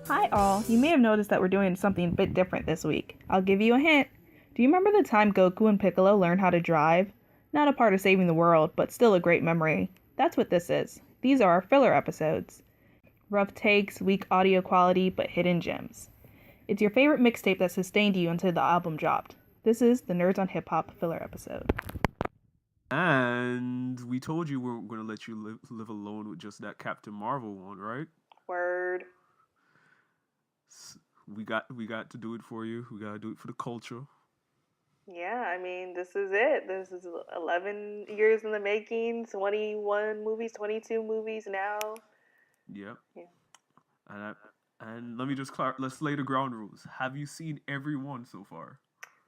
Hi all, you may have noticed that we're doing something a bit different this week. I'll give you a hint. Do you remember the time Goku and Piccolo learned how to drive? Not a part of saving the world, but still a great memory. That's what this is. These are our filler episodes. Rough takes, weak audio quality, but hidden gems. It's your favorite mixtape that sustained you until the album dropped. This is the Nerds on Hip Hop filler episode. And we told you we weren't going to let you live alone with just that Captain Marvel one, right? Word. We got to do it for you. We got to do it for the culture. Yeah, I mean, this is it. This is 11 years in the making, 21 movies, 22 movies now. Yep. Yeah. And let me just let's lay the ground rules. Have you seen every one so far?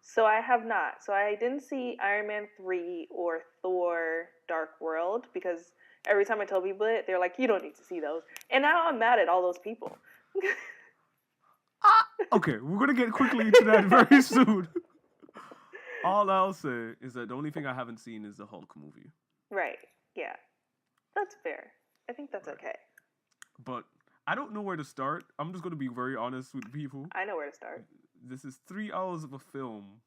So I have not. So I didn't see Iron Man 3 or Thor Dark World because every time I tell people it, they're like, you don't need to see those. And now I'm mad at all those people. Okay, we're going to get quickly into that very soon. All I'll say is that the only thing I haven't seen is the Hulk movie. Right. Yeah. That's fair. I think that's okay. But I don't know where to start. I'm just going to be very honest with people. I know where to start. This is 3 hours of a film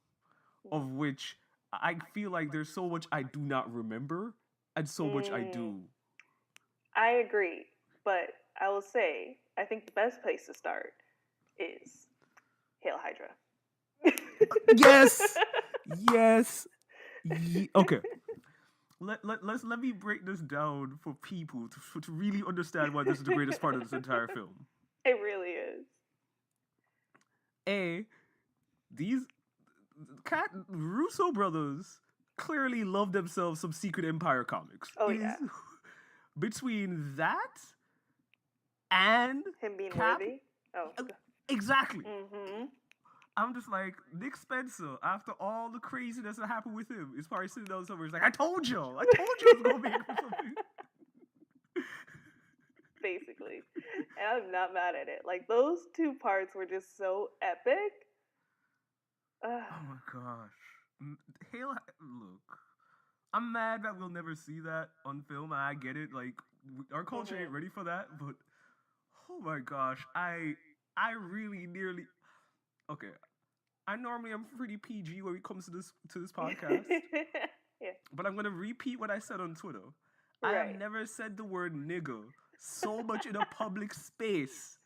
of which I feel like there's so much I do not remember and so much I do. I agree. But I will say, I think the best place to start is Hail Hydra. Yes. Okay. Let me break this down for people to really understand why this is the greatest part of this entire film. It really is. These Russo brothers clearly love themselves some Secret Empire comics. Oh, yeah. Between that and him being Cap, worthy. Oh, exactly. Mm-hmm. I'm just like, Nick Spencer, after all the craziness that happened with him, is probably sitting down somewhere. He's like, I told you I was gonna make something. Basically. And I'm not mad at it. Like, those two parts were just so epic. Oh my gosh. Look, I'm mad that we'll never see that on film. I get it. Like, our culture ain't ready for that. But, oh my gosh. I really nearly... Okay. I normally am pretty PG when it comes to this podcast. Yeah. But I'm going to repeat what I said on Twitter. Right. I have never said the word nigger so much in a public space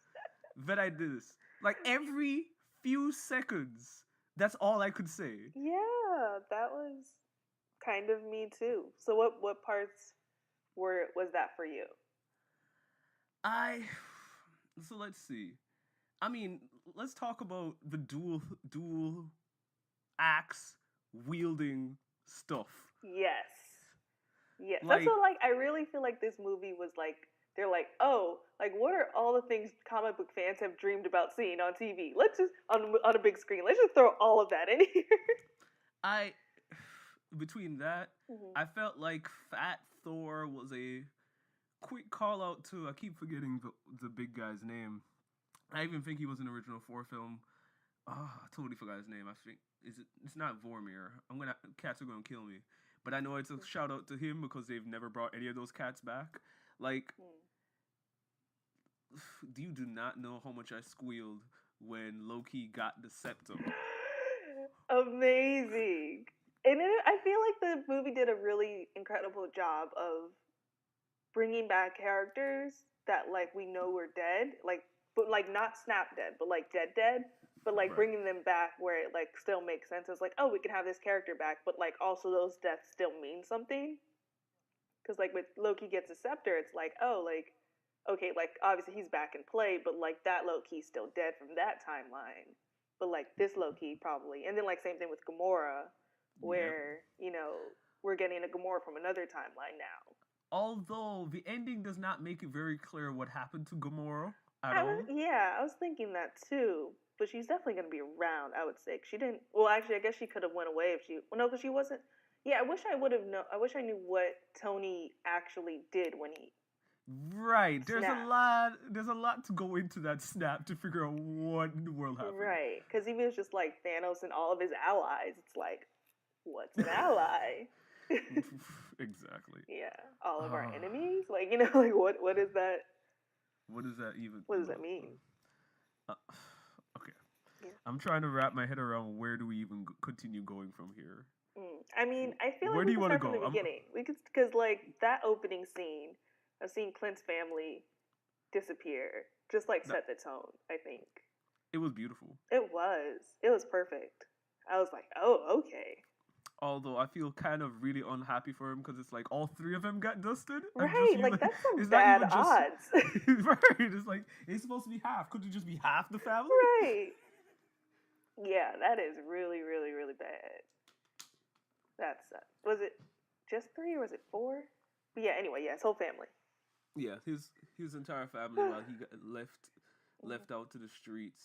that I did this. Like, every few seconds, that's all I could say. Yeah, that was kind of me too. So what parts was that for you? So let's see. I mean, let's talk about the dual axe wielding stuff. Yes. Yes. Like, that's what, like, I really feel like this movie was like, they're like, oh, like, what are all the things comic book fans have dreamed about seeing on TV? Let's just, on a big screen, let's just throw all of that in here. Between that, I felt like Fat Thor was a quick call out to, I keep forgetting the big guy's name. I even think he was in the original Thor film. Oh, I totally forgot his name. I think it's not Vormir. Cats are gonna kill me. But I know it's a shout out to him because they've never brought any of those cats back. Like, you do not know how much I squealed when Loki got the scepter. Amazing. And I feel like the movie did a really incredible job of bringing back characters that, like, we know were dead, like, but like not snap dead, but like dead, but like bringing them back where it like still makes sense. It's like, oh, we can have this character back, but like also those deaths still mean something. Because like with Loki gets a scepter, it's like, oh, like, okay, like obviously he's back in play, but like that Loki's still dead from that timeline. But like this Loki probably, and then like same thing with Gamora, where you know we're getting a Gamora from another timeline now. Although the ending does not make it very clear what happened to Gamora. I was thinking that too, but she's definitely going to be around. I would say she didn't. Well, actually, I guess she could have went away if she. Well, no, because she wasn't. Yeah, I wish I would have known. I wish I knew what Tony actually did when he. Right, there's a lot to go into that snap to figure out what in the world happened. Right, because he was just like Thanos and all of his allies. It's like, what's an ally? Exactly. Yeah, all of our enemies. Like, you know, like what is that? What does that even? What does that mean? Uh, okay. Yeah. I'm trying to wrap my head around where do we even continue going from here. I mean, I feel like Where do we you could want to start from the go? beginning. We could, because like that opening scene of seeing Clint's family disappear just like That, set the tone. I think it was beautiful. it was. It was perfect. I was like, oh, okay, Although I feel kind of really unhappy for him because it's like all three of them got dusted, and just right. you Like like that's some it's not bad even just odds, right. It's like it's supposed to be half. Could it just be half the family? right? Yeah, that is really, really, really bad. That's was it just three or was it four? But yeah. Anyway, yeah, his whole family. Yeah, his entire family while he got left out to the streets,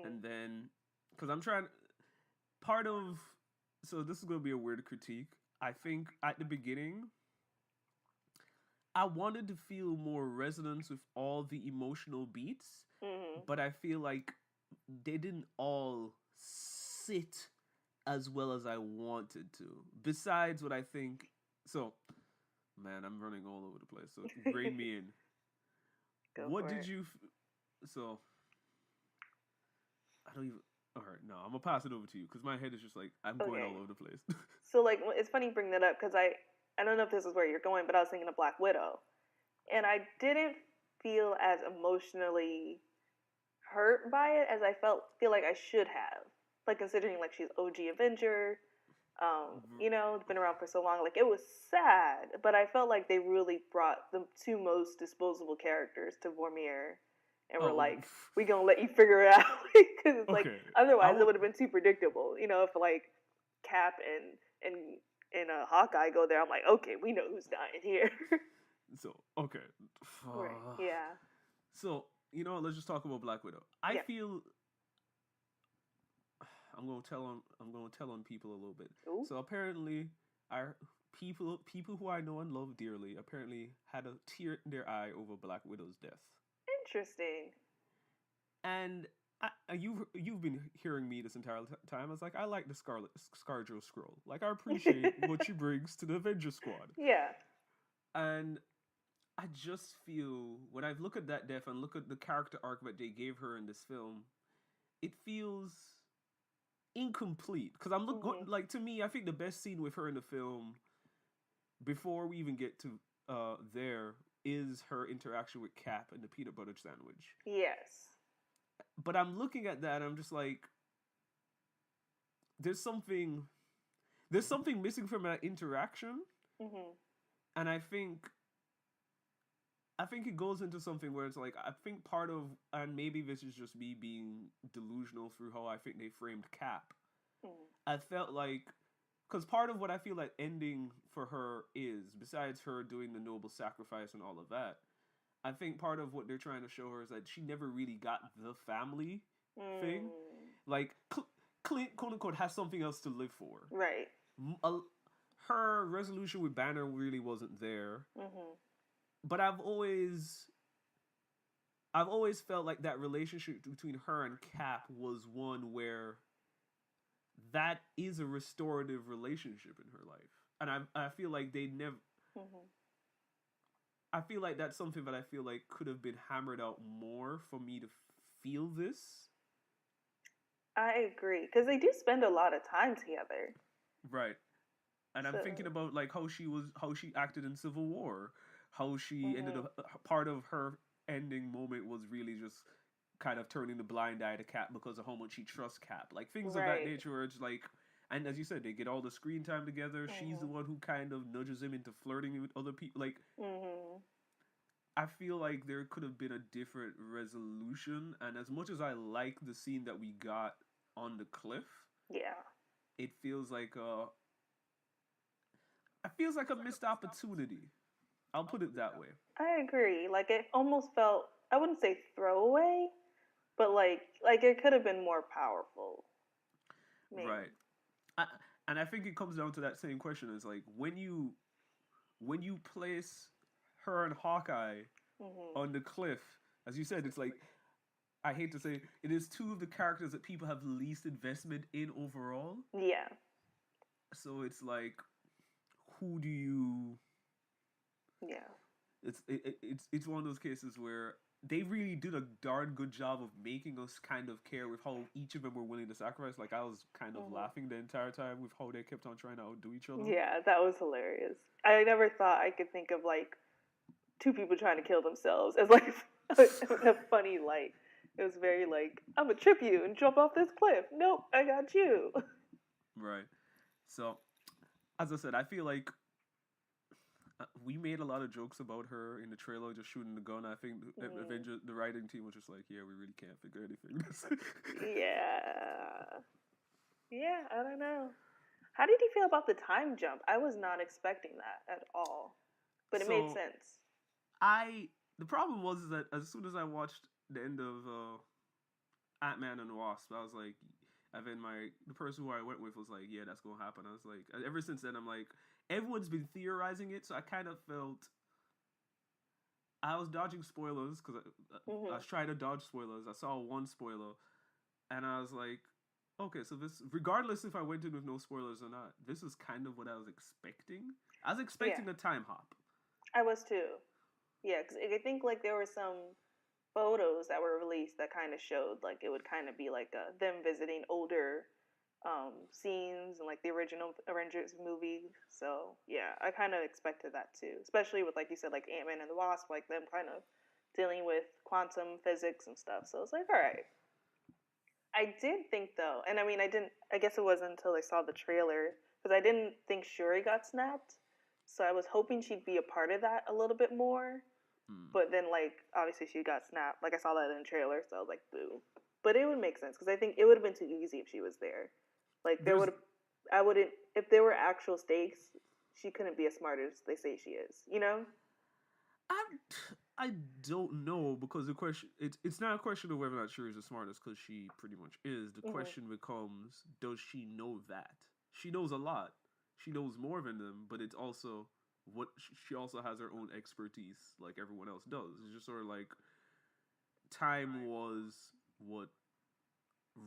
and then because I'm trying part of so this is gonna be a weird critique. I think at the beginning I wanted to feel more resonance with all the emotional beats, but I feel like they didn't all sit as well as I wanted to. Besides what I think so man, I'm running all over the place. So rein me in. Go What for did it. you so I don't even all right, no, I'm gonna pass it over to you because my head is just like I'm going Okay. all over the place. So like, it's funny you bring that up because I don't know if this is where you're going, but I was thinking of Black Widow, and I didn't feel as emotionally hurt by it as I feel like I should have. Like considering like she's OG Avenger, been around for so long. Like it was sad, but I felt like they really brought the two most disposable characters to Vormir, and were Oh, like, "We gonna let you figure it out," because it's like okay. otherwise it would have been too predictable. If like Cap and Hawkeye go there, I'm like, okay, we know who's dying here. So okay. Right? Yeah. So let's just talk about Black Widow. I Yeah. feel I'm gonna tell on people a little bit. Ooh. So apparently, our people who I know and love dearly apparently had a tear in their eye over Black Widow's death. Interesting. And you've been hearing me this entire time. I was like, I like the ScarJo Scroll. Like I appreciate what she brings to the Avengers Squad. Yeah. And I just feel when I look at that death and look at the character arc that they gave her in this film, it feels incomplete. Because like to me, I think the best scene with her in the film, before we even get to there, is her interaction with Cap and the peanut butter sandwich. Yes. But I'm looking at that and I'm just like, there's something missing from that interaction. And I think it goes into something where it's like, I think part of, and maybe this is just me being delusional through how I think they framed Cap. I felt like, because part of what I feel like ending for her is, besides her doing the noble sacrifice and all of that, I think part of what they're trying to show her is that she never really got the family thing. Like, Clint, quote unquote, has something else to live for. Right. Her resolution with Banner really wasn't there. But I've always felt like that relationship between her and Cap was one where that is a restorative relationship in her life. And I feel like they never... I feel like that's something that I feel like could have been hammered out more for me to feel this. I agree, because they do spend a lot of time together. Right. And I'm thinking about like how she acted in Civil War, how she ended up, part of her ending moment was really just kind of turning the blind eye to Cap because of how much she trusts Cap. Like things of that nature where it's like, and as you said, they get all the screen time together. She's the one who kind of nudges him into flirting with other people. Like, I feel like there could have been a different resolution. And as much as I like the scene that we got on the cliff, it feels like a missed opportunity. I'll put it that way. I agree. Like it almost felt, I wouldn't say throwaway, but like it could have been more powerful. Maybe. Right. And I think it comes down to that same question. Is like when you place her and Hawkeye on the cliff, as you said, it's like, I hate to say, it is two of the characters that people have least investment in overall. Yeah. So it's like, who do you? Yeah. It's one of those cases where they really did a darn good job of making us kind of care with how each of them were willing to sacrifice. Like I was kind of laughing the entire time with how they kept on trying to outdo each other. Yeah, that was hilarious. I never thought I could think of like two people trying to kill themselves as like a funny light. It was very like, I'm gonna trip you and jump off this cliff. Nope, I got you. Right. So, as I said, I feel like we made a lot of jokes about her in the trailer just shooting the gun. I think Avengers, the writing team was just like, yeah, we really can't figure anything. Yeah. Yeah, I don't know. How did you feel about the time jump? I was not expecting that at all. But it made So sense. the problem was is that as soon as I watched the end of Ant-Man and the Wasp, I was like, and then the person who I went with was like, yeah, that's gonna happen. I was like, ever since then, I'm like, everyone's been theorizing it, so I kind of felt I was dodging spoilers because I was trying to dodge spoilers. I saw one spoiler, and I was like, okay, so this, regardless if I went in with no spoilers or not, this is kind of what I was expecting. I was expecting a time hop. I was too. Yeah, because I think like there were some photos that were released that kind of showed like it would kind of be like them visiting older scenes and like the original Avengers movie. So yeah, I kind of expected that too, especially with like you said, like Ant-Man and the Wasp, like them kind of dealing with quantum physics and stuff. So it's like, all right. I did think though, and I mean, I didn't. I guess it wasn't until I saw the trailer because I didn't think Shuri got snapped. So I was hoping she'd be a part of that a little bit more. But then, like, obviously she got snapped. Like, I saw that in the trailer, so I was like, boo. But it would make sense, because I think it would have been too easy if she was there. Like, I wouldn't, if there were actual stakes, she couldn't be as smart as they say she is, you know? I don't know, because the question, it's not a question of whether or not Shuri is the smartest, because she pretty much is. The question becomes, does she know that? She knows a lot. She knows more than them, but it's also what she also has her own expertise like everyone else does. It's just sort of like time was what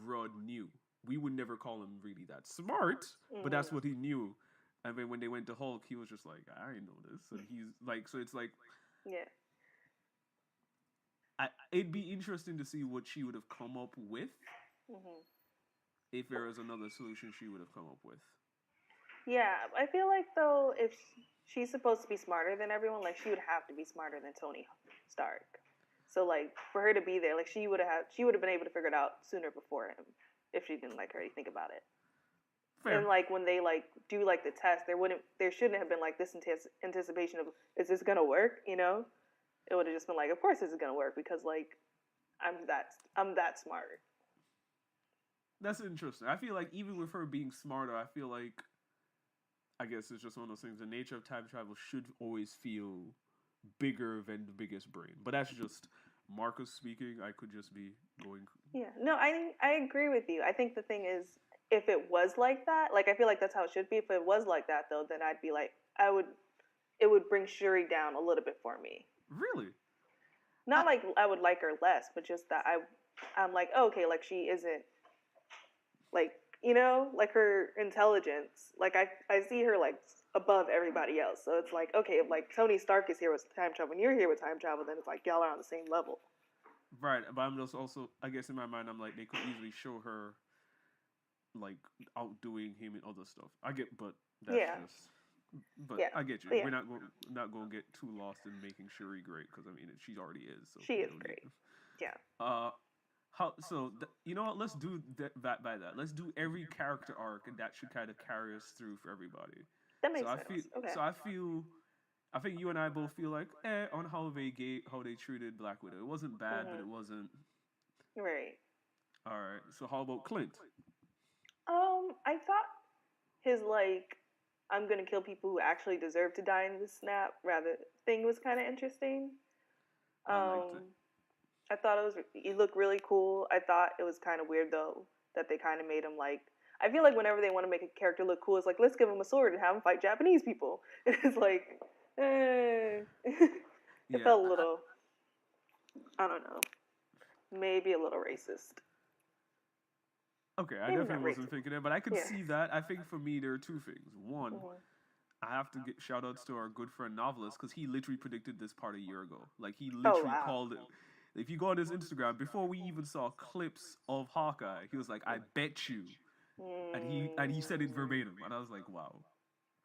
Rudd knew. We would never call him really that smart, but that's what he knew. And then when they went to Hulk, he was just like, I didn't know this. And he's like, so it's like, yeah. It'd be interesting to see what she would have come up with if there was another solution she would have come up with. Yeah, I feel like though, if she's supposed to be smarter than everyone, like she would have to be smarter than Tony Stark. So like for her to be there, like she would have been able to figure it out sooner before him if she didn't like her. You think about it. Fair. And like when they like do like the test, there shouldn't have been like this anticipation of, is this gonna work? You know, it would have just been like, of course this is gonna work because like I'm that smart. That's interesting. I feel like even with her being smarter, I feel like, I guess it's just one of those things. The nature of time travel should always feel bigger than the biggest brain. But that's just Marcus speaking. I could just be going. Yeah. No, I agree with you. I think the thing is, if it was like that, like I feel like that's how it should be. If it was like that though, then I'd be like, it would bring Shuri down a little bit for me. Really? Not like I would like her less, but just that I'm like, oh, okay, like she isn't like, you know, like her intelligence, like I see her like above everybody else. So it's like, okay, if like Tony Stark is here with time travel and you're here with time travel, then it's like y'all are on the same level. Right, but I'm just also, I guess in my mind, I'm like, they could easily show her like outdoing him and other stuff. I get, but that's just. But yeah. I get you. Yeah. We're not going to get too lost in making Shuri great, because I mean she already is. So she is great. Yeah. You know what? Let's do that by that. Let's do every character arc, and that should kind of carry us through for everybody. That makes sense. So I think you and I both feel like on how they treated Black Widow. It wasn't bad, but it wasn't right. All right. So how about Clint? I thought his like, I'm gonna kill people who actually deserve to die in this snap thing was kind of interesting. I liked it. I thought he looked really cool. I thought it was kind of weird though that they kind of made him like, I feel like whenever they want to make a character look cool, it's like, let's give him a sword and have him fight Japanese people. It's like, it felt a little, I don't know, maybe a little racist. Okay, I definitely wasn't thinking that, but I could see that. I think for me, there are two things. One, I have to get shout-outs to our good friend Novelist, because he literally predicted this part a year ago. Like, he literally called it. If you go on his Instagram, before we even saw clips of Hawkeye, he was like, "I bet you," and he said it Mm, verbatim, and I was like, "Wow."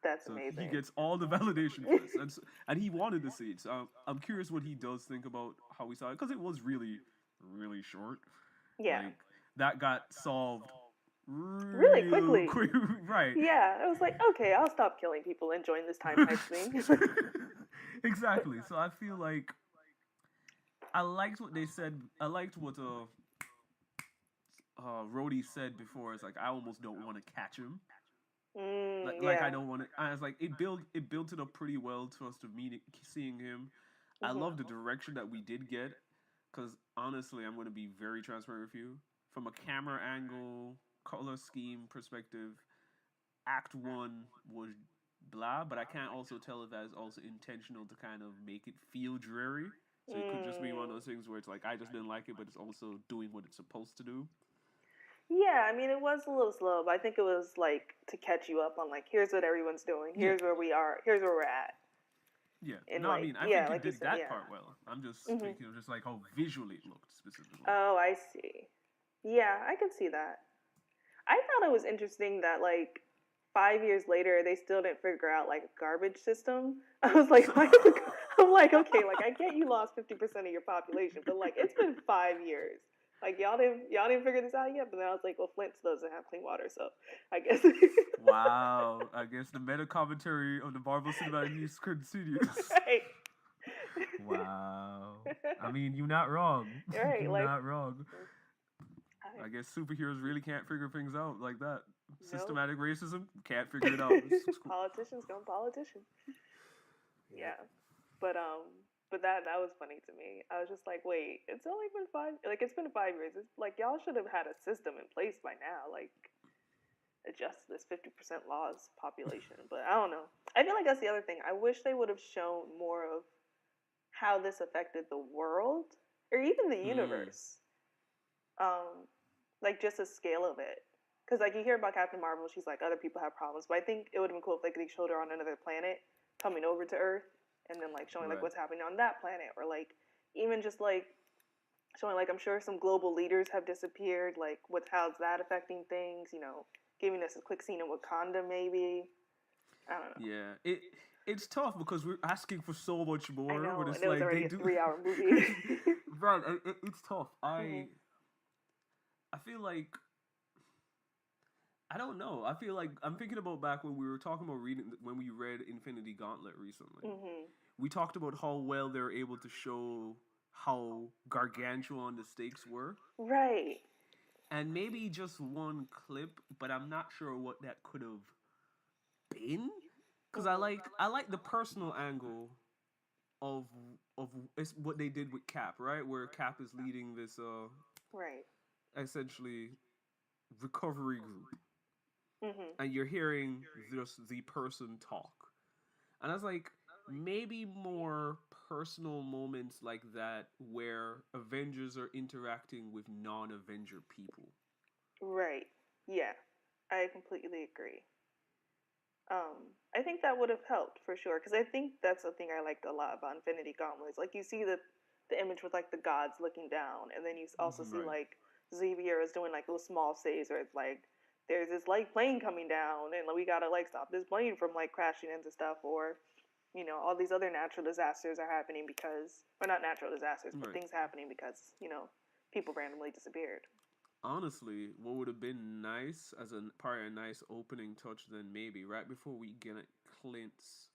that's So he amazing. gets all the validation for this, and he wanted to see it. So I'm curious what he does think about how we saw it because it was really, really short. Yeah, Like that got solved really real quickly. quick, right? Yeah, I was like, okay, I'll stop killing people and join this time heist thing. But Exactly. So I feel like I liked what they said. I liked what Rhodey said before. It's like I almost don't want to catch him. Like I yeah. don't want to. I was like it built it up pretty well to us to seeing him. I Mhm. love the direction that we did get because honestly, I'm going to be very transparent with you from a camera angle, color scheme perspective. Act one was blah, but I can't also tell if that is also intentional to kind of make it feel dreary. So it could just be one of Mm. those things where it's like I just didn't like it, but it's also doing what it's supposed to do. Yeah, I mean, it was a little slow, but I think it was like to catch you up on like, here's what everyone's doing, Yeah, here's where we are, here's where we're at, yeah. and No, I like, mean I yeah, think it like you did said, that yeah. part well. I'm just Mhm. thinking of just like how visually it looked specifically. Oh, I see. Yeah, I can see that. I thought it was interesting that like 5 years later they still didn't figure out like a garbage system. I was like, why is it? I'm like, okay, like I get you lost 50% of your population, but like it's been 5 years. Like y'all didn't figure this out yet. But then I was like, well, Flint doesn't have clean water, so I guess. Wow, I guess the meta commentary of the Marvel Cinematic Universe continues. Right. Wow. I mean, you're not wrong. Right. You're Like, not wrong. I, I guess superheroes really can't figure things out like that. no. Systematic racism, can't figure it out. Politicians going politician. Yep. Yeah. But that was funny to me. I was just like, wait, it's only been it's been 5 years. It's like y'all should have had a system in place by now, like adjust this 50% loss population. But I don't know. I feel like that's the other thing. I wish they would have shown more of how this affected the world or even the Mm, universe. Like just the scale of it. Because like you hear about Captain Marvel, she's like other people have problems, but I think it would have been cool if like they showed her on another planet coming over to Earth and then like showing like right. what's happening on that planet, or like even just like showing like I'm sure some global leaders have disappeared, like how's that affecting things, giving us a quick scene in Wakanda maybe. I don't know. Yeah. It's tough because we're asking for so much I more, but know, and it's it was like they already a do. 3 hour movie. Right. It's tough. Mm-hmm. I feel like I don't know. I feel like I'm thinking about back when we were talking about reading when we read Infinity Gauntlet recently. Mm-hmm. We talked about how well they're able to show how gargantuan the stakes were, Right. and maybe just one clip, but I'm not sure what that could have been. Because Mm-hmm. I like the personal angle of of it's what they did with Cap, right? Where Cap is leading this Right. essentially recovery group, Mm-hmm. and you're hearing just the person talk. And I was like, maybe more personal moments like that where Avengers are interacting with non Avenger people. Right. Yeah. I completely agree. I think that would have helped for sure because I think that's the thing I liked a lot about Infinity Gauntlets. Like you see the image with like the gods looking down, and then you also see Right. like Xavier is doing like those small saves where it's like there's this light plane coming down, and we gotta like stop this plane from like crashing into stuff, or all these other natural disasters are happening because, or not natural disasters, but Right. things happening because people randomly disappeared. Honestly, what would have been nice as a probably a nice opening touch then maybe right before we get Clint's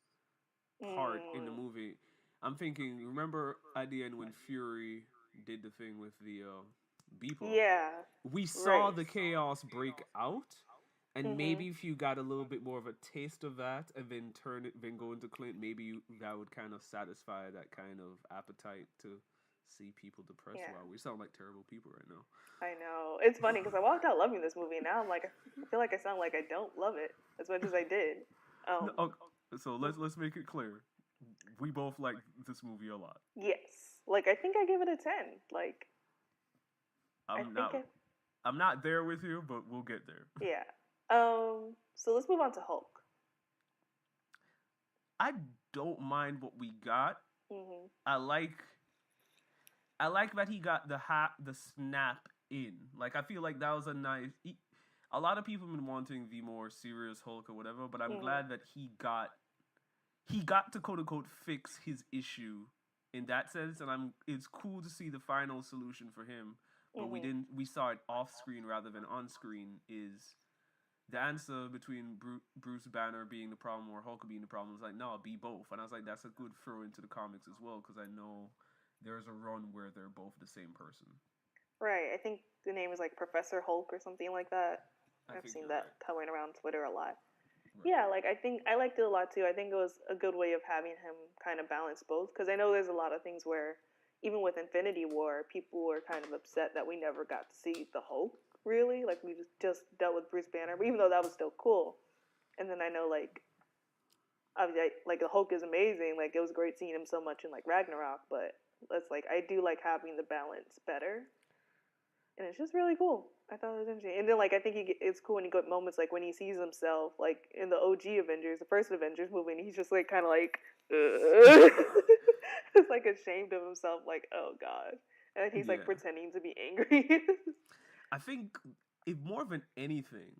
part in the Mm, movie. I'm thinking, remember at the end when Fury did the thing with the beeper? yeah. We saw Right. the chaos break out, and Mhm. maybe if you got a little bit more of a taste of that, and then go into Clint, maybe that would kind of satisfy that kind of appetite to see people depressed. Yeah. Wow, we sound like terrible people right now. I know. It's funny because I walked out loving this movie, and now I'm like, I feel like I sound like I don't love it as much as I did. No, okay, so let's make it clear. We both like this movie a lot. Yes, like I think I give it a 10. Like I I'm think not it. I'm not there with you, but we'll get there. Yeah. So let's move on to Hulk. I don't mind what we got. Mhm. I like I like that he got the snap in. Like I feel like that was a nice. A lot of people have been wanting the more serious Hulk or whatever, but I'm glad that he got to quote unquote fix his issue in that sense, and it's cool to see the final solution for him. But we saw it off screen rather than on screen. Is the answer between Bruce Banner being the problem or Hulk being the problem? Is like, no, be both. And I was like, that's a good throw into the comics as well, because I know there's a run where they're both the same person. Right. I think the name is like Professor Hulk or something like that. I've seen that coming around Twitter a lot. Right. Yeah, like I think I liked it a lot too. I think it was a good way of having him kind of balance both, because I know there's a lot of things where even with Infinity War, people were kind of upset that we never got to see the Hulk really. Like we just dealt with Bruce Banner, but even though that was still cool. And then I know like obviously like the Hulk is amazing. Like it was great seeing him so much in like Ragnarok, but it's like I do like having the balance better. And it's just really cool. I thought it was interesting. And then, like, I think it's cool when you get moments like when he sees himself, like in the OG Avengers, the first Avengers movie, and he's just like kind of like, it's like ashamed of himself, like, oh god, and then he's like pretending to be angry. I think if more than anything,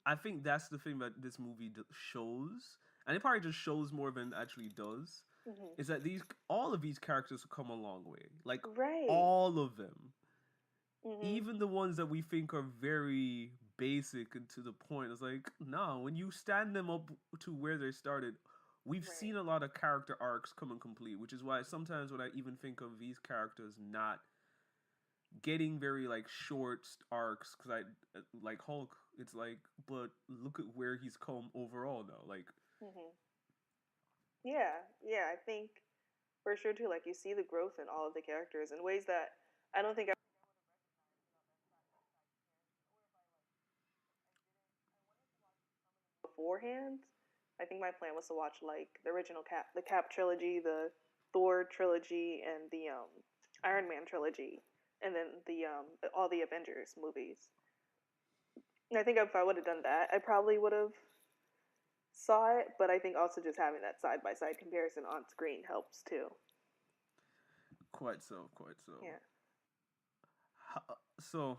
I think that's the thing that this movie shows, and it probably just shows more than it actually does. Is that all of these characters have come a long way, like all of them. Even the ones that we think are very basic and to the point, it's like, no, when you stand them up to where they started, we've seen a lot of character arcs come and complete, which is why sometimes when I even think of these characters not getting very like short arcs, because I like Hulk, it's like, but look at where he's come overall now, like. Yeah, I think for sure too. Like you see the growth in all of the characters in ways that I don't think beforehand. I think my plan was to watch like the original the Cap trilogy, the Thor trilogy, and the Iron Man trilogy, and then the all the Avengers movies. And I think if I would have done that, I probably would have saw it. But I think also just having that side by side comparison on screen helps too. Quite so. Yeah. So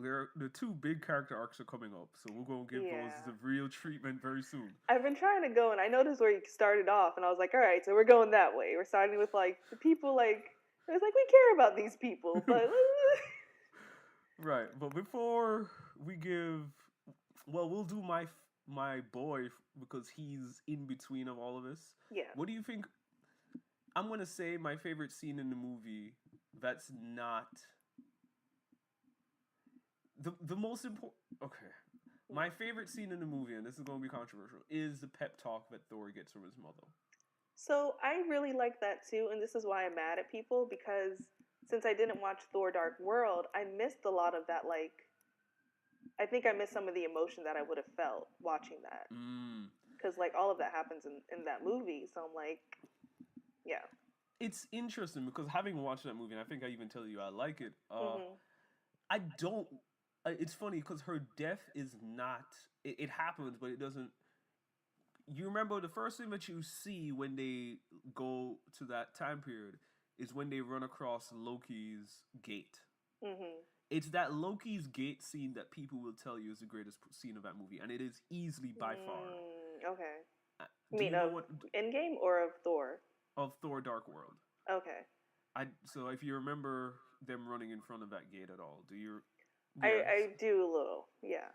the two big character arcs are coming up, so we're gonna give those the real treatment very soon. I've been trying to go, and I noticed where you started off, and I was like, all right, so we're going that way. We're starting with like the people, like it's like we care about these people, but right. But before we give, well, we'll do my boy because he's in between of all of this. Yeah. What do you think? I'm gonna say my favorite scene in the movie. That's not. The most important. Okay. My favorite scene in the movie, and this is going to be controversial, is the pep talk that Thor gets from his mother. So I really like that too, and this is why I'm mad at people, because since I didn't watch Thor Dark World, I missed a lot of that, like, I think I missed some of the emotion that I would have felt watching that. Because, like, all of that happens in that movie, so I'm like, yeah. It's interesting, because having watched that movie, and I think I even tell you I like it, I don't... It's funny because her death is not. It happens, but it doesn't. You remember the first thing that you see when they go to that time period is when they run across Loki's gate. It's that Loki's gate scene that people will tell you is the greatest scene of that movie, and it is easily by far. Okay. You mean of Endgame or of Thor? Of Thor Dark World. Okay. So if you remember them running in front of that gate at all, do you? Yes. I do a little, yeah.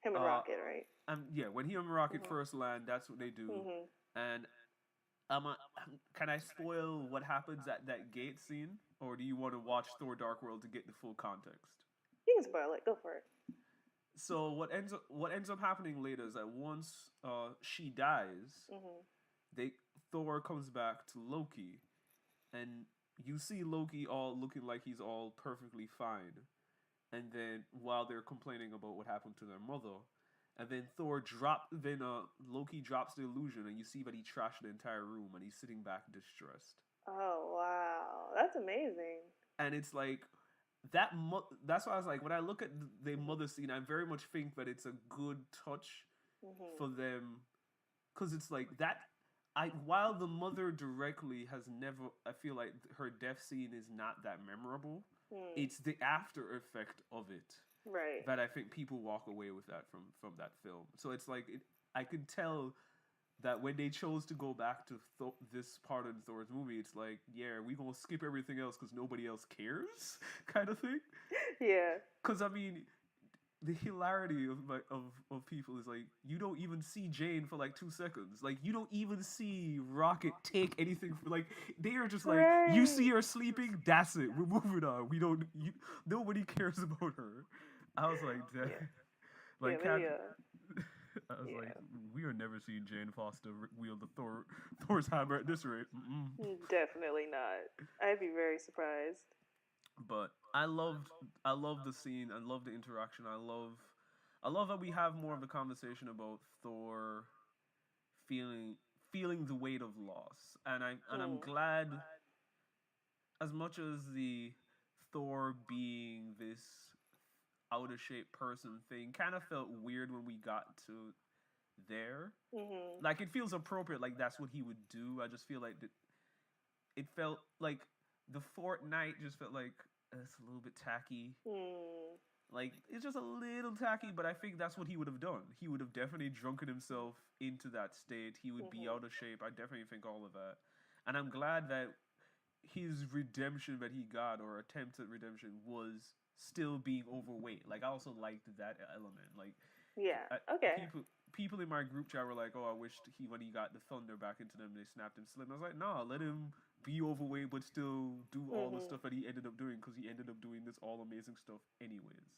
Him and Rocket, right? Yeah, when he and Rocket first land, that's what they do. And can I spoil what happens at that gate scene, or do you want to watch Thor: Dark World to get the full context? You can spoil it. Go for it. So what ends up happening later is that once she dies, Thor comes back to Loki, and you see Loki all looking like he's all perfectly fine. And then while they're complaining about what happened to their mother, and then Loki drops the illusion, and you see that he trashed the entire room, and he's sitting back distressed. Oh wow, that's amazing! And it's like that. That's why I was like, when I look at the mother scene, I very much think that it's a good touch for them, because it's like that. while the mother directly has never, I feel like her death scene is not that memorable. It's the after effect of it Right. that I think people walk away with that from that film. So it's like I could tell that when they chose to go back to this part of Thor's movie, it's like, yeah, we gonna skip everything else because nobody else cares, kind of thing. Yeah. Because I mean, the hilarity of people is like you don't even see Jane for like 2 seconds. Like you don't even see Rocket take anything for like they are just like you Right. see her sleeping. That's it. We're moving on. We don't. Nobody cares about her. I was like, that, Yeah. Yeah. like They. Cap. I was like, Yeah. we are never seeing Jane Foster wield the Thor's hammer at this rate. Definitely not. I'd be very surprised. But I loved the scene. I love the interaction. I love that we have more of the conversation about Thor feeling feeling the weight of loss. And I'm glad, as much as the Thor being this out of shape person thing kind of felt weird when we got to there. Like it feels appropriate, like that's what he would do. I just feel like it felt like the Fortnite just felt like it's a little bit tacky. Like it's just a little tacky, but I think that's what he would have done. He would have definitely drunken himself into that state. He would be out of shape. I definitely think all of that. And I'm glad that his redemption that he got, or attempt at redemption, was still being overweight. Like I also liked that element. Like Yeah. Okay. people in my group chat were like, "Oh, I wished when he got the thunder back into them, they snapped him slim." I was like, "Nah, let him be overweight, but still do all the stuff that he ended up doing because he ended up doing this all amazing stuff anyways."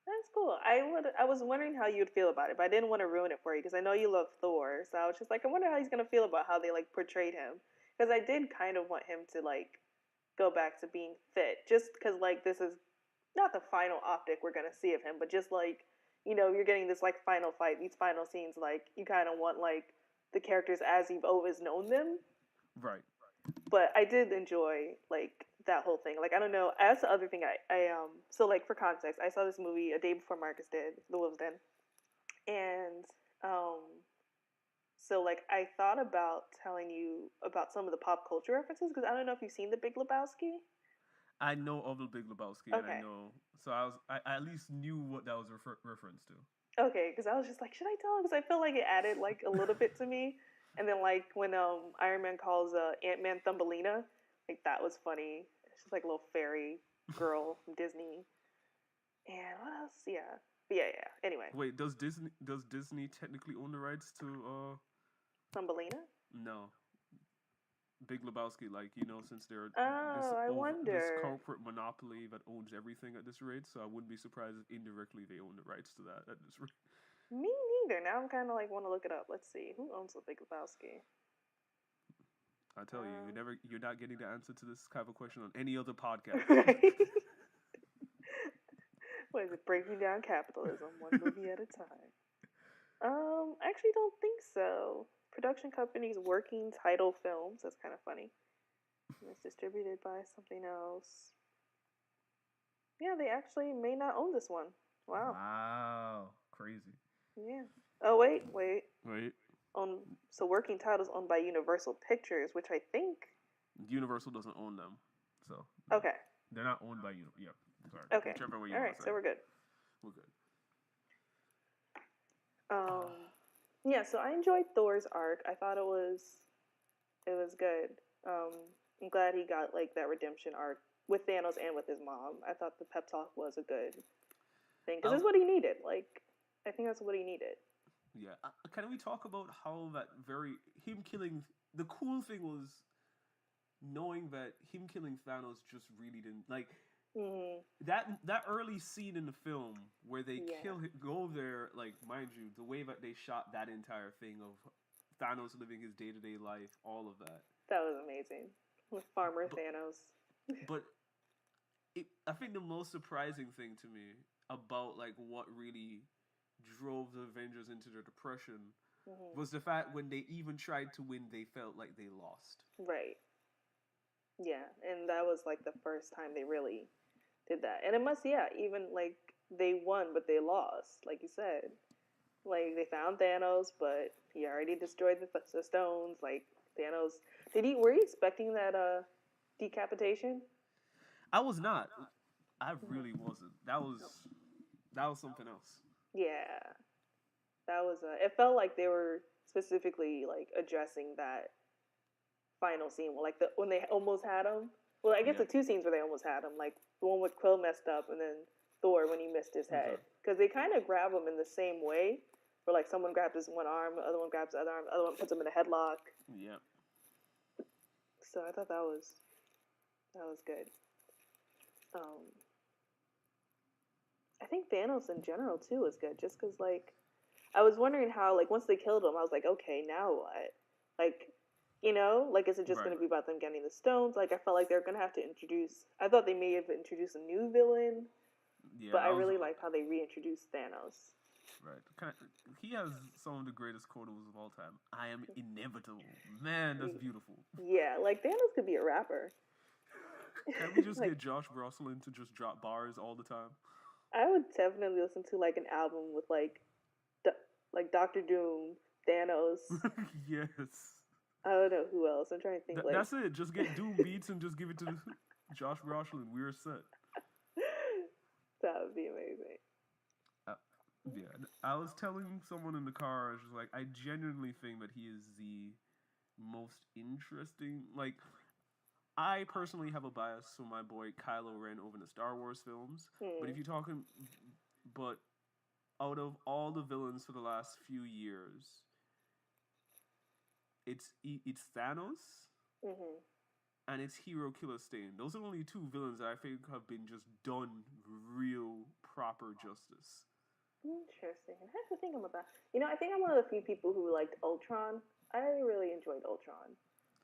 That's cool. I was wondering how you'd feel about it, but I didn't want to ruin it for you because I know you love Thor. So I was just like, I wonder how he's gonna feel about how they like portrayed him. Because I did kind of want him to like go back to being fit, just because like this is not the final optic we're gonna see of him, but just like you're getting this like final fight, these final scenes. Like you kind of want like the characters as you've always known them. Right. But I did enjoy like that whole thing. Like I don't know. That's the other thing. I so like for context, I saw this movie a day before Marcus did, The Wolves Den, and um so like I thought about telling you about some of the pop culture references because I don't know if you've seen The Big Lebowski. I know of the Big Lebowski, and I Okay. know, so I at least knew what that was reference to. Okay, because I was just like, should I tell him? Because I felt like it added like a little bit to me. And then like when Iron Man calls Ant Man Thumbelina, like that was funny. She's like a little fairy girl from Disney. And what else? Yeah. But yeah. Anyway, Wait, does Disney technically own the rights to Thumbelina. no, Big Lebowski, like since they're Oh, I this wonder. corporate monopoly that owns everything at this rate, so I wouldn't be surprised if indirectly they own the rights to that at this rate. Me neither. Now I'm kind of like want to look it up. Let's see who owns the Big Lebowski. I tell you, you're not getting the answer to this kind of question on any other podcast. Right. What is it? Breaking down capitalism, one movie at a time. I actually don't think so. Production company's Working Title Films. That's kind of funny. And it's distributed by something else. Yeah, they actually may not own this one. Wow. Wow, crazy. Yeah. Oh wait. Wait, So Working Title's owned by Universal Pictures, which I think. Universal doesn't own them, so Okay. they're not owned by Universal. Yeah, sorry. Okay. Whichever way you All want right. to So say. we're good. We're good. Yeah. So I enjoyed Thor's arc. I thought it was good. I'm glad he got like that redemption arc with Thanos and with his mom. I thought the pep talk was a good thing because it's what he needed. Like, I think that's what he needed. Yeah. Can we talk about how that him killing? The cool thing was knowing that him killing Thanos just really didn't like. That early scene in the film where they go there, like, mind you, the way that they shot that entire thing of Thanos living his day-to-day life, all of that. That was amazing with Farmer Thanos. But I think the most surprising thing to me about like what really drove the Avengers into their depression was the fact when they even tried to win, they felt like they lost. Right. Yeah, and that was like the first time they really did that. And it must, even like they won, but they lost, like you said. Like they found Thanos, but he already destroyed the stones. Like Thanos, Were you expecting that decapitation? I was not. I Mhm. really wasn't. That was something else. Yeah, that was. It felt like they were specifically like addressing that final scene, like when they almost had him. Well, I guess Yeah. the two scenes where they almost had him, like the one with Quill messed up, and then Thor when he missed his head, Okay. because they kind of grab him in the same way, where like someone grabs his one arm, the other one grabs the other arm, the other one puts him in a headlock. Yeah. So I thought that was good. Um, I think Thanos in general too was good, just because like I was wondering how like once they killed him, I was like, okay, now what? Like, like is it just Right. going to be about them getting the stones? Like I felt like they're going to have to introduce. I thought they may have introduced a new villain, Yeah. but I really liked how they reintroduced Thanos. Right. He has some of the greatest quotables of all time. I am inevitable. Man, that's beautiful. Yeah, like Thanos could be a rapper. Can't we just Like get Josh Brolin to just drop bars all the time? I would definitely listen to like an album with like Doctor Doom, Thanos. Yes. I don't know who else. I'm trying to think like That's it. Just get Doom beats and just give it to Josh Brolin. We're set. that would be amazing. Uh, yeah. I was telling someone in the car, I was just like, I genuinely think that he is the most interesting. Like, I personally have a bias for my boy Kylo Ren over the Star Wars films. But if Hmm. you're talking, but out of all the villains for the last few years, it's Thanos Hmm. and it's Hero Killer Stain. Those are only two villains that I think have been just done real proper justice. Interesting. I have to think about that. I think I'm one of the few people who liked Ultron. I really enjoyed Ultron.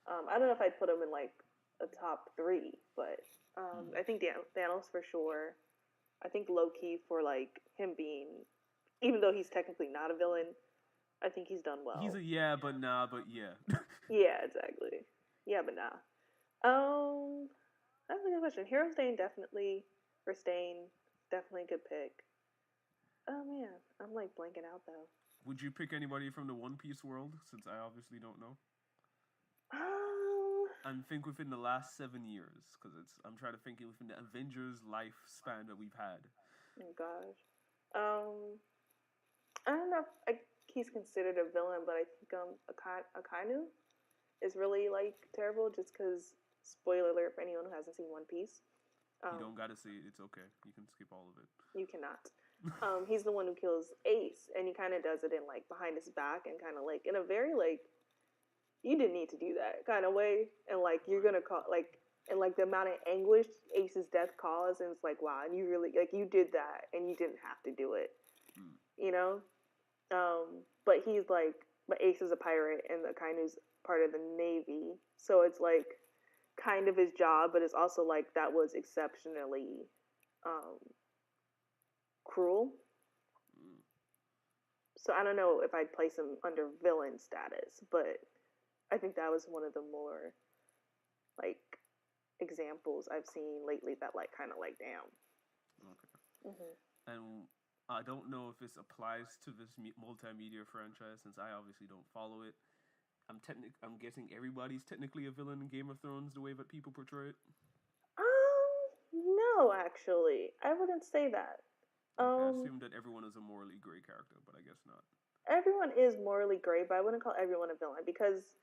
I don't know if I'd put him in like a top three, but Hmm. I think Thanos for sure. I think Loki for like him being, even though he's technically not a villain, I think he's done He's well. a yeah, but nah, but yeah. Yeah, exactly. Yeah, but nah. That's a good question. Hero Stain definitely for Stain, definitely a good pick. Oh man, I'm like blanking out though. Would you pick anybody from the One Piece world? Since I obviously don't know. Oh, And think within the last 7 years, because it's I'm trying to think within the Avengers lifespan that we've had. oh gosh. Um, I don't know if he's considered a villain, but I think Akainu is really like terrible just because spoiler alert for anyone who hasn't seen One Piece. You Um, don't gotta say it, it's okay. You can skip all of it. you cannot. He's the one who kills Ace, and he kind of does it in like behind his back and kind of like in a very like you didn't need to do that kind of way, and like you're Right. gonna call like and like the amount of anguish Ace's death caused, and it's like wow, and you really like you did that, and you didn't have to do it, Mm. you know. But he's like, but Ace is a pirate, and the kind who's part of the Navy, so it's like kind of his job, but it's also like that was exceptionally um, cruel. Mm. So I don't know if I'd place him under villain status, but I think that was one of the more like examples I've seen lately that like kind of like damn. Okay. Mm-hmm. And I don't know if this applies to this multimedia franchise since I obviously don't follow it. I'm guessing everybody's technically a villain in Game of Thrones the way that people portray it. No, actually, I wouldn't say that. Okay, I Um, assume that everyone is a morally gray character, but I guess not. Everyone is morally great, but I wouldn't call everyone a villain because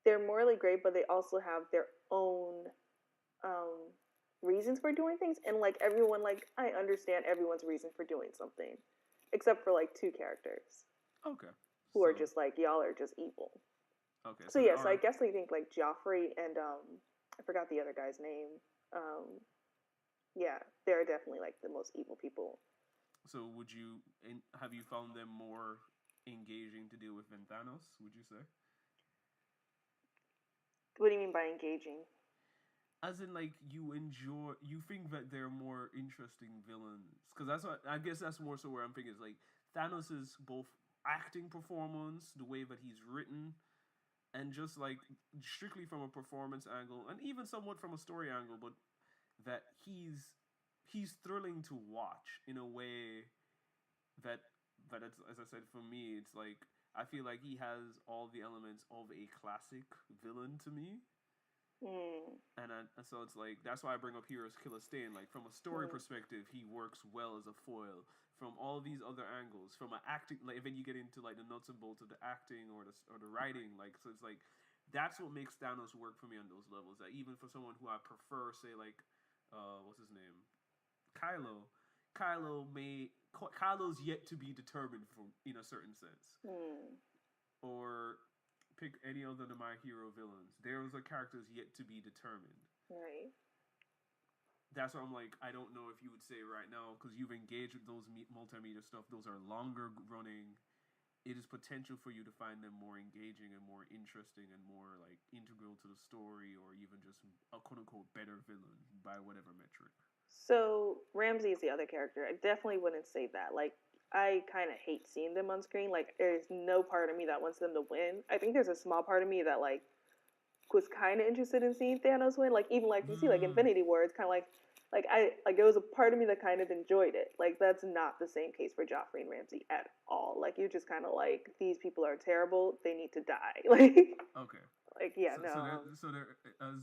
they're morally great, but they also have their own um, reasons for doing things. And like everyone, like I understand everyone's reason for doing something, except for like two characters Okay. who are So just like y'all are just evil. okay, So so there yeah, so I are guess I think like Joffrey and I forgot the other guy's name. Um, yeah, they're definitely like the most evil people. so would you have you found them more engaging to deal with than Thanos, would you say? What do you mean by engaging? As in, like you think that they're more interesting villains? Because that's what I guess that's more so where I'm thinking is like Thanos is both acting performance, the way that he's written, and just like strictly from a performance angle, and even somewhat from a story angle, but that he's thrilling to watch in a way that but it's, as I said, for me, it's like I feel like he has all the elements of a classic villain to me. Mm. And so it's like that's why I bring up Heroes Kill a Stain. Like from a story Mm. perspective, he works well as a foil. From all these other angles, from an acting, like when you get into like the nuts and bolts of the acting or the writing, like so it's like that's what makes Thanos work for me on those levels. That even for someone who I prefer, say like, what's his name, Kylo, Kylo's yet to be determined from in a certain sense, Mm. or pick any other of my hero villains. Those are characters yet to be determined. Right. That's why I'm like, I don't know if you would say right now because you've engaged with those multimedia stuff. Those are longer running. It is potential for you to find them more engaging and more interesting and more like integral to the story, or even just a quote unquote better villain by whatever metric. So Ramsey is the other character. I definitely wouldn't say that. Like, I kind of hate seeing them on screen. Like, there's no part of me that wants them to win. I think there's a small part of me that like was kind of interested in seeing Thanos win. Like, even like you see like Infinity War, it's kind of like I like there was a part of me that kind of enjoyed it. Like, that's not the same case for Joffrey and Ramsey at all. Like, you're just kind of like, these people are terrible. They need to die. Okay. Like yeah, So, no. so there, as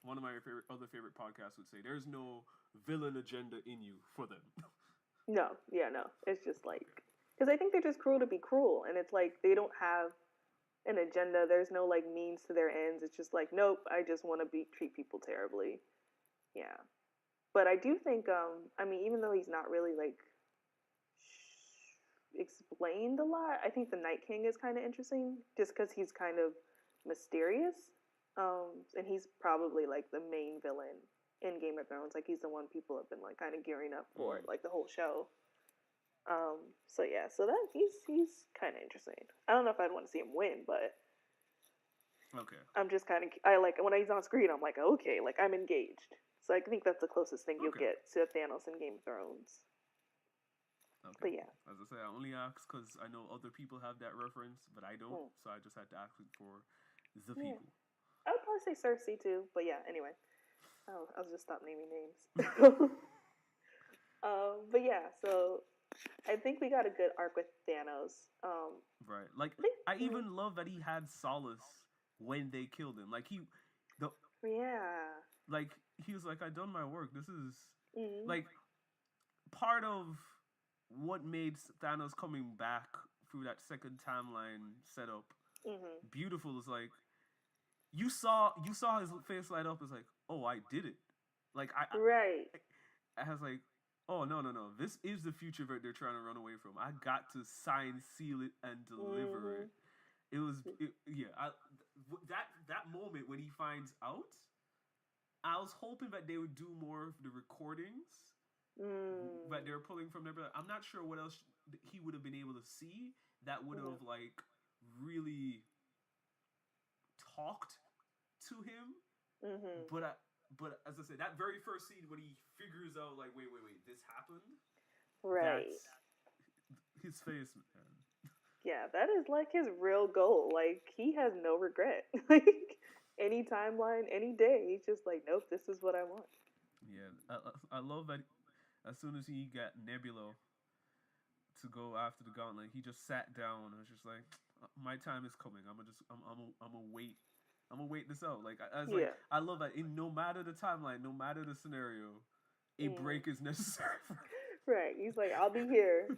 one of my other favorite podcasts would say, there's no villain agenda in you for them. No, yeah, no. It's just like Okay. because I think they're just cruel to be cruel, and it's like they don't have an agenda. There's no like means to their ends. It's just like nope, I just want to be treat people terribly. Yeah, but I do think I mean even though he's not really like explained a lot, I think the Night King is kind of interesting just because he's kind of mysterious, and he's probably like the main villain in Game of Thrones. Like he's the one people have been like kind of gearing up for Mm. like the whole show. So yeah, so that he's kind of interesting. I don't know if I'd want to see him win, but Okay. I'm just kind of I like when he's on screen. I'm like okay, like I'm engaged. So I think that's the closest thing you'll Okay. get to Thanos in Game of Thrones. Okay. But yeah, As I say, I only ask because I know other people have that reference, but I don't. mm. So I just had to ask it for the Yeah, people. I would probably say Cersei too. But yeah, anyway, I'll just stop naming names. But yeah, so I think we got a good arc with Thanos. Right. Like I think, I even love that he had solace when they killed him. The yeah, like he was like, I done my work. This is mm-hmm. like part of what made Thanos coming back through that second timeline setup Mm-hmm. beautiful is like you saw his face light up. It's like, oh, I did it. Like Right. I was like, oh no, this is the future that they're trying to run away from. I got to sign, seal it, and deliver Mm-hmm. it. Yeah. That moment when he finds out, I was hoping that they would do more of the recordings that Mm. they're pulling from there. But I'm not sure what else he would have been able to see that would Mm-hmm. have like really talked to him. Mm-hmm. But as I said, that very first scene when he figures out like, wait, this happened. Right. That's his face, man. Yeah, that is like his real goal. Like he has no regret. Like any timeline, any day, he's just like, nope, this is what I want. Yeah, I love that. As soon as he got Nebula to go after the gauntlet, he just sat down and was just like, "My time is coming. I'm gonna wait. I'm gonna wait this out." Like I was like, Yeah. I love that. In no matter the timeline, no matter the scenario, a Mm. break is necessary. Right. He's like, I'll be here.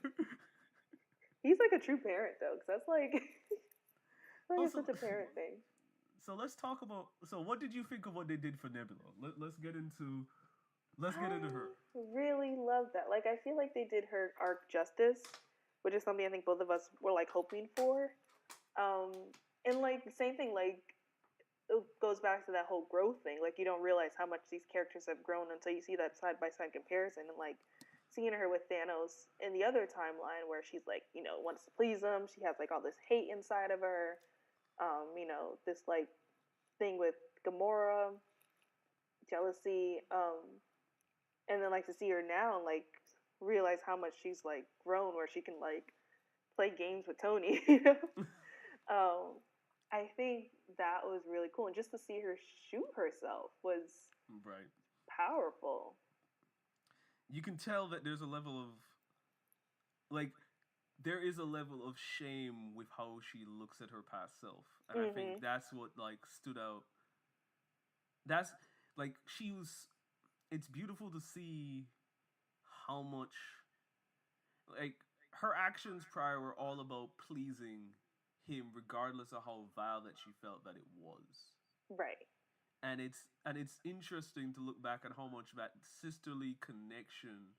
He's like a true parent though, because that's like, like it's Also, such a parent thing. so let's talk about. So, what did you think of what they did for Nebula? Let's get into I her. really love that. Like, I feel like they did her arc justice, which is something I think both of us were like hoping for. Um, and like the same thing, like it goes back to that whole growth thing. Like, you don't realize how much these characters have grown until you see that side by side comparison. And like seeing her with Thanos in the other timeline, where she's like, wants to please him. She has like all this hate inside of her. This like thing with Gamora, jealousy. And then like to see her now and like realize how much she's like grown where she can like play games with Tony. um I think that was really cool, and just to see her shoot herself was Right. powerful. You can tell that there's a level of like there is a level of shame with how she looks at her past self, and I think Mhm. that's what like stood out. That's like she was. It's beautiful to see how much like her actions prior were all about pleasing him, regardless of how vile that she felt that it was. Right. And it's interesting to look back at how much that sisterly connection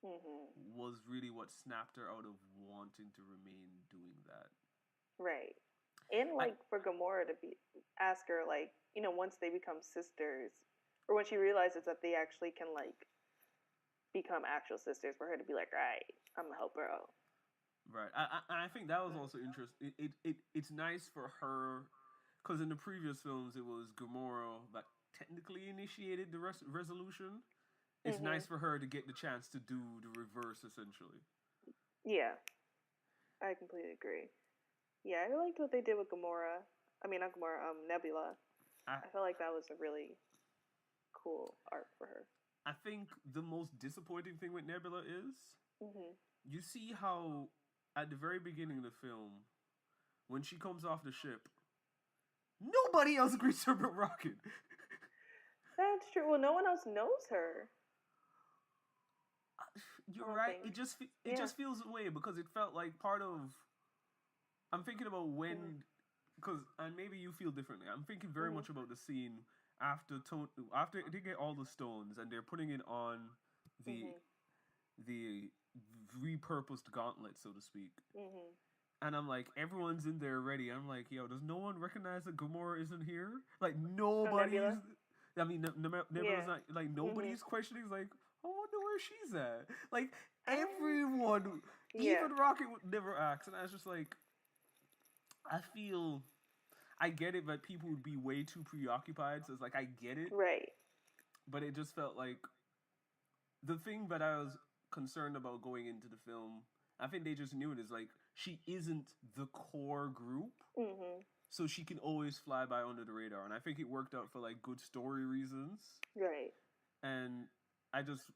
Mhm. was really what snapped her out of wanting to remain doing that. Right. And I like for Gamora to be ask her like, once they become sisters or when she realizes that they actually can like become actual sisters for her to be like, "Right, I'm gonna help her out." right. I think that was also interesting. It's nice for her because in the previous films it was Gamora that technically initiated the resolution. It's nice Mhm. for her to get the chance to do the reverse essentially. Yeah, I completely agree. Yeah, I liked what they did with Gamora. I mean, not Gamora, Nebula. I I felt like that was a really cool arc for her. I think the most disappointing thing with Nebula is Mhm. you see how at the very beginning of the film when she comes off the ship, nobody else agrees to her but Rocket. That's true. Well, no one else knows her. I You're don't right. think. It Yeah. just feels away because it felt like part of. I'm thinking about Mhm. when, because and maybe you feel differently. I'm thinking very Mhm. much about the scene after they get all the stones and they're putting it on the Mhm. the repurposed gauntlet, so to speak. Mhm. And I'm like, everyone's in there ready. I'm like, yo, does no one recognize that Gamora isn't here? Like Oh, nobody's. Nebula. I mean, Nebula's Yeah. not like Mhm. nobody's questioning. Like, I wonder where she's at. Like I. everyone, Yeah. even Rocket would never ask. And I was just like, I feel, I get it, but people would be way too preoccupied. So it's like I get it, Right. but it just felt like the thing that I was concerned about going into the film. I think they just knew it is like she isn't the core group, Mhm. so she can always fly by under the radar. And I think it worked out for like good story reasons. Right. And I just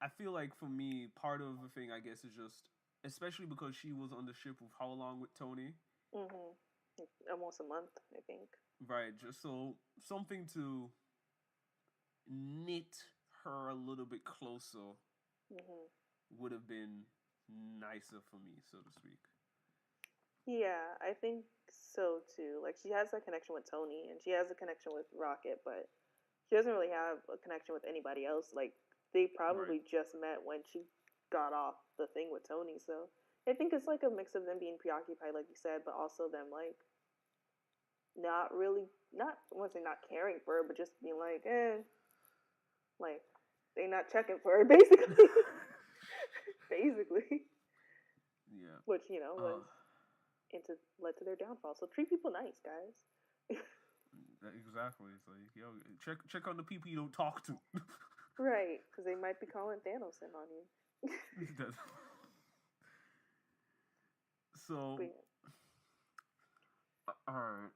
I feel like for me, part of the thing I guess is just especially because she was on the ship with how long with Tony, Mhm. Almost a month, I think. right? Just so something to knit her a little bit closer Mhm. would have been nicer for me, so to speak. Yeah, I think so too. Like she has a connection with Tony and she has a connection with Rocket, but she doesn't really have a connection with anybody else. Like they Right. probably just met when she got off the thing with Tony. So I think it's like a mix of them being preoccupied, like you said, but also them like not really not I won't say not caring for her, but just being like, like they not checking for her basically. Basically. Yeah. Which, Uh, was into led to their downfall. So treat people nice, guys. exactly. It's like, yo, check on the people you don't talk to. Right, because they might be calling Thanos in on you. That- so, But yeah. all right,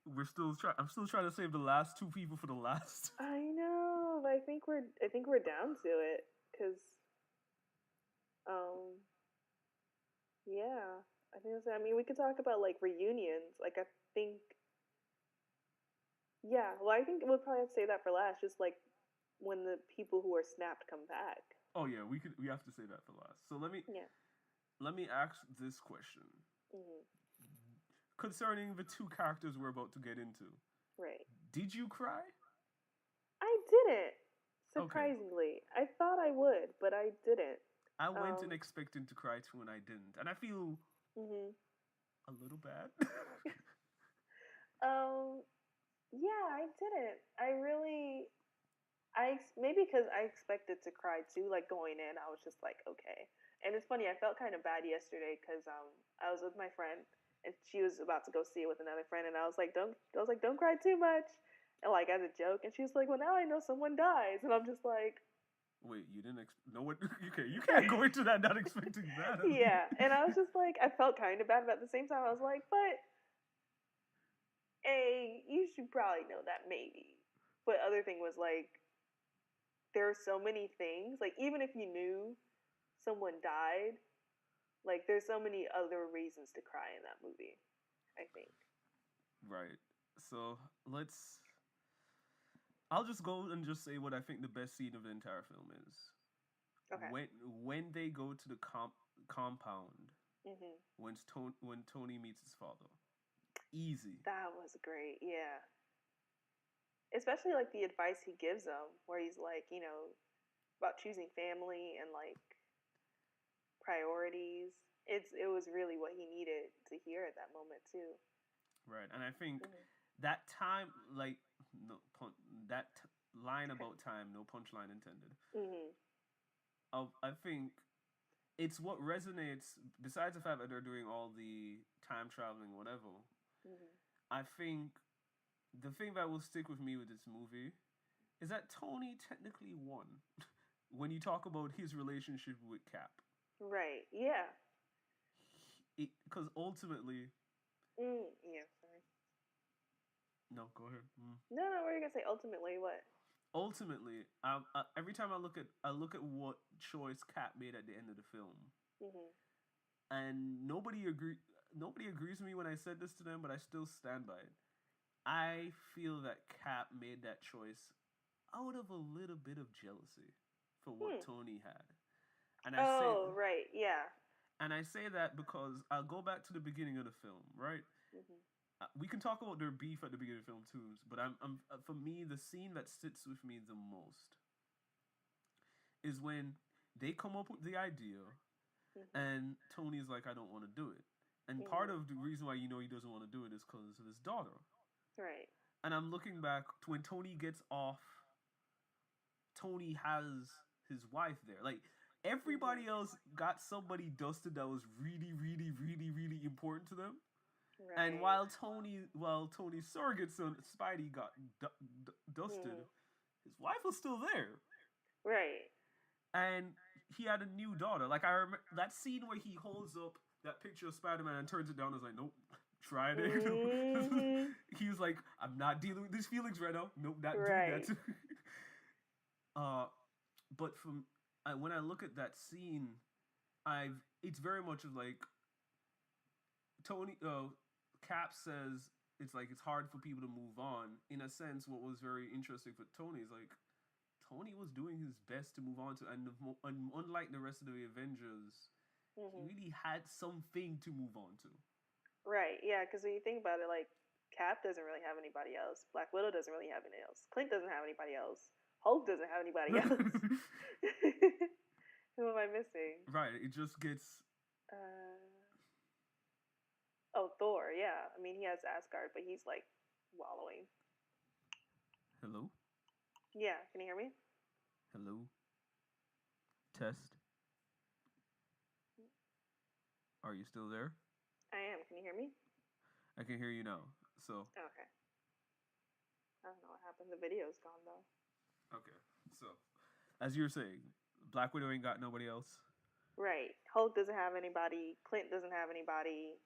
we're still trying. I'm still trying to save the last two people for the last. I know, but I think we're down to it because um yeah, I think that's it. I mean we could talk about like reunions. Like I think yeah, well I think we'll probably have to say that for last. Just like when the people who are snapped come back. Oh yeah, we have to say that for last. So Yeah. let me ask this question Hmm. concerning the two characters we're about to get into. Right. Did you cry? I didn't. Okay, Surprisingly, I thought I would, but I didn't. I went in Um. expecting to cry too, and I didn't, and I feel Hmm. a little bad. Um. Yeah, I didn't. I really. Maybe because I expected to cry too. Like going in, I was just like, okay. And it's funny. I felt kind of bad yesterday because I was with my friend and she was about to go see it with another friend, and I was like, don't. I was like, don't cry too much, and like as a joke. And she was like, well, now I know someone dies, and I'm just like, Wait, you didn't know what? You can't go into that not expecting that. yeah. And I was just like, I felt kind of bad, but at the same time, I was like, but A, you should probably know that maybe. But other thing was like, there are so many things. Like even if you knew someone died, Like, there's so many other reasons to cry in that movie, I think. Right. So let's. I'll just go and just say what I think the best scene of the entire film is. Okay. When they go to the compound, Mhm. when Tony meets his father, easy. That was great. Yeah. Especially like the advice he gives them, where he's like, about choosing family and like priorities. It was really what he needed to hear at that moment too. Right, and I think Mhm. that time, like no pun, that line Okay. about time, no punchline intended. Mhm. I think it's what resonates. Besides the fact that they're doing all the time traveling, whatever. Mhm. I think the thing that will stick with me with this movie is that Tony technically won when you talk about his relationship with Cap. Right. Yeah. Because ultimately, Yeah. Sorry. no, go ahead. No, no. What are you gonna say? Ultimately, what? Ultimately, every time I look at what choice Cap made at the end of the film, Mhm. and nobody agrees with me when I said this to them, but I still stand by it. I feel that Cap made that choice out of a little bit of jealousy for what Hmm. Tony had. And I say Oh, right. Yeah. and I say that because I'll go back to the beginning of the film, right? Mhm. We can talk about their beef at the beginning of the film too, but I'm for me the scene that sits with me the most is when they come up with the idea Mhm. and Tony's like, I don't want to do it. And part Mhm. of the reason why he doesn't want to do it is because of his daughter. Right. And I'm looking back to when Tony gets off, Tony has his wife there. Like Mhm. everybody else got somebody dusted that was really, really, really, really important to them. And Right. while Tony's surrogate son Spidey got dusted, Mhm. his wife was still there, Right. and he had a new daughter. Like I remember that scene where he holds up that picture of Spider-Man and turns it down. I was like, nope, try it again. Mhm. He was like, I'm not dealing with these feelings right now. Nope, not doing that. Right. uh, but from when I look at that scene, it's very much of like Tony. Cap says it's like it's hard for people to move on. In a sense, what was very interesting for Tony is like Tony was doing his best to move on to, and unlike the rest of the Avengers, he Mhm. really had something to move on to. Right. Yeah. Because when you think about it, like Cap doesn't really have anybody else. Black Widow doesn't really have anybody else. Clint doesn't have anybody else. Hulk doesn't have anybody else. Who am I missing? Right, it just gets. Uh, oh, Thor. Yeah. I mean, he has Asgard, but he's like wallowing. Hello, Yeah. Can you hear me? hello, test. Are you still there? I am. Can you hear me? I can hear you now. So Okay. I don't know what happened. The video's gone though. okay, so as you were saying, Black Widow ain't got nobody else. Right. Hulk doesn't have anybody. Clint doesn't have anybody.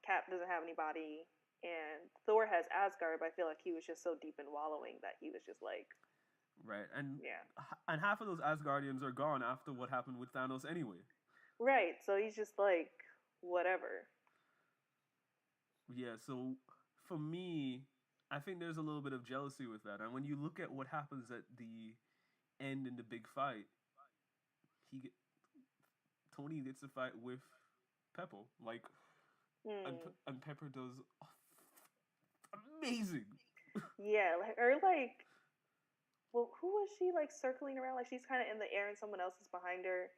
Cap doesn't have anybody. And Thor has Asgard, but I feel like he was just so deep in wallowing that he was just like, Right, yeah. and half of those Asgardians are gone after what happened with Thanos anyway. Right. So he's just like, whatever. Yeah, so for me, I think there's a little bit of jealousy with that. And when you look at what happens at the end in the big fight, he get, Tony gets to fight with Pepper, like, Hmm. and Pepper does amazing. Yeah. Or like, well, who was she like circling around? Like she's kind of in the air and someone else is behind her.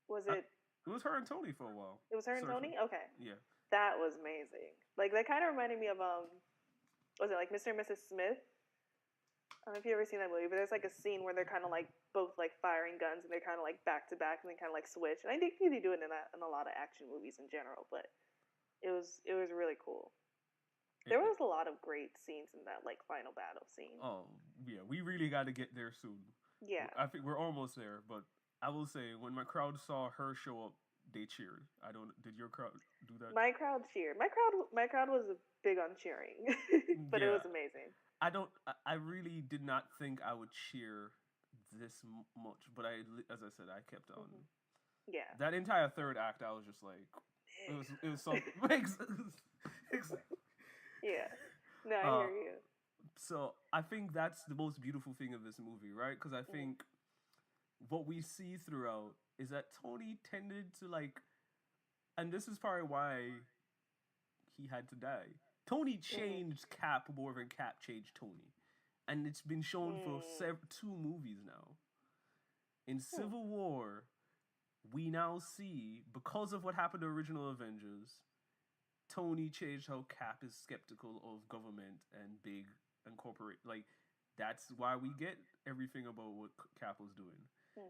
Was I, it? it was her and Tony for a while It was her and surfing. Tony. Okay. Yeah, That was amazing. Like that kind of reminded me of was it like Mr. and Mrs. Smith? I don't know if you've ever seen that movie, but there's like a scene where they're kind of like both like firing guns and they're kind of like back to back and they kind of like switch. And I think they do it in a lot of action movies in general, but it was really cool. it, There it, was a lot of great scenes in that like final battle scene. oh yeah, we really got to get there soon. Yeah, I think we're almost there, but I will say when my crowd saw her show up, they cheered. I don't. Did your crowd do that? my crowd cheered. My crowd was big on cheering, but it Yeah, was amazing. I don't. I really did not think I would cheer this much, but as I said, I kept on. Hmm. Yeah. That entire third act, I was just like, it was so exactly. Yeah. No, I Uh, hear you. so I think that's the most beautiful thing of this movie, right? Because I think what we see throughout is that Tony tended to like, and this is probably why he had to die. Tony changed Cap more than Cap changed Tony, and it's been shown for two movies now. In Civil War, we now see, because of what happened to original Avengers, Tony changed how Cap is skeptical of government and big and corporate. Like, that's why we get everything about what Cap was doing.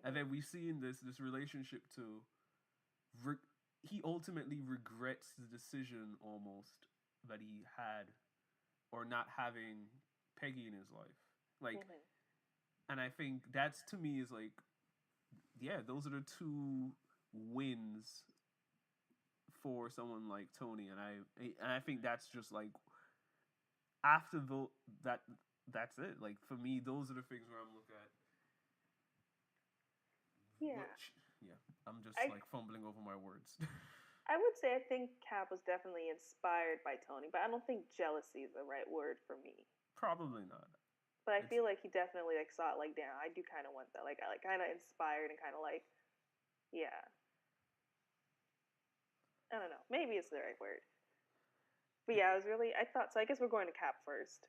And then we see in this relationship to, he ultimately regrets the decision almost that he had, or not having Peggy in his life. Like, and I think that's, to me, is like, yeah, those are the two wins for someone like Tony, and I think that's just like, after that's it. Like, for me, those are the things where I'm looking at. Yeah. I'm just like fumbling over my words. I would say I think Cap was definitely inspired by Tony, but I don't think jealousy is the right word for me. Probably not. But I feel like he definitely like saw it like, damn, I do kind of want that. Like, I like kind of inspired and kind of like, yeah. I don't know. Maybe it's the right word. But yeah, I thought so. I guess we're going to Cap first.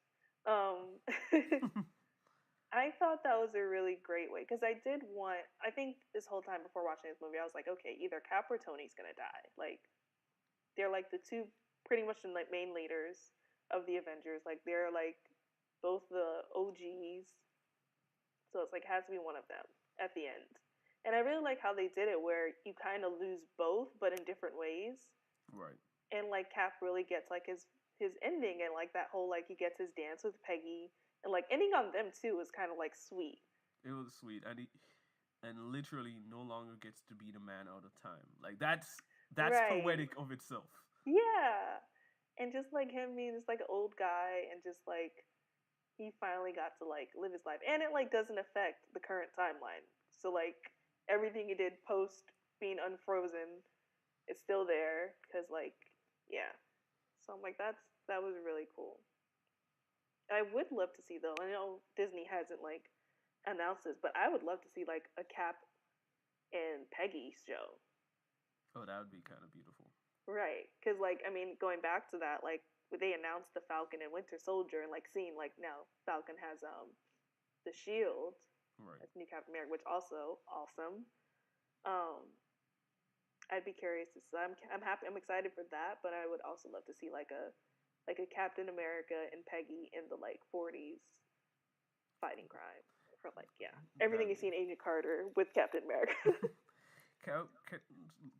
I thought that was a really great way because I think this whole time before watching this movie, I was like, okay, either Cap or Tony's gonna die. Like, they're like the two pretty much the like main leaders of the Avengers. Like, they're like both the OGs, so it's like has to be one of them at the end. And I really like how they did it, where you kind of lose both, but in different ways. Right. And like Cap really gets like his ending, and like that whole like he gets his dance with Peggy, and like ending on them too was kind of like sweet. It was sweet, and literally no longer gets to be the man out of time. Like, that's right. Poetic of itself. Yeah, and just like him being just like an old guy, and just like he finally got to like live his life, and it like doesn't affect the current timeline. So like everything he did post being unfrozen, it's still there because like yeah. So I'm like, that was really cool. I would love to see though. I know Disney hasn't like announced this, but I would love to see like a Cap and Peggy show. Oh, that would be kind of beautiful. Right, because like I mean, going back to that, like they announced the Falcon and Winter Soldier, and like seeing like now Falcon has the shield, right? That's new Captain America, which also awesome. I'd be curious to see. I'm happy. I'm excited for that, but I would also love to see like a Captain America and Peggy in the like 40s fighting crime, for like everything you see in Agent Carter with Captain America.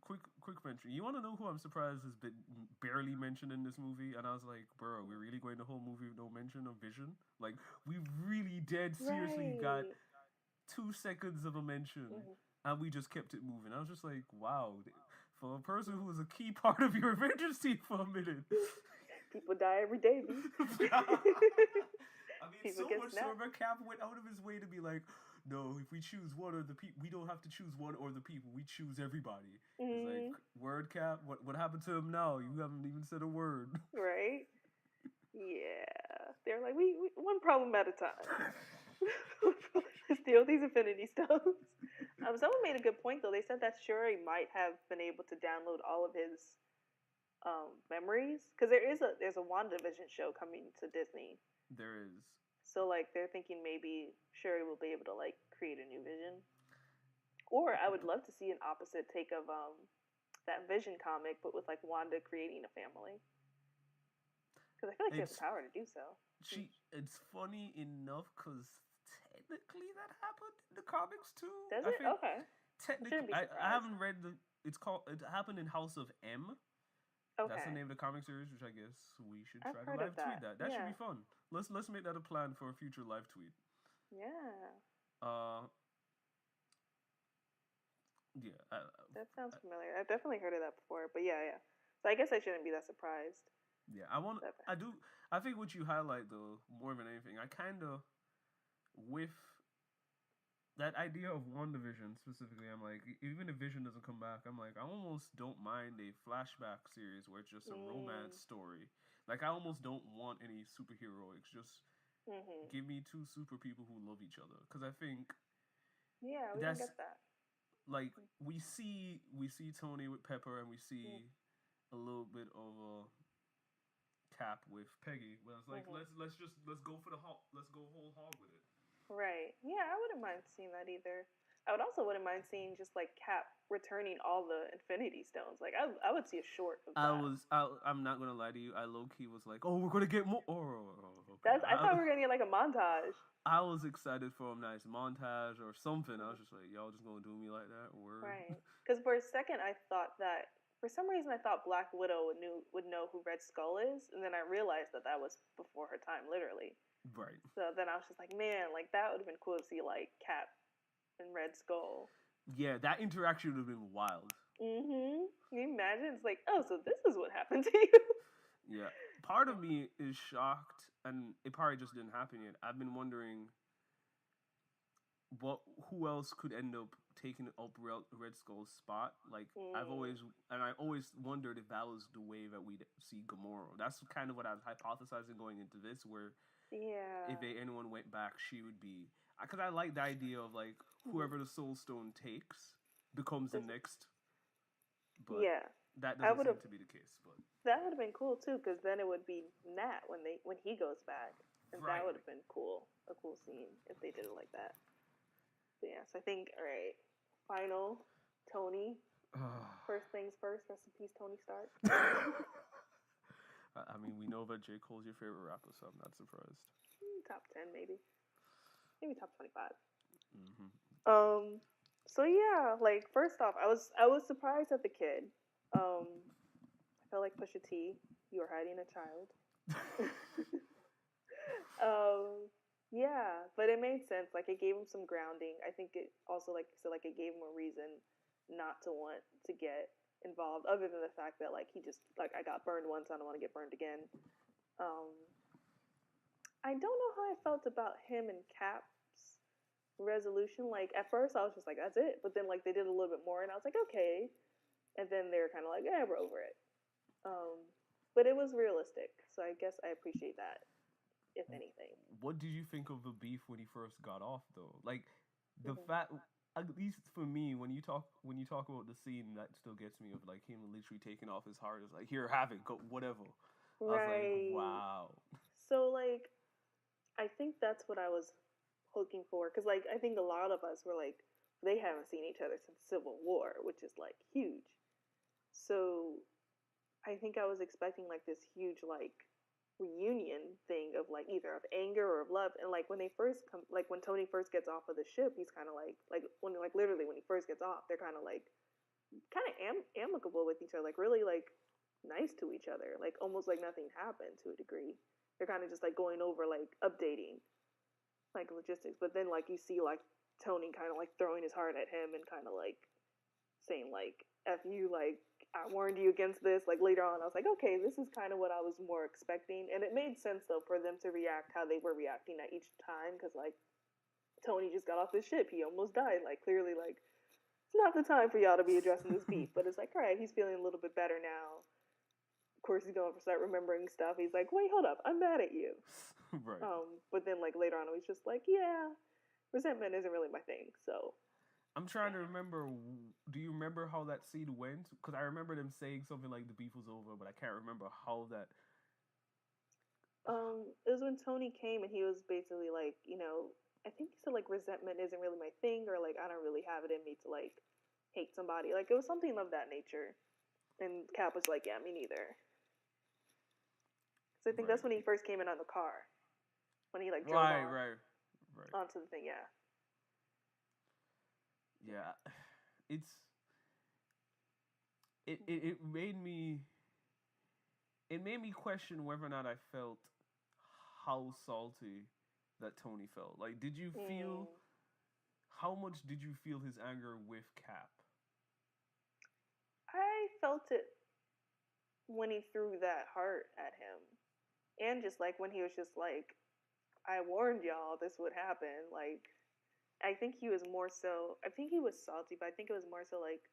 Quick mention. You want to know who I'm surprised has been barely mentioned in this movie? And I was like, bro, we're really going the whole movie with no mention of Vision? Like, we really dead seriously got 2 seconds of a mention, and we just kept it moving. I was just like, wow, for a person who was a key part of your Avengers team for a minute. People die every day, B. I mean, people so much so that Cap went out of his way to be like, no, if we choose one of the people, we don't have to choose one or the people. We choose everybody. It's like, word, Cap, what happened to him now? You haven't even said a word. Right? Yeah. They're like, we one problem at a time. Steal these Infinity Stones. Someone made a good point though. They said that Shuri might have been able to download all of his memories, because there's a WandaVision show coming to Disney. There is. So like they're thinking maybe Shuri will be able to like create a new Vision. Or I would love to see an opposite take of that Vision comic, but with like Wanda creating a family. Because I feel like she has the power to do so. It's funny enough because technically that happened in the comics too. Does it? Okay. Technically, I haven't read it happened in House of M. Okay. That's the name of the comic series, which I guess we should try to live tweet that. That should be fun. Let's make that a plan for a future live tweet. Yeah. Yeah. That sounds familiar. I've definitely heard of that before, but yeah. So I guess I shouldn't be that surprised. Yeah, I think what you highlight though, more than anything, I kind of, with that idea of WandaVision specifically, I'm like, even if Vision doesn't come back, I'm like, I almost don't mind a flashback series where it's just a romance story. Like, I almost don't want any superheroics. Just give me two super people who love each other. Because I think Yeah, we don't that's get that. like we see Tony with Pepper, and we see a little bit of a Cap with Peggy. But it's like let's go for the let's go whole hog with it. Right. Yeah, I wouldn't mind seeing that either. I would also wouldn't mind seeing just like Cap returning all the Infinity Stones. Like I would see a short of that. I'm not gonna lie to you. I low key was like, oh, we're gonna get more. Oh, okay. I thought we were gonna get like a montage. I was excited for a nice montage or something. I was just like, y'all just gonna do me like that? Word. Right. Because for a second I thought that for some reason I thought Black Widow would know who Red Skull is, and then I realized that was before her time, literally. Right. So then I was just like, man, like that would have been cool to see like Cap and Red Skull. Yeah, that interaction would have been wild. Can you imagine? It's like, oh, so this is what happened to you. Yeah. Part of me is shocked, and it probably just didn't happen yet. I've been wondering who else could end up taking up Red Skull's spot. Like I always wondered if that was the way that we'd see Gamora. That's kind of what I was hypothesizing going into this, where if anyone went back, she would be. Because I like the idea of like whoever the Soul Stone takes becomes the next. But that doesn't seem to be the case. But that would have been cool too, because then it would be Nat when he goes back, and that would have been cool, a cool scene if they did it like that. But yeah, so I think all right, final Tony. First things first. Rest in peace, Tony Stark. I mean, we know that J. Cole's your favorite rapper, so I'm not surprised. Top 10, maybe top 25. So yeah, like first off, I was surprised at the kid. I felt like Pusha T, you were hiding a child. Yeah, but it made sense. Like it gave him some grounding. I think it also, like you said, like it gave him a reason not to want to get involved, other than the fact that like he just like I got burned once, I don't want to get burned again. I don't know how I felt about him and Cap's resolution. Like at first I was just like that's it, but then like they did a little bit more, and I was like okay, and then they were kind of like yeah, we're over it. But it was realistic, so I guess I appreciate that. If anything, what did you think of the beef when he first got off though? Like the fact, at least for me, when you talk about the scene, that still gets me of like him literally taking off his heart. It's like here, have it, go whatever. Right. I was like, wow. So like, I think that's what I was looking for, because like I think a lot of us were like, they haven't seen each other since Civil War, which is like huge. So I think I was expecting like this huge like reunion thing of like either of anger or of love, and like when they first come, like when Tony first gets off of the ship, he's kind of like when like literally when he first gets off, they're kind of amicable with each other, like really like nice to each other, like almost like nothing happened to a degree. They're kind of just like going over like updating like logistics, but then like you see like Tony kind of like throwing his heart at him and kind of like saying like F you, like I warned you against this. Like later on I was like okay, this is kind of what I was more expecting, and it made sense though for them to react how they were reacting at each time, because like Tony just got off the ship, he almost died, like clearly like it's not the time for y'all to be addressing this beef. But it's like all right, he's feeling a little bit better now. Of course he's going to start remembering stuff. He's like wait, hold up, I'm mad at you. Right. But then like later on he's just like yeah, resentment isn't really my thing. So I'm trying to remember. Do you remember how that scene went? Because I remember them saying something like the beef was over, but I can't remember how that. It was when Tony came and he was basically like, you know, I think he said like resentment isn't really my thing, or like I don't really have it in me to like hate somebody. Like it was something of that nature. And Cap was like, yeah, me neither. So I think that's when he first came in on the car, when he like drove right onto the thing. Yeah. Yeah, it made me question whether or not I felt how salty that Tony felt. Like, did you feel how much did you feel his anger with Cap? I felt it when he threw that heart at him, and just like when he was just like, I warned y'all this would happen. Like I think he was more so. I think he was salty, but I think it was more so like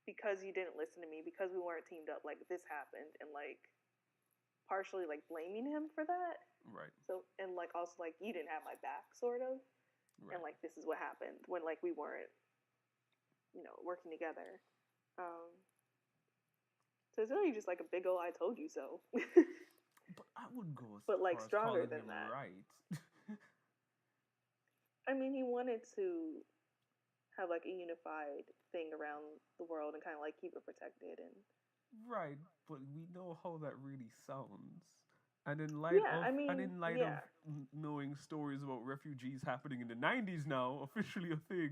because you didn't listen to me, because we weren't teamed up, like this happened, and like partially like blaming him for that. Right. So and like also like you didn't have my back, sort of, Right. and like this is what happened when like we weren't, working together. So it's really just like a big old "I told you so," But I wouldn't go as but like far as stronger calling than him that. right. I mean, he wanted to have like a unified thing around the world and kind of like keep it protected and Right, but we know how that really sounds. yeah. I And mean, in light of yeah, knowing stories about refugees happening in the 90s now, officially a thing.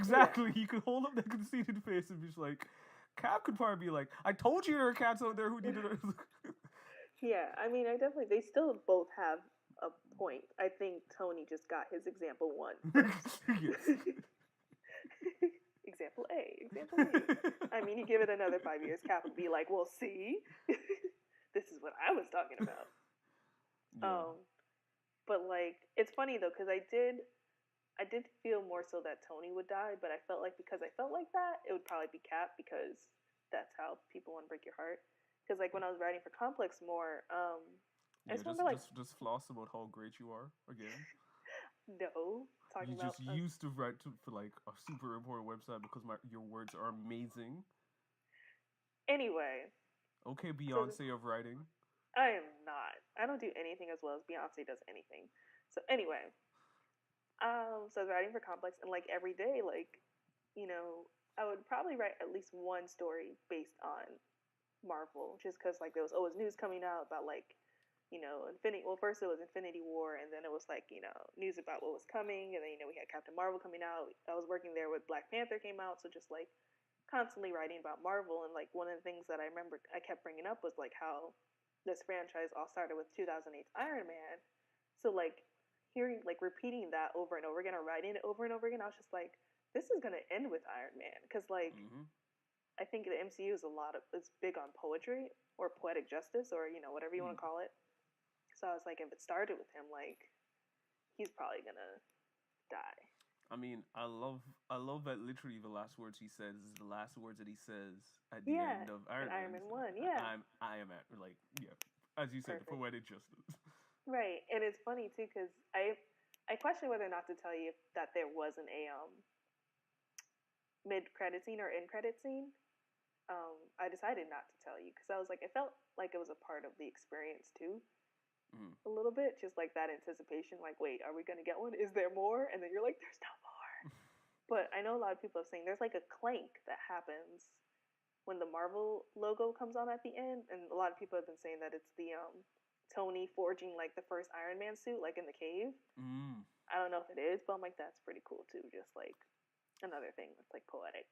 yeah, Exactly, he could hold up that conceited face and be just like, Cap could probably be like, I told you there are cats out there who needed it. yeah. I mean, I definitely they still both have a point. I think Tony just got his example one first. Yes. Example A, example B. I mean, you give it another 5 years, Cap would be like, "Well, see, this is what I was talking about." Yeah. Um, but like, it's funny though because I did feel more so that Tony would die, but I felt like because I felt like that, it would probably be Cap because that's how people want to break your heart. Because like when I was writing for Complex more, I Yeah, just remember like just floss about how great you are again. no talking You about just used to write for like a super important website because your words are amazing. anyway. Okay, So Beyonce of writing. I am not. I don't do anything as well as Beyonce does anything. So anyway, so I was writing for Complex, and like every day, like you know, I would probably write at least one story based on Marvel, just because like there was always news coming out about like Infinity. Well, first it was Infinity War, and then it was like news about what was coming, and then we had Captain Marvel coming out. I was working there when Black Panther came out, so just like constantly writing about Marvel, and like one of the things that I remember I kept bringing up was like how this franchise all started with 2008's Iron Man. So like hearing like repeating that over and over again or writing it over and over again, I was just like, this is gonna end with Iron Man because like Mm-hmm. I think the MCU is it's big on poetry or poetic justice or whatever you want Mm. to call it. So I was like, if it started with him, like he's probably gonna die. I mean, I love that literally the last words he says is the last words that he says at the Yeah, end of in Iron Iron Man. Man So one, yeah, I am at like yeah, as you said, the perfect. poetic justice. Right, and it's funny too because I question whether or not to tell you that there wasn't a mid credit scene or end credit scene. I decided not to tell you because I was like, it felt like it was a part of the experience too, Mm. a little bit, just like that anticipation. Like, wait, are we gonna get one? Is there more? And then you're like, there's no more. But I know a lot of people have saying there's like a clank that happens when the Marvel logo comes on at the end, and a lot of people have been saying that it's the Tony forging like the first Iron Man suit, like in the cave. Mm. I don't know if it is, but I'm like, that's pretty cool too. Just like another thing that's like poetic.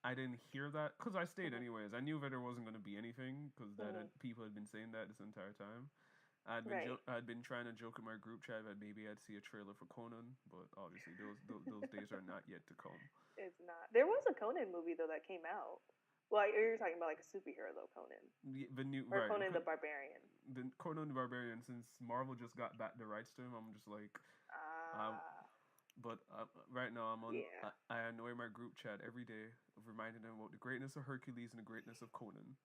I didn't hear that because I stayed Mm-hmm. anyways. I knew that there wasn't going to be anything because Mm-hmm. people had been saying that this entire time. Right. I'd been trying to joke in my group chat that maybe I'd see a trailer for Conan, but obviously those days are not yet to come. It's not. There was a Conan movie though that came out. Well, you're talking about like a superhero though, Conan The new or right Conan the Barbarian. the Conan the Barbarian. Since Marvel just got back the rights to him, I'm just like, uh, Ah, but right now I'm on. yeah. I annoy my group chat every day of reminding them about the greatness of Hercules and the greatness of Conan.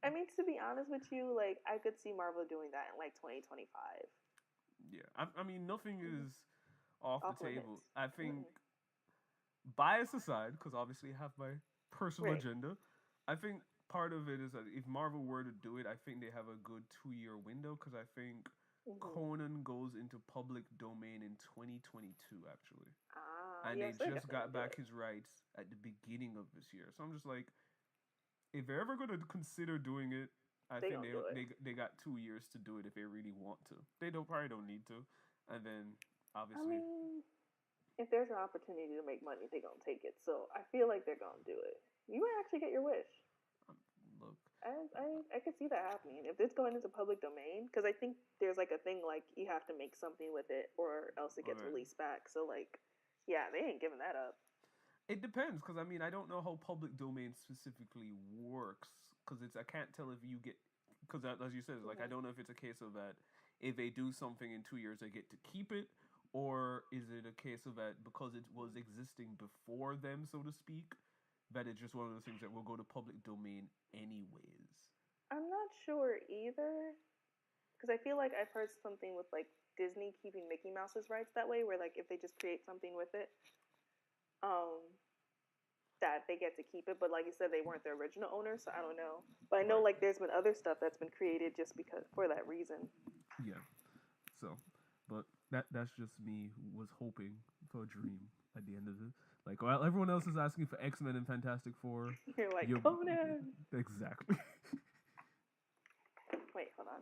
I mean, to be honest with you, like I could see Marvel doing that in like 2025. Yeah, I mean nothing Mm-hmm. is off the Off table. limits. I think Mm-mm. bias aside, because obviously I have my personal Right. agenda. I think part of it is that if Marvel were to do it, I think they have a good 2 year window because I think Mm-hmm. Conan goes into public domain in 2022 actually, Ah, and they yes, they're just definitely got gonna do back it. his rights at the beginning of this year. So I'm just like, if they're ever gonna consider doing it, I They think gonna do it. they got 2 years to do it if they really want to. They don't probably don't need to, and then I obviously, mean, if there's an opportunity to make money, they gonna take it. So I feel like they're gonna do it. You might actually get your wish. um, look, I could see that happening if it's going into public domain because I think there's like a thing like you have to make something with it or else it gets alright. released back. So like, yeah, they ain't giving that up. It depends, because I mean I don't know how public domain specifically works, because it's I can't tell if you get because as you said, like I Hmm. don't know if it's a case of that if they do something in 2 years they get to keep it, or is it a case of that because it was existing before them, so to speak, that it's just one of those things that will go to public domain anyways? I'm not sure either, because I feel like I've heard something with like Disney keeping Mickey Mouse's rights that way, where like if they just create something with it, um, that they get to keep it. But like you said, they weren't the original owners, so I don't know. But I know Right. like there's been other stuff that's been created just because for that reason. Yeah. So, but that's just me who was hoping for a dream at the end of it. Like while everyone else is asking for X-Men and Fantastic Four, You're like you Conan. exactly. Wait, hold on.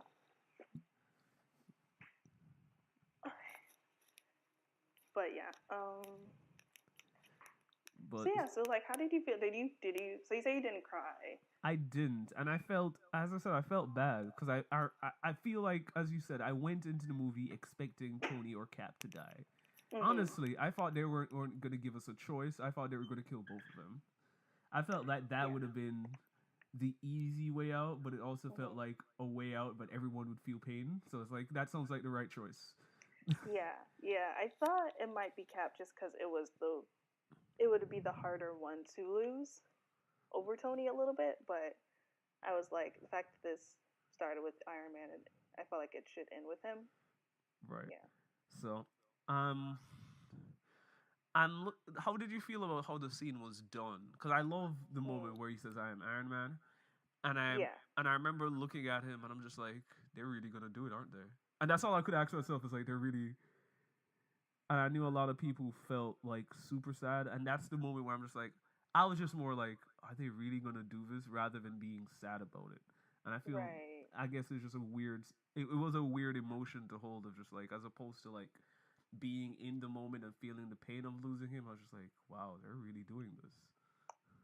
But yeah, But so yeah, so like, how did you feel? Did you? So you say you didn't cry? I didn't, and I felt, as I said, I felt bad because I feel like, as you said, I went into the movie expecting Tony or Cap to die. Mm-hmm. Honestly, I thought they weren't going to give us a choice. I thought they were going to kill both of them. I felt like that Yeah. would have been the easy way out, but it also felt Mm-hmm. like a way out, but everyone would feel pain. So it's like that sounds like the right choice. Yeah, yeah. I thought it might be Cap just because it would be the harder one to lose over Tony a little bit, but I was like, the fact that this started with Iron Man, and I felt like it should end with him. Right. Yeah. So, um, and how did you feel about how the scene was done? Because I love the Mm. moment where he says, "I am Iron Man," and Yeah. I remember looking at him, and I'm just like, "They're really gonna do it, aren't they?" And that's all I could ask myself is like, "They're really." And I knew a lot of people felt like super sad, and that's the moment where I'm just like, I was just more like, "Are they really gonna do this?" rather than being sad about it. And I feel, Right. I guess it's just a weird. It was a weird emotion to hold of just like as opposed to like being in the moment and feeling the pain of losing him, I was just like, wow, they're really doing this.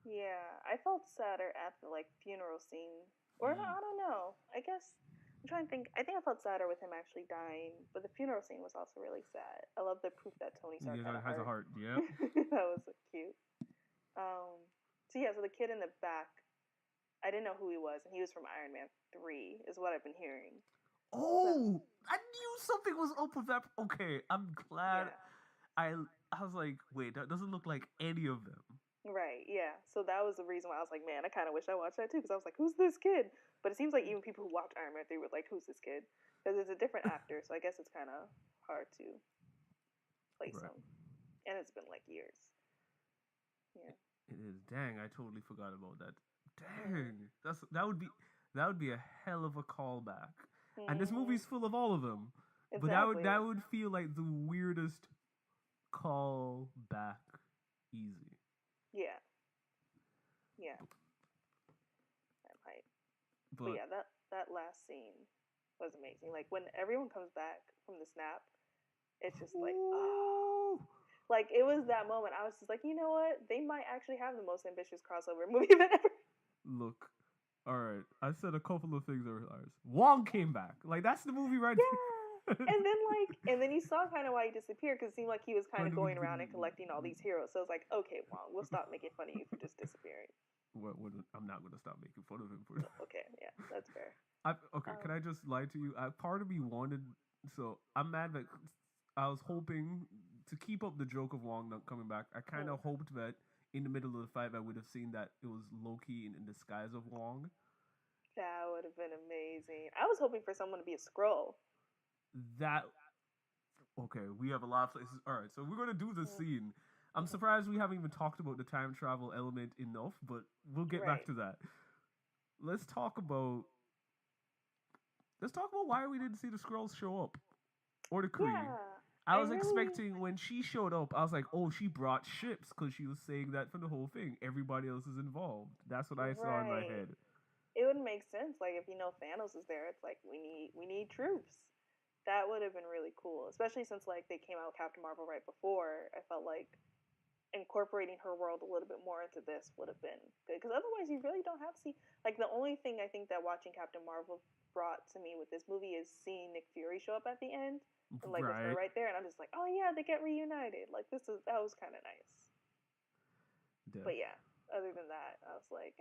Yeah, I felt sadder at the like funeral scene, or no, Mm. I don't know. I guess I'm trying to think. I think I felt sadder with him actually dying, but the funeral scene was also really sad. I love the proof that Tony Stark had Yeah, a has a heart. heart. Yep. That was cute. Um, so yeah, so the kid in the back, I didn't know who he was, and he was from Iron Man 3, is what I've been hearing. So Oh, I knew something was up with that. Okay, I'm glad. yeah, I I was like, wait, that doesn't look like any of them. right, yeah. So that was the reason why I was like, man, I kind of wish I watched that too, because I was like, who's this kid? But it seems like even people who watched Iron Man 3 were like, who's this kid? Because it's a different actor, so I guess it's kind of hard to place Right. him, and it's been like years. Yeah. It is. Dang, I totally forgot about that. Mhm. Dang, that would be a hell of a callback. And this Mhm. movie's full of all of them. But Exactly. that would feel like the weirdest call back easy. Yeah. Yeah. That might. But But yeah, that last scene was amazing. Like when everyone comes back from the snap, it's just like ooh, like it was that moment. I was just like, you know what? They might actually have the most ambitious crossover movie event ever. look, all right. I said a couple of things that were hilarious. Wong came back. Like that's the movie right Yeah. there. And then you saw kind of why he disappeared because it seemed like he was kind of going around and When- collecting all these heroes. So it's like, okay, Wong, we'll stop making fun of you for just disappearing. I'm not gonna stop making fun of him for. Okay, yeah, that's fair. Okay, can Um, I just lie to you? Part of me wanted, so I'm mad that I was hoping to keep up the joke of Wong not coming back. I kind hmm, of hoped that in the middle of the fight, I would have seen that it was Loki in the disguise of Wong. that would have been amazing. I was hoping for someone to be a scroll. That okay, we have a lot of places. All right, so we're gonna do this Mm-hmm. scene. I'm Mm-hmm. surprised we haven't even talked about the time travel element enough, but we'll get back Right. to that. Let's talk about why we didn't see the scrolls show up or the Kree. Yeah. I I was really. expecting when she showed up, I was like, oh, she brought ships because she was saying that for the whole thing. Everybody else is involved. That's what I saw in my Right. head. It would make sense. Like if you know Thanos is there, it's like we need troops. That would have been really cool, especially since like they came out with Captain Marvel right before. I felt like incorporating her world a little bit more into this would have been good because otherwise you really don't have to see like the only thing I think that watching Captain Marvel brought to me with this movie is seeing Nick Fury show up at the end and like with her Right. right there and I'm just like, oh yeah, they get reunited, like that was kind of nice. Def. But yeah, other than that I was like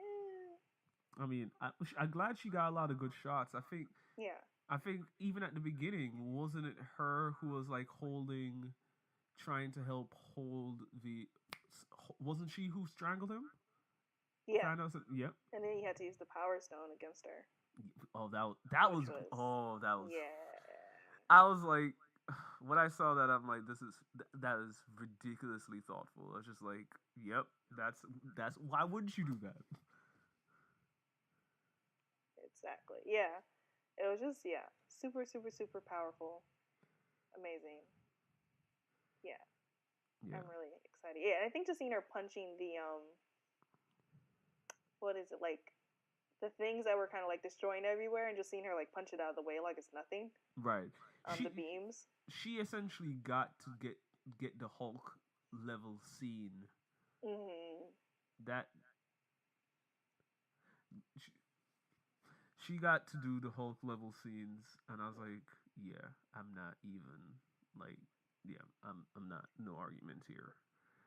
I mean, I'm glad she got a lot of good shots. I think yeah. I think even at the beginning, wasn't it her who was like trying to help hold the? Wasn't she who strangled him? Yeah. Thanos. Yep. And then he had to use the Power Stone against her. Oh, that Which was. was Oh, that was. yeah. I was like, when I saw that, I'm like, that is ridiculously thoughtful. It's just like, yep, that's why wouldn't you do that? Exactly. Yeah. It was just super super super powerful. Amazing. Yeah. Yeah. I'm really excited. Yeah, I think just seeing her punching the what is it like the things that were kind of like destroying everywhere, and just seeing her like punch it out of the way like it's nothing. Right. The beams. She essentially got to get the Hulk level scene. Mm-hmm. That she, she got to do the Hulk level scenes, and I was like, yeah, I'm not even like, yeah, I'm not, no argument here.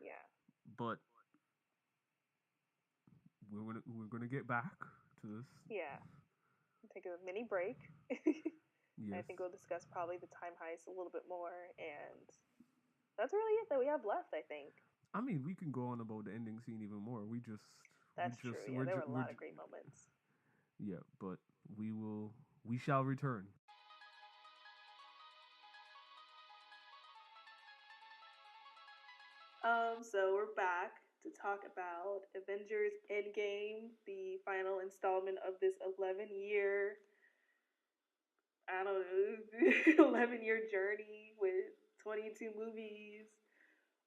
Yeah. But we're gonna get back to this. Yeah. Take a mini break. Yes. I think we'll discuss probably the time heist a little bit more, and that's really it that we have left, I think. I mean, we can go on about the ending scene even more. That's true. Yeah, there were a lot of great moments. Yeah, but we shall return. So we're back to talk about Avengers Endgame, the final installment of this 11-year, I don't know, 11-year journey with 22 movies,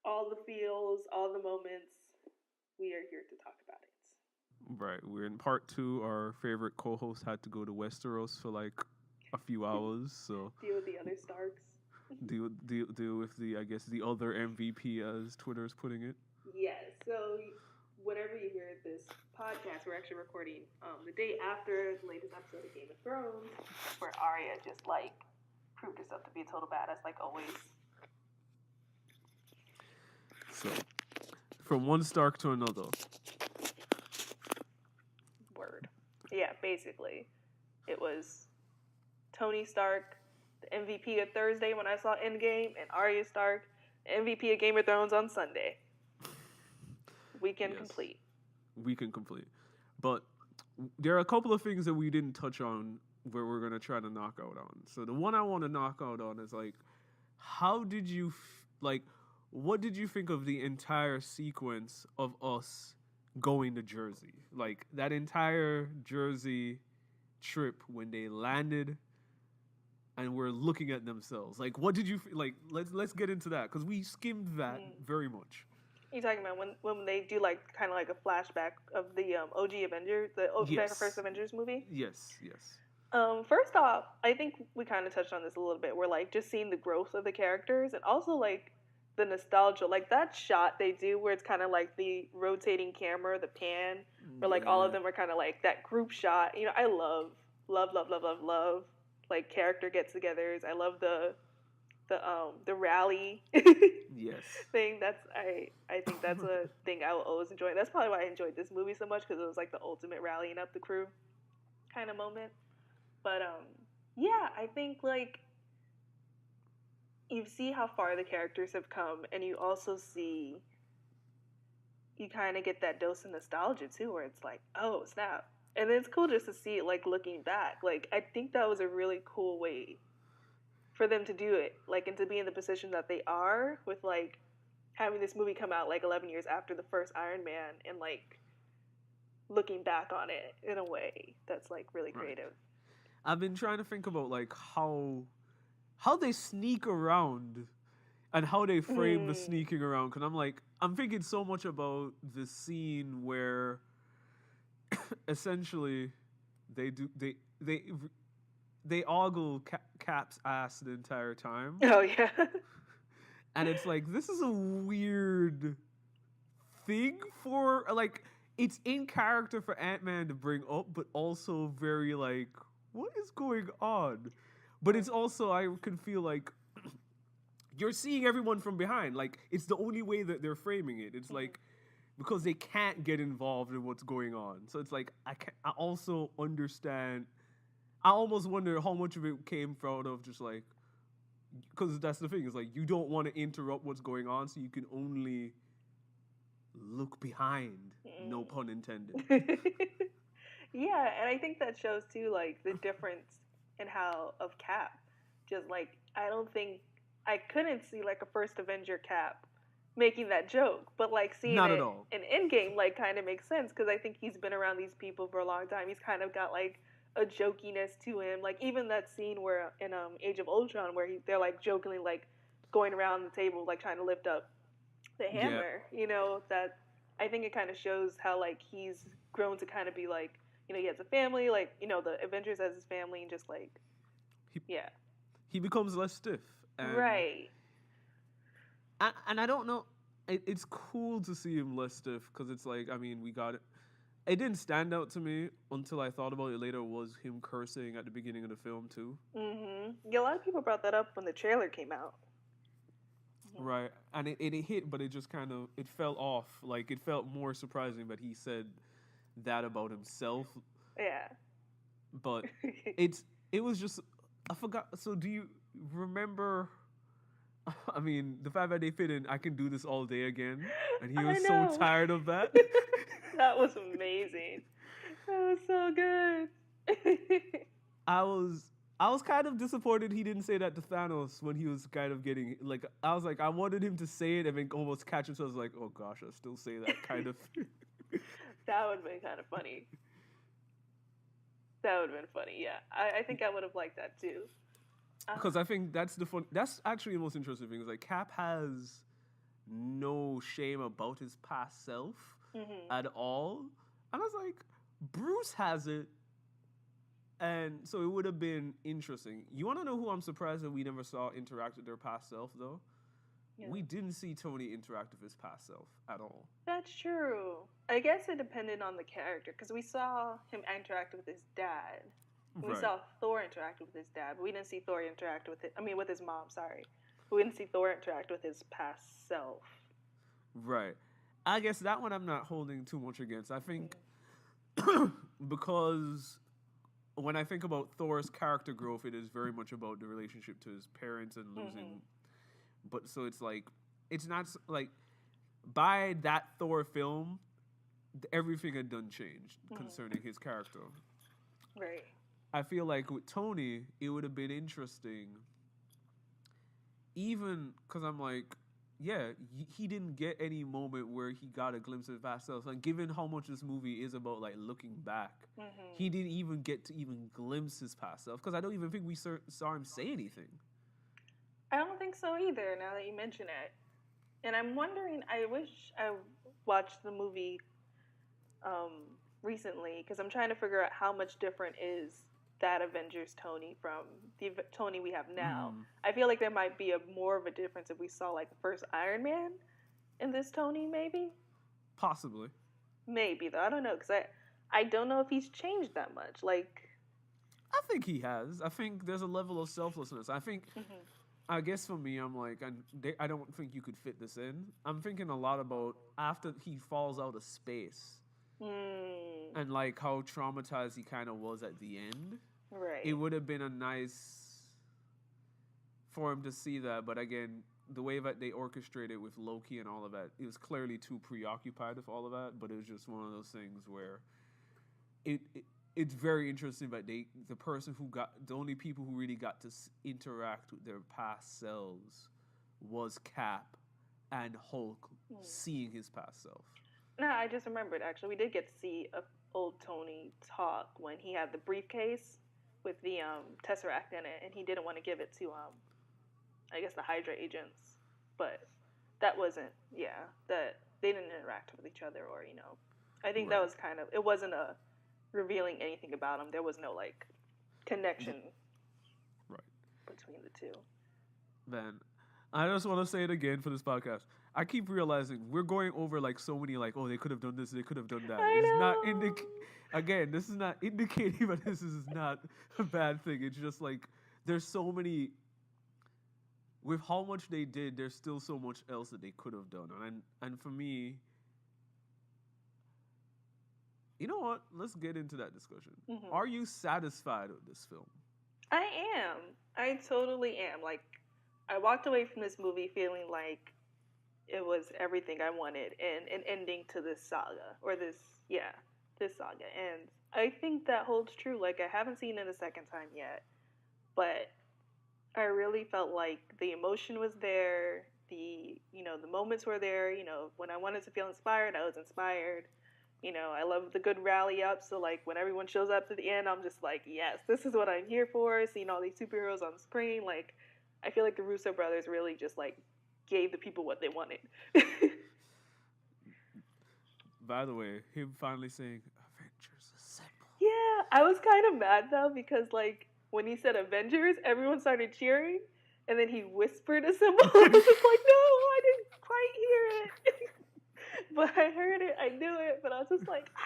all the feels, all the moments. We are here to talk about it. Right, we're in part 2. Our favorite co-host had to go to Westeros for like a few hours, so deal with the other Starks. deal with the, I guess, the other MVP, as Twitter's putting it. Yes. So whenever you hear this podcast, we're actually recording the day after the latest episode of Game of Thrones, where Arya just like proved herself to be a total badass, like always. So, from one Stark to another. Word. Yeah, basically, it was Tony Stark, the MVP of Thursday when I saw Endgame, and Arya Stark, the MVP of Game of Thrones on Sunday. Weekend complete. Weekend complete. But there are a couple of things that we didn't touch on where we're going to try to knock out on. So the one I want to knock out on is like, how did you, what did you think of the entire sequence of us going to Jersey? Like, that entire Jersey trip when they landed and were looking at themselves. Like, what did you, like, let's get into that, because we skimmed that very much. You talking about when they do like kind of like a flashback of the OG Avengers, the first Avengers movie? Yes. First off, I think we kind of touched on this a little bit. We're like just seeing the growth of the characters, and also like the nostalgia, like that shot they do where it's kind of like the rotating camera, the pan, where like all of them are kind of like that group shot. You know, I love like character get-togethers. I love the rally thing. I think that's a thing I will always enjoy. That's probably why I enjoyed this movie so much, because it was like the ultimate rallying up the crew kind of moment. But yeah, I think like you see how far the characters have come, and you also see, you kind of get that dose of nostalgia too, where it's like, oh snap. And then it's cool just to see it like looking back. Like I think that was a really cool way for them to do it, like, and to be in the position that they are, with like having this movie come out like 11 years after the first Iron Man, and like looking back on it in a way that's like really creative. Right. I've been trying to think about like how they sneak around and how they frame the sneaking around, because I'm thinking so much about the scene where essentially they ogle Cap's ass the entire time. Oh yeah. And it's like, this is a weird thing for, like, it's in character for Ant-Man to bring up, but also very like, what is going on? But it's also, I can feel like you're seeing everyone from behind. Like, it's the only way that they're framing it. It's like, because they can't get involved in what's going on. So it's like, I also understand. I almost wonder how much of it came out of just like, because that's the thing, is like you don't want to interrupt what's going on, so you can only look behind. No pun intended. Yeah, and I think that shows too, like the difference in how of Cap. Just like I couldn't see like a first Avenger Cap making that joke, but like seeing Not at it all. in Endgame like kind of makes sense because I think he's been around these people for a long time. He's kind of got like a jokiness to him. Like even that scene where in Age of Ultron where they're like jokingly like going around the table like trying to lift up the Yeah. hammer. You know that I think it kind of shows how like he's grown to kind of be like he has a family like the Avengers as his family and just like He yeah he becomes less stiff, right and I don't know. It's cool to see him less stiff because it's like, I mean, we got it. It didn't stand out to me until I thought about it later. Was him cursing at the beginning of the film too? Yeah, a lot of people brought that up when the trailer came out. Right, and it hit, but it just kind of it fell off. Like it felt more surprising that he said that about himself. Yeah. But it was just, I forgot. So do you remember? I mean, the fact that they fit in, I can do this all day again, and he was so tired of that. That was amazing. That was so good. I was kind of disappointed he didn't say that to Thanos when he was kind of getting like, I was like, I wanted him to say it and then almost catch himself. I was like, oh gosh, I still say that kind of. That would have been kind of funny. That would have been funny. Yeah, I think I would have liked that too. Because I think that's the fun. That's actually the most interesting thing. Is like Cap has no shame about his past self at all, and I was like, Bruce has it, and so it would have been interesting. You want to know who I'm surprised that we never saw interact with their past self though? Yeah. We didn't see Tony interact with his past self at all. That's true. I guess it depended on the character because we saw him interact with his dad. We saw Thor interact with his dad, but we didn't see Thor interact with with his mom, sorry. But we didn't see Thor interact with his past self. Right. I guess that one I'm not holding too much against. I think because when I think about Thor's character growth, it is very much about the relationship to his parents and losing. But so it's like, it's not like by that Thor film, everything had done changed concerning his character. Right. I feel like with Tony, it would have been interesting, even because I'm like, yeah, he didn't get any moment where he got a glimpse of his past self. And given how much this movie is about like looking back, he didn't even get to even glimpse his past self because I don't even think we saw him say anything. I don't think so either. Now that you mention it, and I'm wondering, I wish I watched the movie recently because I'm trying to figure out how much different is that Avengers Tony from the Tony we have now. I feel like there might be more of a difference if we saw like the first Iron Man in this Tony, maybe. Possibly. Maybe though, I don't know because I don't know if he's changed that much. Like, I think he has. I think there's a level of selflessness. I think. I guess for me, I'm like, I don't think you could fit this in. I'm thinking a lot about after he falls out of space. And like how traumatized he kind of was at the end. Right. It would have been a nice for him to see that, but again, the way that they orchestrated with Loki and all of that, it was clearly too preoccupied with all of that. But it was just one of those things where it's very interesting that the only people who really got to interact with their past selves was Cap and Hulk seeing his past self. No, I just remembered, actually. We did get to see old Tony talk when he had the briefcase with the Tesseract in it, and he didn't want to give it to, I guess, the Hydra agents. But that wasn't, that they didn't interact with each other or, I think that was kind of, it wasn't revealing anything about him. There was no, like, connection between the two. Man, I just want to say it again for this podcast. I keep realizing we're going over like so many like, oh, they could have done this, they could have done that. It's not again, this is not indicating that this is not a bad thing. It's just like there's so many with how much they did, there's still so much else that they could have done. And for me, You know what? Let's get into that discussion. Mm-hmm. Are you satisfied with this film? I am. I totally am. Like, I walked away from this movie feeling like it was everything I wanted and an ending to this saga. Or this saga. And I think that holds true. Like, I haven't seen it a second time yet. But I really felt like the emotion was there. The moments were there. When I wanted to feel inspired, I was inspired. I love the good rally up. So like when everyone shows up to the end, I'm just like, yes, this is what I'm here for. Seeing all these superheroes on screen, like I feel like the Russo brothers really just like gave the people what they wanted. By the way, him finally saying Avengers Assemble. Yeah, I was kind of mad though because like when he said Avengers, everyone started cheering, and then he whispered Assemble. I was just like, no, I didn't quite hear it. But I heard it, I knew it, but I was just like, ah.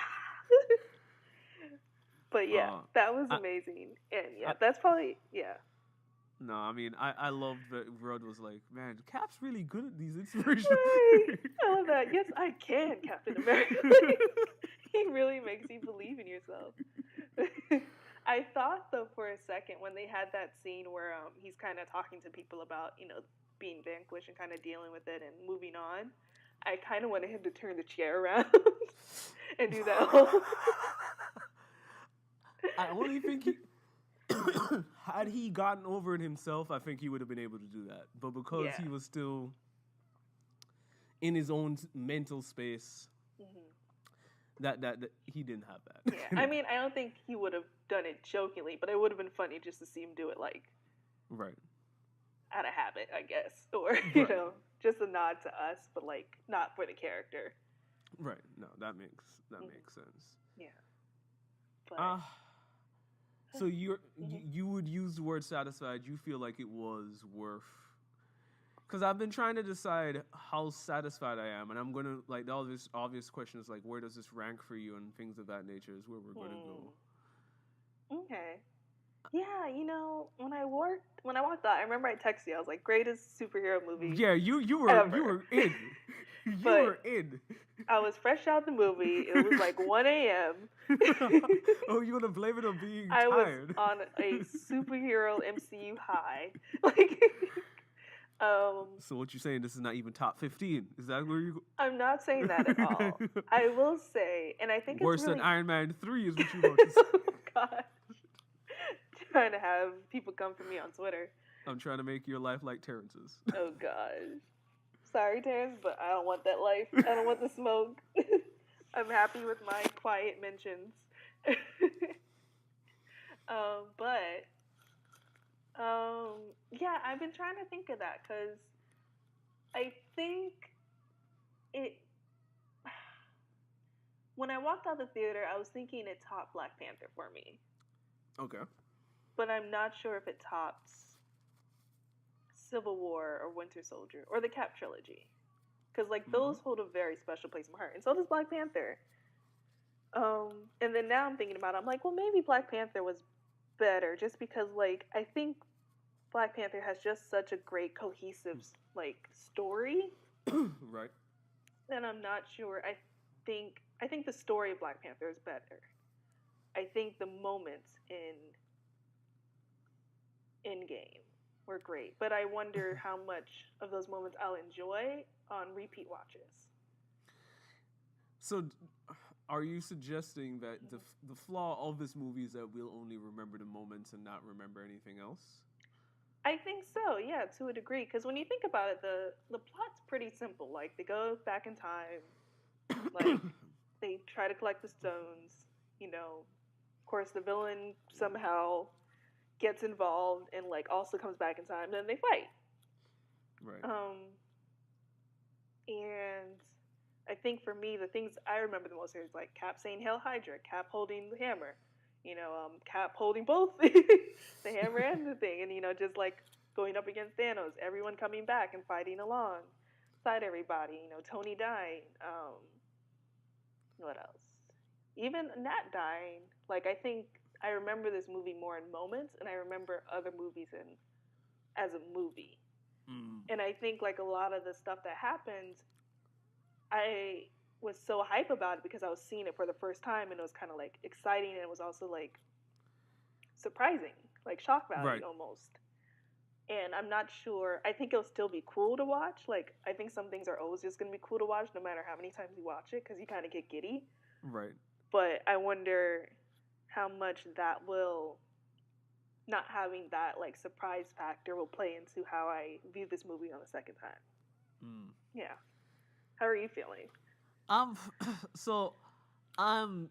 But yeah, that was amazing. And yeah, that's probably, yeah. No, I mean, I loved that Rod was like, man, Cap's really good at these inspirations. Right. I love that. Yes, I can, Captain America. He really makes you believe in yourself. I thought, though, for a second, when they had that scene where he's kind of talking to people about, being vanquished and kind of dealing with it and moving on, I kind of wanted him to turn the chair around and do that whole... I only think had he gotten over it himself, I think he would have been able to do that. But because he was still in his own mental space, that he didn't have that. Yeah, I mean, I don't think he would have done it jokingly, but it would have been funny just to see him do it like out of habit, I guess, or you know, just a nod to us, but like not for the character. Right. No, that makes sense. Yeah. But, so you would use the word satisfied. You feel like it was worth. Because I've been trying to decide how satisfied I am, and I'm gonna like all this obvious questions like where does this rank for you and things of that nature is where we're gonna go. Okay. Yeah, when I walked out, I remember I texted you. I was like, greatest superhero movie. Yeah, you were ever. you were in. You were in. I was fresh out the movie. It was like 1 a.m. Oh, you want to blame it on being I tired? was on a superhero MCU high. Like, so what you saying? This is not even top 15? Is that where you? I'm not saying that at all. I will say, and I think worse it's really... than Iron Man 3 is what you want to say. Oh God. Trying to have people come for me on Twitter. I'm trying to make your life like Terrence's. Oh gosh. Sorry, Terrence, but I don't want that life. I don't want the smoke. I'm happy with my quiet mentions. Yeah, I've been trying to think of that because I think it... When I walked out the theater, I was thinking it topped Black Panther for me. Okay. But I'm not sure if it tops Civil War or Winter Soldier or the Cap trilogy. Because, like, those hold a very special place in my heart. And so does Black Panther. And then now I'm thinking about it. I'm like, well, maybe Black Panther was better just because, like, I think Black Panther has just such a great cohesive, like, story. Right. And I'm not sure. I think the story of Black Panther is better. I think the moments in Endgame were great, but I wonder how much of those moments I'll enjoy on repeat watches. So, are you suggesting that the flaw of this movie is that we'll only remember the moments and not remember anything else? I think so, yeah, to a degree. Because when you think about it, the plot's pretty simple. Like, they go back in time, like, they try to collect the stones, you know. Of course, the villain somehow gets involved and, like, also comes back in time, and then they fight. Right. And I think for me, the things I remember the most is, like, Cap saying Hail Hydra, Cap holding the hammer, you know, Cap holding both the hammer and the thing, and, you know, just, like, going up against Thanos, everyone coming back and fighting alongside everybody, you know, Tony dying, what else? Even Nat dying. Like, I think I remember this movie more in moments, and I remember other movies as a movie. And I think, like, a lot of the stuff that happens, I was so hype about it because I was seeing it for the first time and it was kind of like exciting and it was also like surprising, like shock value Right. almost. And I'm not sure. I think it'll still be cool to watch. Like I think some things are always just gonna be cool to watch, no matter how many times you watch it, because you kind of get giddy. Right. But I wonder how much that will not having that like surprise factor will play into how I view this movie on the second time. Mm. Yeah. How are you feeling? Um. So, um,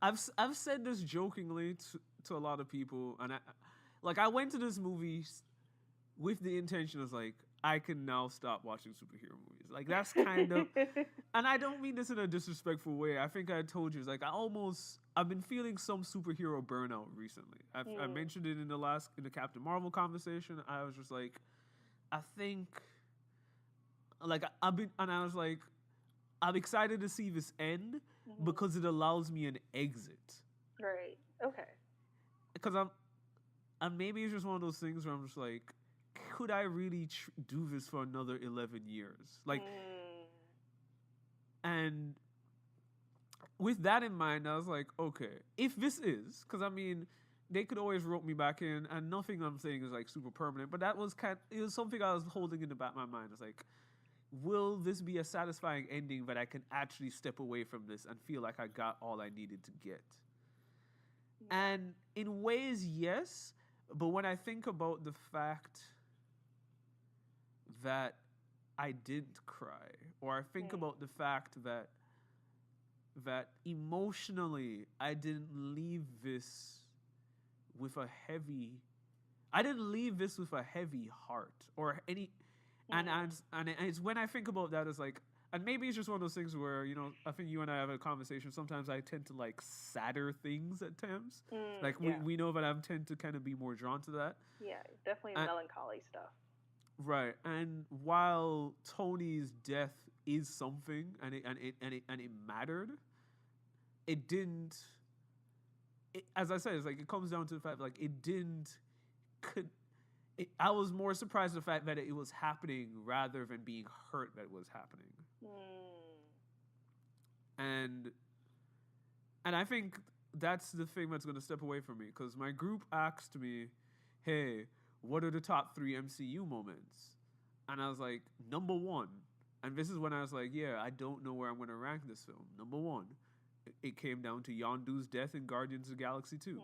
I've said this jokingly to a lot of people, and I went to this movie with the intention of like I can now stop watching superhero movies. Like that's kind of, and I don't mean this in a disrespectful way. I think I told you, it's like I've been feeling some superhero burnout recently. I mentioned it in the Captain Marvel conversation. I was just like, I think, like I've been, and I was like, I'm excited to see this end because it allows me an exit. Right. Okay. Because and maybe it's just one of those things where I'm just like, could I really do this for another 11 years? Like, and with that in mind, I was like, okay, if this is, because I mean, they could always rope me back in, and nothing I'm saying is like super permanent, but that was it was something I was holding in the back of my mind. It's like, will this be a satisfying ending that I can actually step away from this and feel like I got all I needed to get? And in ways, yes, but when I think about the fact that I didn't cry, or I think about the fact that emotionally I didn't leave this with a heavy I didn't leave this with a heavy heart or any and it's when I think about that, it's like, and maybe it's just one of those things where, you know, I think you and I have a conversation. Sometimes I tend to like sadder things at times. Like we know that I tend to kind of be more drawn to that. Yeah, definitely melancholy stuff. Right. And while Tony's death is something and it mattered, it didn't as I said, it's like it comes down to the fact like it didn't could I was more surprised at the fact that it was happening rather than being hurt that it was happening. And I think that's the thing that's going to step away from me, because my group asked me, "Hey, what are the top 3 MCU moments?" And I was like, number 1. And this is when I was like, yeah, I don't know where I'm going to rank this film. Number 1, it came down to Yondu's death in Guardians of the Galaxy 2.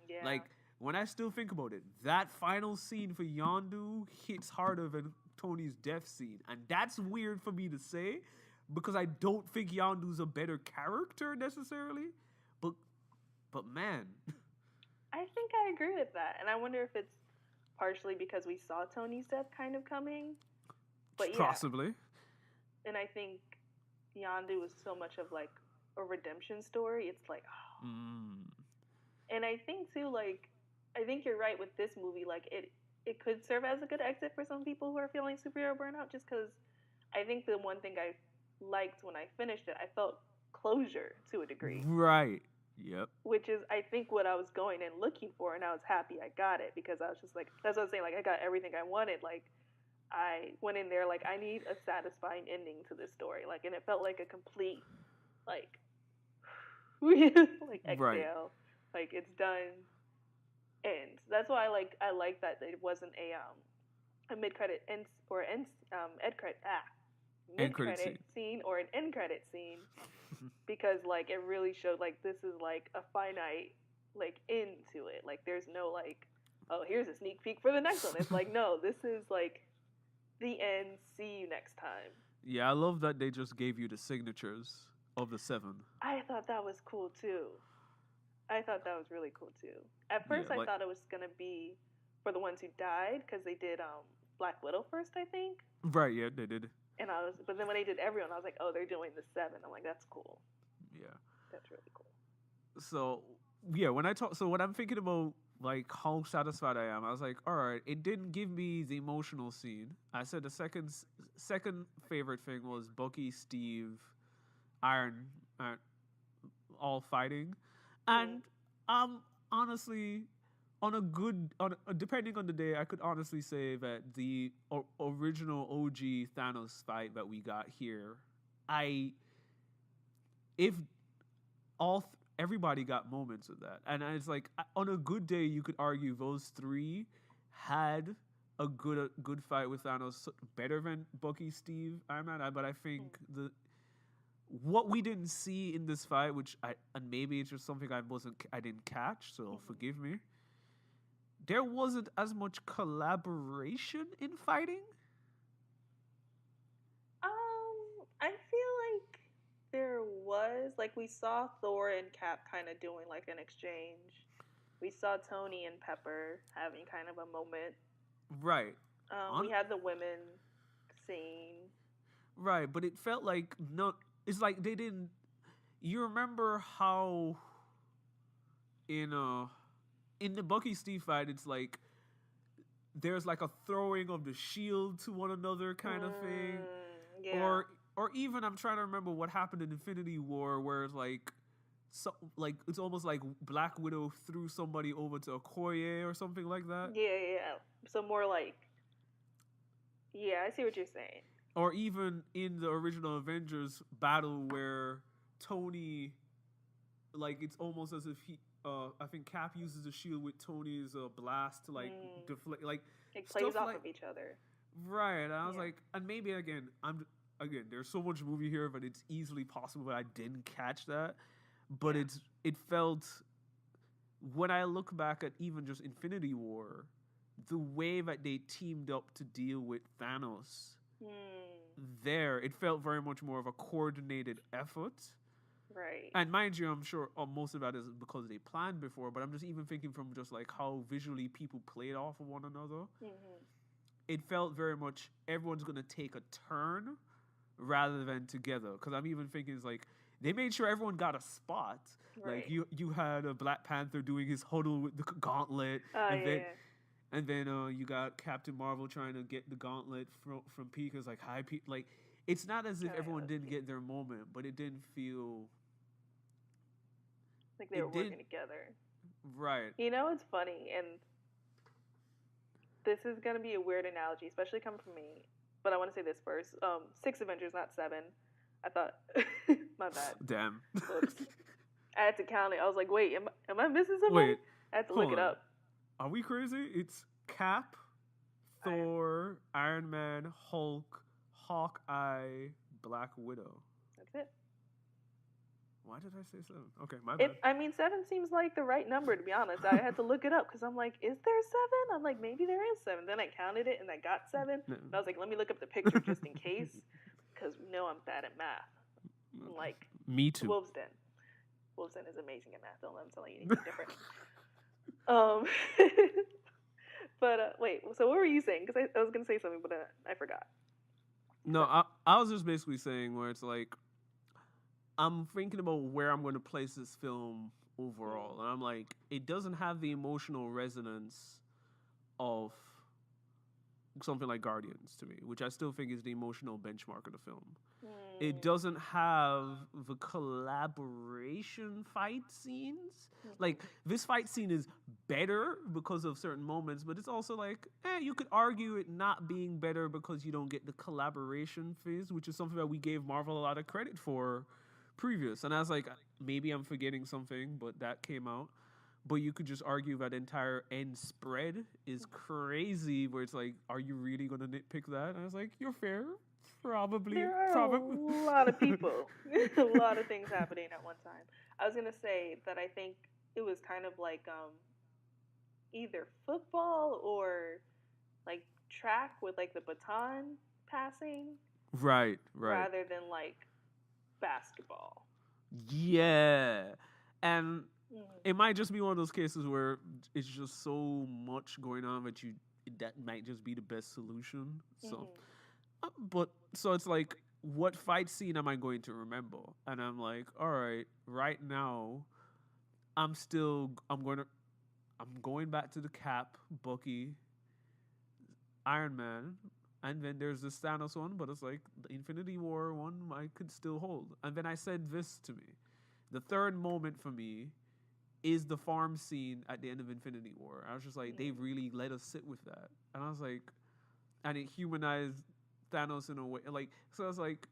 Yeah. Like, when I still think about it, that final scene for Yondu hits harder than Tony's death scene. And that's weird for me to say, because I don't think Yondu's a better character necessarily. But man. I think I agree with that. And I wonder if it's partially because we saw Tony's death kind of coming. But yeah. Possibly. And I think Yondu is so much of like a redemption story. It's like, oh. And I think too, like, I think you're right with this movie. Like, it could serve as a good exit for some people who are feeling superhero burnout, just because I think the one thing I liked when I finished it, I felt closure to a degree. Right. Yep. Which is, I think, what I was going and looking for, and I was happy I got it, because I was just like, that's what I was saying, like, I got everything I wanted. Like, I went in there like, I need a satisfying ending to this story. Like, and it felt like a complete, like, like exhale. Right. Like, it's done. And that's why I like that it wasn't a mid credit end or end mid credit scene or an end credit scene, because like it really showed like this is like a finite like end to it. Like there's no like, oh, here's a sneak peek for the next one. It's like, no, this is like the end. See you next time. Yeah, I love that they just gave you the signatures of the 7. I thought that was cool too. I thought that was really cool too. At first, I thought it was gonna be for the ones who died, because they did Black Widow first, I think. Right. Yeah, they did. And but then when they did everyone, I was like, oh, they're doing the 7. I'm like, that's cool. Yeah. That's really cool. So yeah, when I'm thinking about like how satisfied I am, I was like, all right, it didn't give me the emotional scene. I said the second favorite thing was Bucky, Steve, Iron, all fighting. And honestly, depending on the day, I could honestly say that the original OG Thanos fight that we got here I if everybody got moments of that, and it's like on a good day you could argue those three had a good fight with Thanos, better than Bucky, Steve, Iron Man. But I think the what we didn't see in this fight, which and maybe it's just something I didn't catch, so forgive me. There wasn't as much collaboration in fighting. I feel like there was, like, we saw Thor and Cap kind of doing like an exchange. We saw Tony and Pepper having kind of a moment. Right. We had the women scene. Right, but it felt like no. It's like they didn't. You remember how in the Bucky Steve fight, it's like there's like a throwing of the shield to one another kind of thing, yeah. or even I'm trying to remember what happened in Infinity War, where it's like. So, like it's almost like Black Widow threw somebody over to Okoye or something like that. Yeah. So more like, yeah, I see what you're saying. Or even in the original Avengers battle where Tony, like it's almost as if I think Cap uses the shield with Tony's blast to like deflect, like it plays off of each other. Right, and I was like, and maybe again, there's so much movie here, but it's easily possible that I didn't catch that. But it felt, when I look back at even just Infinity War, the way that they teamed up to deal with Thanos, there it felt very much more of a coordinated effort. Right. And mind you, I'm sure most of that is because they planned before, but I'm just even thinking from just like how visually people played off of one another. It felt very much everyone's going to take a turn rather than together. Because I'm even thinking it's like, they made sure everyone got a spot. Right. Like you had a Black Panther doing his huddle with the gauntlet, and then you got Captain Marvel trying to get the gauntlet from Pika's like high Pika. Like it's not as if everyone didn't get their moment, but it didn't feel like they were working together. Right. You know, it's funny, and this is gonna be a weird analogy, especially coming from me. But I want to say this first. 6 Avengers, not 7. I thought, my bad. Damn. Oops. I had to count it. I was like, wait, am I missing something? Wait, I had to look it up. Are we crazy? It's Cap, Thor, Iron Man, Hulk, Hawkeye, Black Widow. That's it. Why did I say 7? Okay, my bad. 7 seems like the right number, to be honest. I had to look it up because I'm like, is there 7? I'm like, maybe there is 7. Then I counted it and I got 7. And I was like, let me look up the picture just in case. Because we know I'm bad at math. Like, me too. Wolfson is amazing at math. Don't let him tell you anything different. But wait, so what were you saying? Because I was going to say something, but I forgot. No, I was just basically saying where it's like, I'm thinking about where I'm going to place this film overall. And I'm like, it doesn't have the emotional resonance of something like Guardians to me, which I still think is the emotional benchmark of the film. It doesn't have the collaboration fight scenes. Like, this fight scene is better because of certain moments, but it's also like, you could argue it not being better because you don't get the collaboration phase, which is something that we gave Marvel a lot of credit for previous. And I was like, maybe I'm forgetting something, but that came out. But you could just argue that entire end spread is crazy, where it's like, are you really going to nitpick that? And I was like, you're fair. Probably. There are a lot of people. A lot of things happening at one time. I was going to say that I think it was kind of like either football or like track with like the baton passing. Right. Rather than like basketball. Yeah. And it might just be one of those cases where it's just so much going on that might just be the best solution. So, but so it's like, what fight scene am I going to remember? And I'm like, all right now, I'm going back to the Cap, Bucky, Iron Man, and then there's the Thanos one, but it's like the Infinity War one I could still hold. And then I said this to me. The third moment for me is the farm scene at the end of Infinity War. I was just like, they really let us sit with that. And I was like, and it humanized Thanos in a way. Like, so I was like,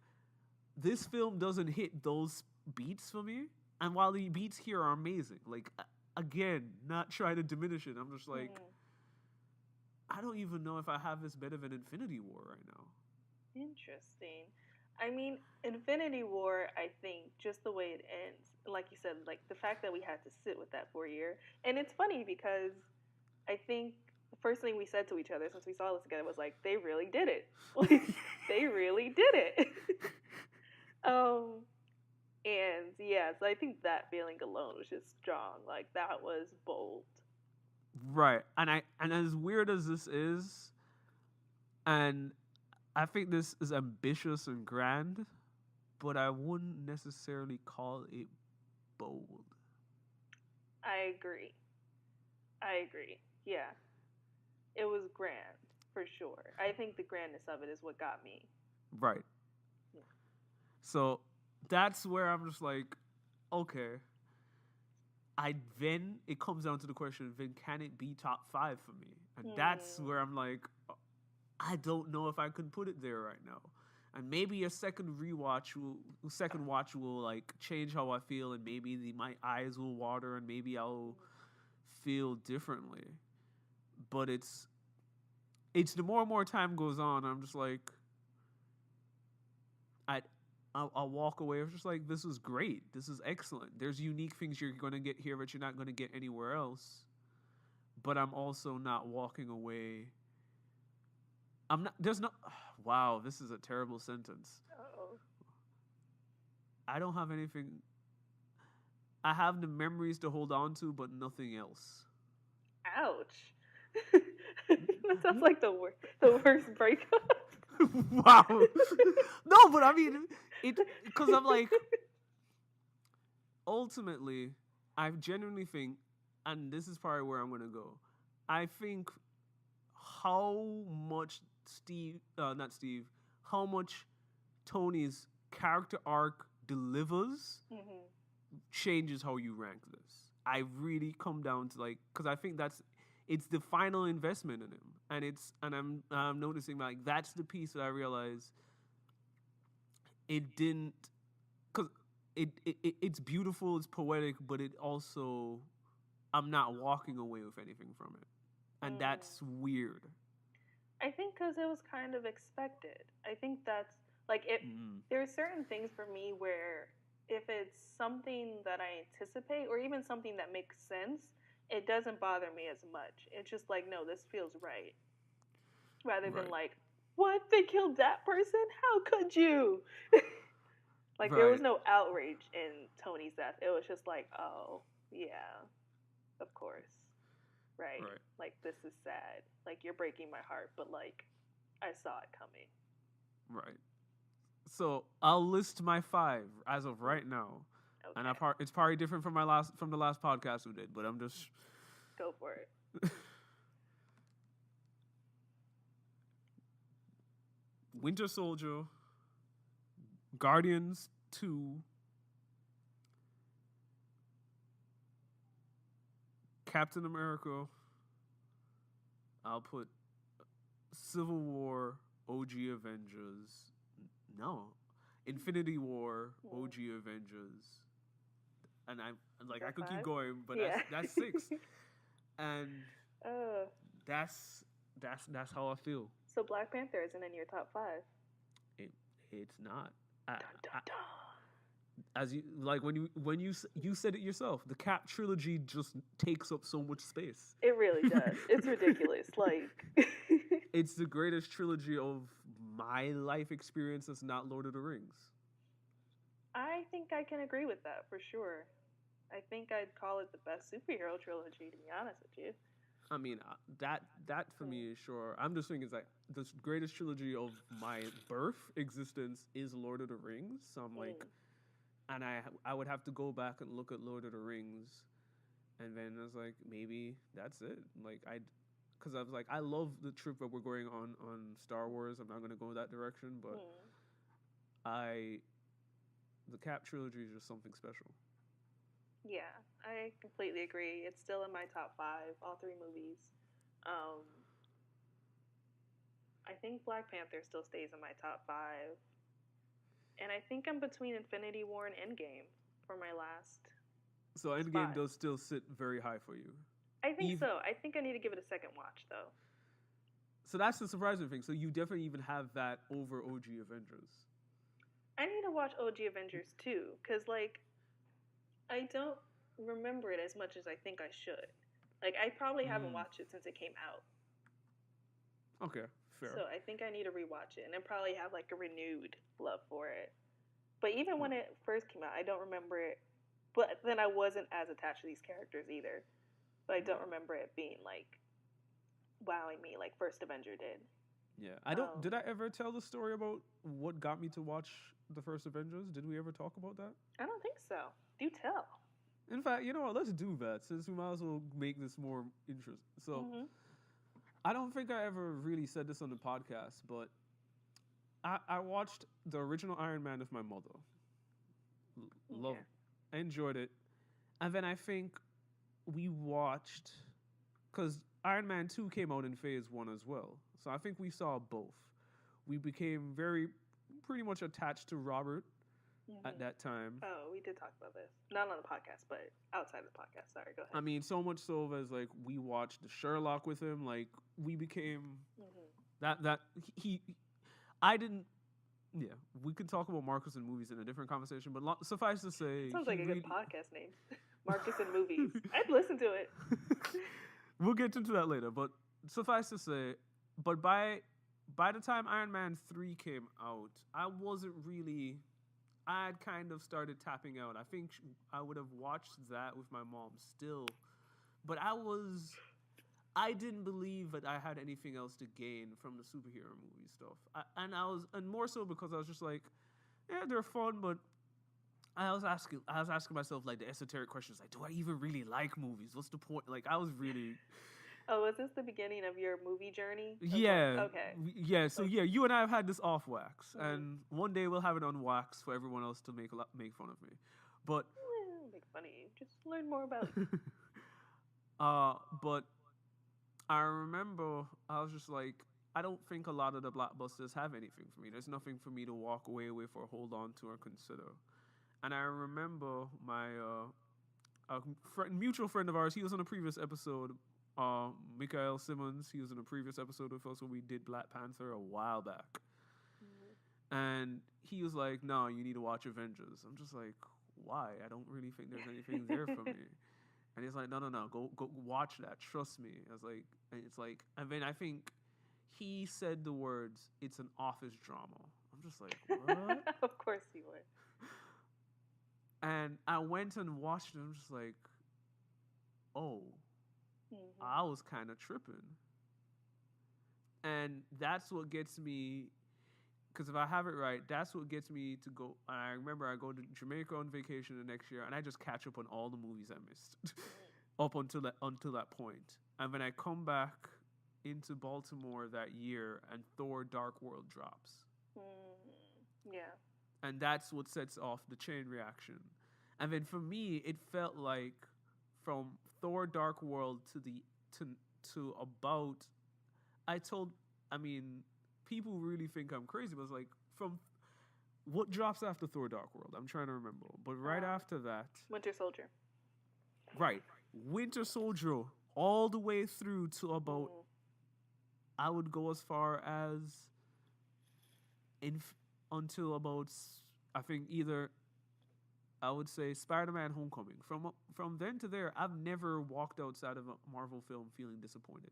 this film doesn't hit those beats for me. And while the beats here are amazing, like again, not trying to diminish it, I'm just like, I don't even know if I have this better than Infinity War right now. Interesting. I mean, Infinity War, I think, just the way it ends, like you said, like the fact that we had to sit with that for a year. And it's funny because I think the first thing we said to each other since we saw this together was like, they really did it. Like, they really did it. um, and yeah, so I think that feeling alone was just strong. Like, that was bold. Right. And as weird as this is, and I think this is ambitious and grand, but I wouldn't necessarily call it bold. I agree. I agree. Yeah. It was grand, for sure. I think the grandness of it is what got me. Right. Yeah. So that's where I'm just like, okay. Then it comes down to the question, then can it be top 5 for me? And that's where I'm like, I don't know if I could put it there right now. And maybe a second watch will like change how I feel, and maybe my eyes will water, and maybe I'll feel differently. But it's the more and more time goes on, I'm just like, I'll walk away. I'm just like, this is great. This is excellent. There's unique things you're going to get here that you're not going to get anywhere else. But I'm also not walking away. I'm not. There's no. Wow, this is a terrible sentence. Uh-oh. I don't have anything. I have the memories to hold on to, but nothing else. Ouch. That sounds like the worst breakup. Wow. No, but I mean, it because I'm like, ultimately, I genuinely think, and this is probably where I'm gonna go. I think how much how much Tony's character arc delivers changes how you rank this. I really come down to like, because I think it's the final investment in him, and I'm noticing like that's the piece that I realize it didn't, because it's beautiful, it's poetic, but it also, I'm not walking away with anything from it, and that's weird. I think because it was kind of expected. I think that's like it. There are certain things for me where if it's something that I anticipate or even something that makes sense, it doesn't bother me as much. It's just like, no, this feels right, rather than like, what, they killed that person? How could you? Like, there was no outrage in Tony's death. It was just like, oh yeah, of course. Right? Like, this is sad. Like, you're breaking my heart, but like, I saw it coming. Right. So I'll list my 5 as of right now, and it's probably different from the last podcast we did, but I'm just go for it. Winter Soldier, Guardians 2, Captain America. I'll put Civil War, OG Avengers. No, Infinity War, OG Avengers. And I could keep going, but that's 6. And that's how I feel. So Black Panther isn't in your top 5. It's not. Dun, dun, dun. As you like when you said it yourself, the Cap trilogy just takes up so much space. It really does. It's ridiculous. Like, it's the greatest trilogy of my life experience that's not Lord of the Rings. I think I can agree with that for sure. I think I'd call it the best superhero trilogy, to be honest with you. I mean, that for me is sure. I'm just thinking, it's like the greatest trilogy of my birth existence is Lord of the Rings. So I'm like, and I would have to go back and look at Lord of the Rings, and then I was like, maybe that's it. Like because I was like, I love the trip that we're going on Star Wars. I'm not going to go that direction, but the Cap trilogy is just something special. Yeah, I completely agree. It's still in my top 5, all 3 movies. I think Black Panther still stays in my top 5. And I think I'm between Infinity War and Endgame for my last. So Endgame does still sit very high for you. I think so. I think I need to give it a second watch though. So that's the surprising thing. So you definitely even have that over OG Avengers. I need to watch OG Avengers too, because like I don't remember it as much as I think I should. Like I probably haven't watched it since it came out. Okay, fair. So I think I need to rewatch it and then probably have like a renewed love for it. But even when it first came out, I don't remember it. But then I wasn't as attached to these characters either. But I don't remember it being like wowing me like First Avenger did. Yeah, I don't. Did I ever tell the story about what got me to watch the first Avengers? Did we ever talk about that? I don't think so. Do tell. In fact, you know what? Let's do that since we might as well make this more interesting. So, I don't think I ever really said this on the podcast, but I watched the original Iron Man with my mother. Loved, enjoyed it, and then I think we watched because Iron Man 2 came out in phase 1 as well. So I think we saw both. We became pretty much attached to Robert at that time. Oh, we did talk about this. Not on the podcast, but outside of the podcast. Sorry, go ahead. I mean, so much so as like we watched the Sherlock with him. Like we became I didn't. Yeah, we could talk about Marcus and movies in a different conversation, but suffice to say, sounds like a good podcast name. Marcus and movies. I'd listen to it. We'll get into that later, but suffice to say, but by the time Iron Man 3 came out, I wasn't really. I had kind of started tapping out. I think I would have watched that with my mom still, but I didn't believe that I had anything else to gain from the superhero movie stuff. And more so because I was just like, yeah, they're fun, but I was asking myself like the esoteric questions, like, do I even really like movies? What's the point? Like, I was really. Oh, was this the beginning of your movie journey? Yeah. Okay. Yeah. So yeah, you and I have had this off wax, and one day we'll have it on wax for everyone else to make fun of me. But make fun of you. Just learn more about you. But I remember I was just like, I don't think a lot of the blockbusters have anything for me. There's nothing for me to walk away with or hold on to or consider. And I remember my mutual friend of ours. He was on a previous episode. Mikael Simmons, he was in a previous episode with us when we did Black Panther a while back. And he was like, no, you need to watch Avengers. I'm just like, why? I don't really think there's anything there for me. And he's like, no, go watch that. Trust me. I was like, and then I think he said the words, it's an office drama. I'm just like, what? Of course he would. And I went and watched it. I'm just like, oh. I was kind of tripping. And that's what gets me, because if I have it right, that's what gets me to go. And I remember I go to Jamaica on vacation the next year, and I just catch up on all the movies I missed up until that point. And when I come back into Baltimore that year, and Thor: Dark World drops. Yeah. And that's what sets off the chain reaction. And then for me, it felt like from Thor: Dark World to about, people really think I'm crazy, but it's like from what drops after Thor: Dark World? I'm trying to remember, but right after that, Winter Soldier. Right, Winter Soldier, all the way through to about, I would go as far as until about, I think either. I would say Spider-Man: Homecoming. From then to there, I've never walked outside of a Marvel film feeling disappointed.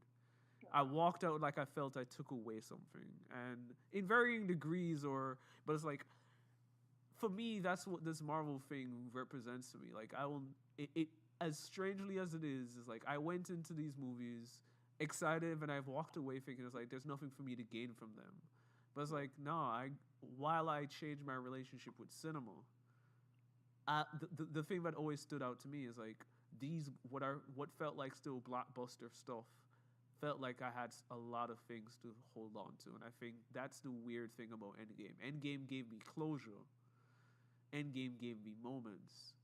I walked out like I felt I took away something, and in varying degrees. But it's like, for me, that's what this Marvel thing represents to me. Like it as strangely as it is like I went into these movies excited, and I've walked away thinking it's like there's nothing for me to gain from them. But it's like, no, while I changed my relationship with cinema. The thing that always stood out to me is like what felt like still blockbuster stuff felt like I had a lot of things to hold on to, and I think that's the weird thing about Endgame. Endgame gave me closure. Endgame gave me moments,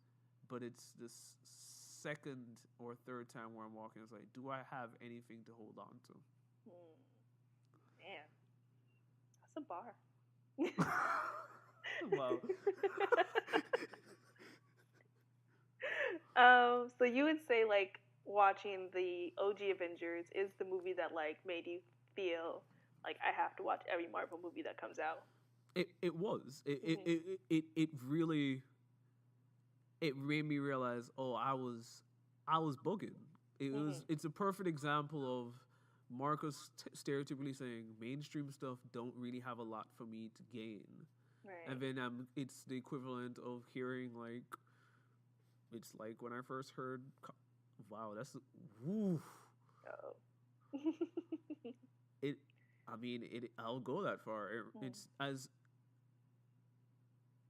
but it's this second or third time where I'm walking. It's like, do I have anything to hold on to? Man, that's a bar. Wow. So you would say like watching the OG Avengers is the movie that like made you feel like I have to watch every Marvel movie that comes out. It was. Mhm. It really it made me realize, oh, I was bugging. Mhm. It's a perfect example of Marcus stereotypically saying mainstream stuff don't really have a lot for me to gain, and Right. then it's the equivalent of hearing like it's like when I first heard, wow, that's woo. Oh. It, I mean, I'll go that far. Mm. It's as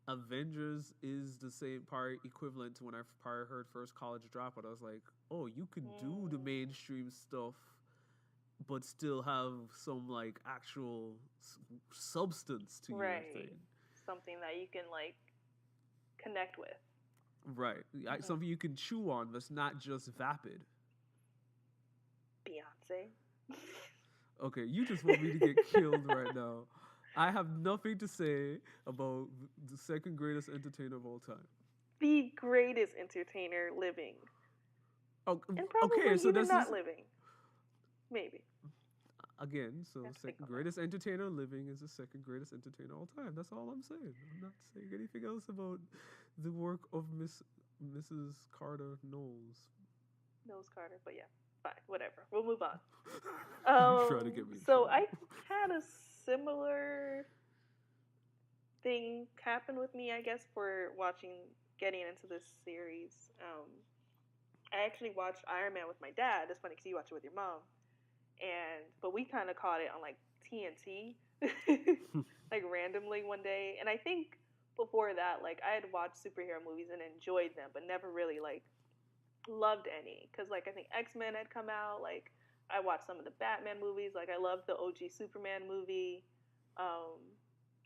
Avengers is the same part equivalent to when I probably heard first College Dropout. I was like, oh, you can do the Mm. mainstream stuff, but still have some like actual substance to your Right. thing. Something that you can like connect with. Right. Mhm. Something you can chew on that's not just vapid. Beyonce. Okay, you just want me to get killed right now. I have nothing to say about the second greatest entertainer of all time. The greatest entertainer living, Oh, and okay, probably so even this not is living. Maybe. again. I So have to think second on that. greatest entertainer living is the second greatest entertainer of all time. That's all I'm saying. I'm not saying anything else about the work of Mrs. Carter Knowles. Nose Carter, but yeah, fine, whatever. We'll move on. You try to get me in So trouble. I had a similar thing happen with me, I guess, for getting into this series. I actually watched Iron Man with my dad. It's funny because you watched it with your mom, but we kind of caught it on like TNT, like randomly one day. And I think before that, like I had watched superhero movies and enjoyed them, but never really like loved any because like I think X-Men had come out. Like I watched some of the Batman movies. Like I loved the OG Superman movie. Um,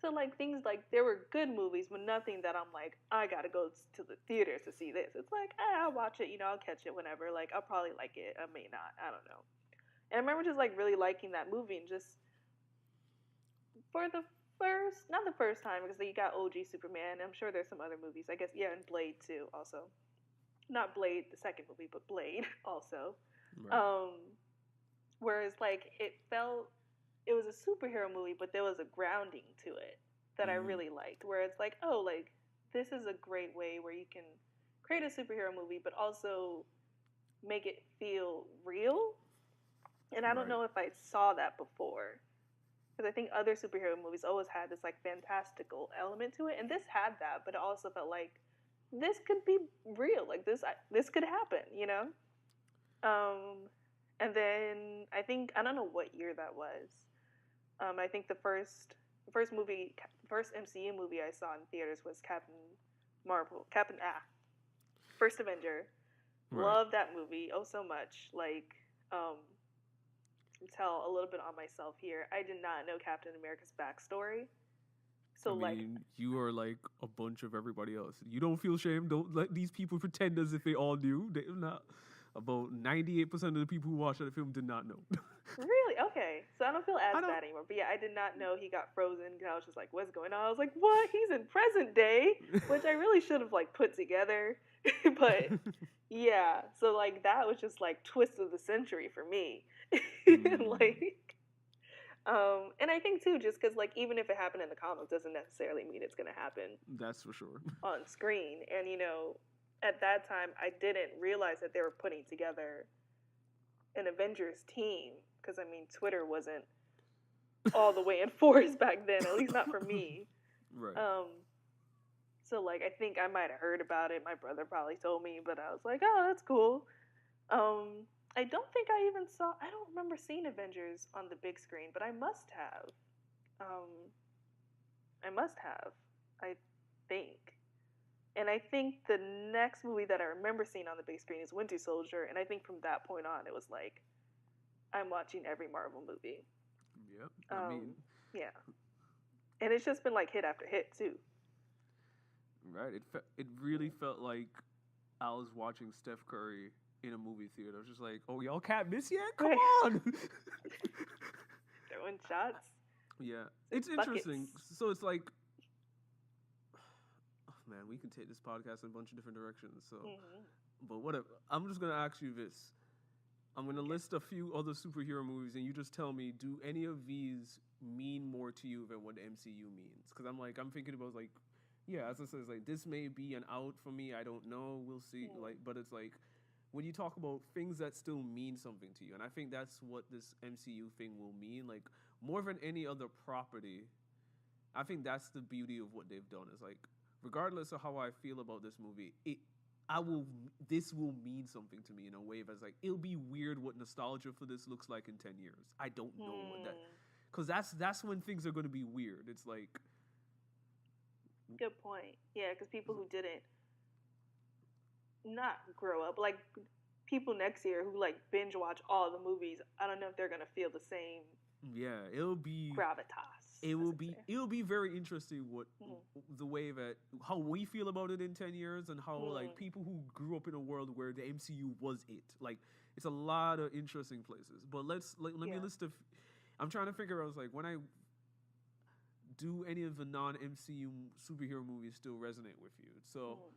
so like things like there were good movies, but nothing that I'm like I gotta go to the theaters to see this. It's like I'll watch it. I'll catch it whenever. Like I'll probably like it. I may not. I don't know. And I remember just like really liking that movie and just for the first, not the first time because you got OG Superman. I'm sure there's some other movies. I guess yeah, and Blade too also. Not Blade, the second movie, but Blade also. Right. Um, whereas like it was a superhero movie, but there was a grounding to it that I Mm-hmm. really liked. Where it's like, oh, like this is a great way where you can create a superhero movie, but also make it feel real. And I don't Right. know if I saw that before because I think other superhero movies always had this like fantastical element to it, and this had that, but it also felt like this could be real. Like this could happen, you know. And then I think I don't know what year that was. I think the first movie, first MCU movie I saw in theaters was Captain First Avenger. Right. Love that movie oh so much. Like, tell a little bit on myself here. I did not know Captain America's backstory, I so like, mean, you are like a bunch of everybody else. You don't feel shame. Don't let these people pretend as if they all knew. They're not. About 98% of the people who watched that film did not know. really? Okay. So I don't feel as I don't. bad anymore. But yeah, I did not know he got frozen. I was just like, what's going on? I was like, what? He's in present day, which I really should have like put together. But yeah, so like that was just like twist of the century for me. Mm, Like and I think too just cuz like even if it happened in the comics doesn't necessarily mean it's going to happen that's for sure. on screen. And at that time I didn't realize that they were putting together an Avengers team because I mean Twitter wasn't all the way enforced back then, at least not for me. Right. Um, so like I think I might have heard about it. My brother probably told me, but I was like, oh, that's cool. I don't think I even saw. I don't remember seeing Avengers on the big screen, but I must have. Um, I must have. I think. And I think the next movie that I remember seeing on the big screen is Winter Soldier, and I think from that point on, it was like I'm watching every Marvel movie. Yep. I mean, Um, yeah, and it's just been like hit after hit too. right. It really felt like I was watching Steph Curry in a movie theater. I was just like, oh, y'all can't miss yet? Come Right. on. Throwing shots, Yeah. and It's buckets. interesting. So it's like man, we can take this podcast in a bunch of different directions. So, Mm-hmm. but whatever. I'm just gonna ask you this. I'm gonna Okay. list a few other superhero movies, and you just tell me, do any of these mean more to you than what the MCU means? Because I'm thinking about like, yeah, as I said, it's like this may be an out for me. I don't know. We'll see. Mm. Like, but it's like when you talk about things that still mean something to you, and I think that's what this MCU thing will mean. Like more than any other property, I think that's the beauty of what they've done. Is like, regardless of how I feel about this movie, this will mean something to me in a way that's like it'll be weird what nostalgia for this looks like in 10 years. I don't know what that, Hmm. because that's when things are going to be weird. It's like, Good point. Yeah, because people who didn't not grow up, like people next year who like binge watch all the movies, I don't know if they're gonna feel the same yeah, it'll be gravitas. it As will they be say. it'll be very interesting what Mm-hmm. the way that how we feel about it in 10 years, and how like Mm. people who grew up in a world where the MCU was it. Like it's a lot of interesting places. But let me Yeah. list of. I'm trying to figure out like when I do any of the non MCU superhero movies still resonate with you. So Mm.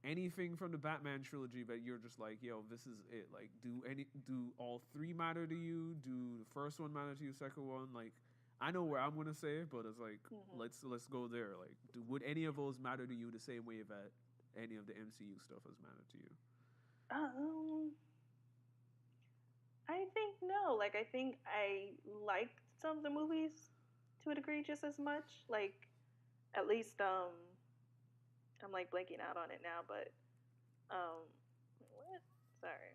anything from the Batman trilogy that you're just like, yo, this is it. Like, do all three matter to you? Do the first one matter to you? Second one, like, I know where I'm gonna say, but it's like, Mm-hmm. let's go there. Like, would any of those matter to you the same way that any of the MCU stuff has mattered to you? Um, I think no. Like I think I liked some of the movies to a degree just as much. Like at least I'm like blanking out on it now, but what? Sorry.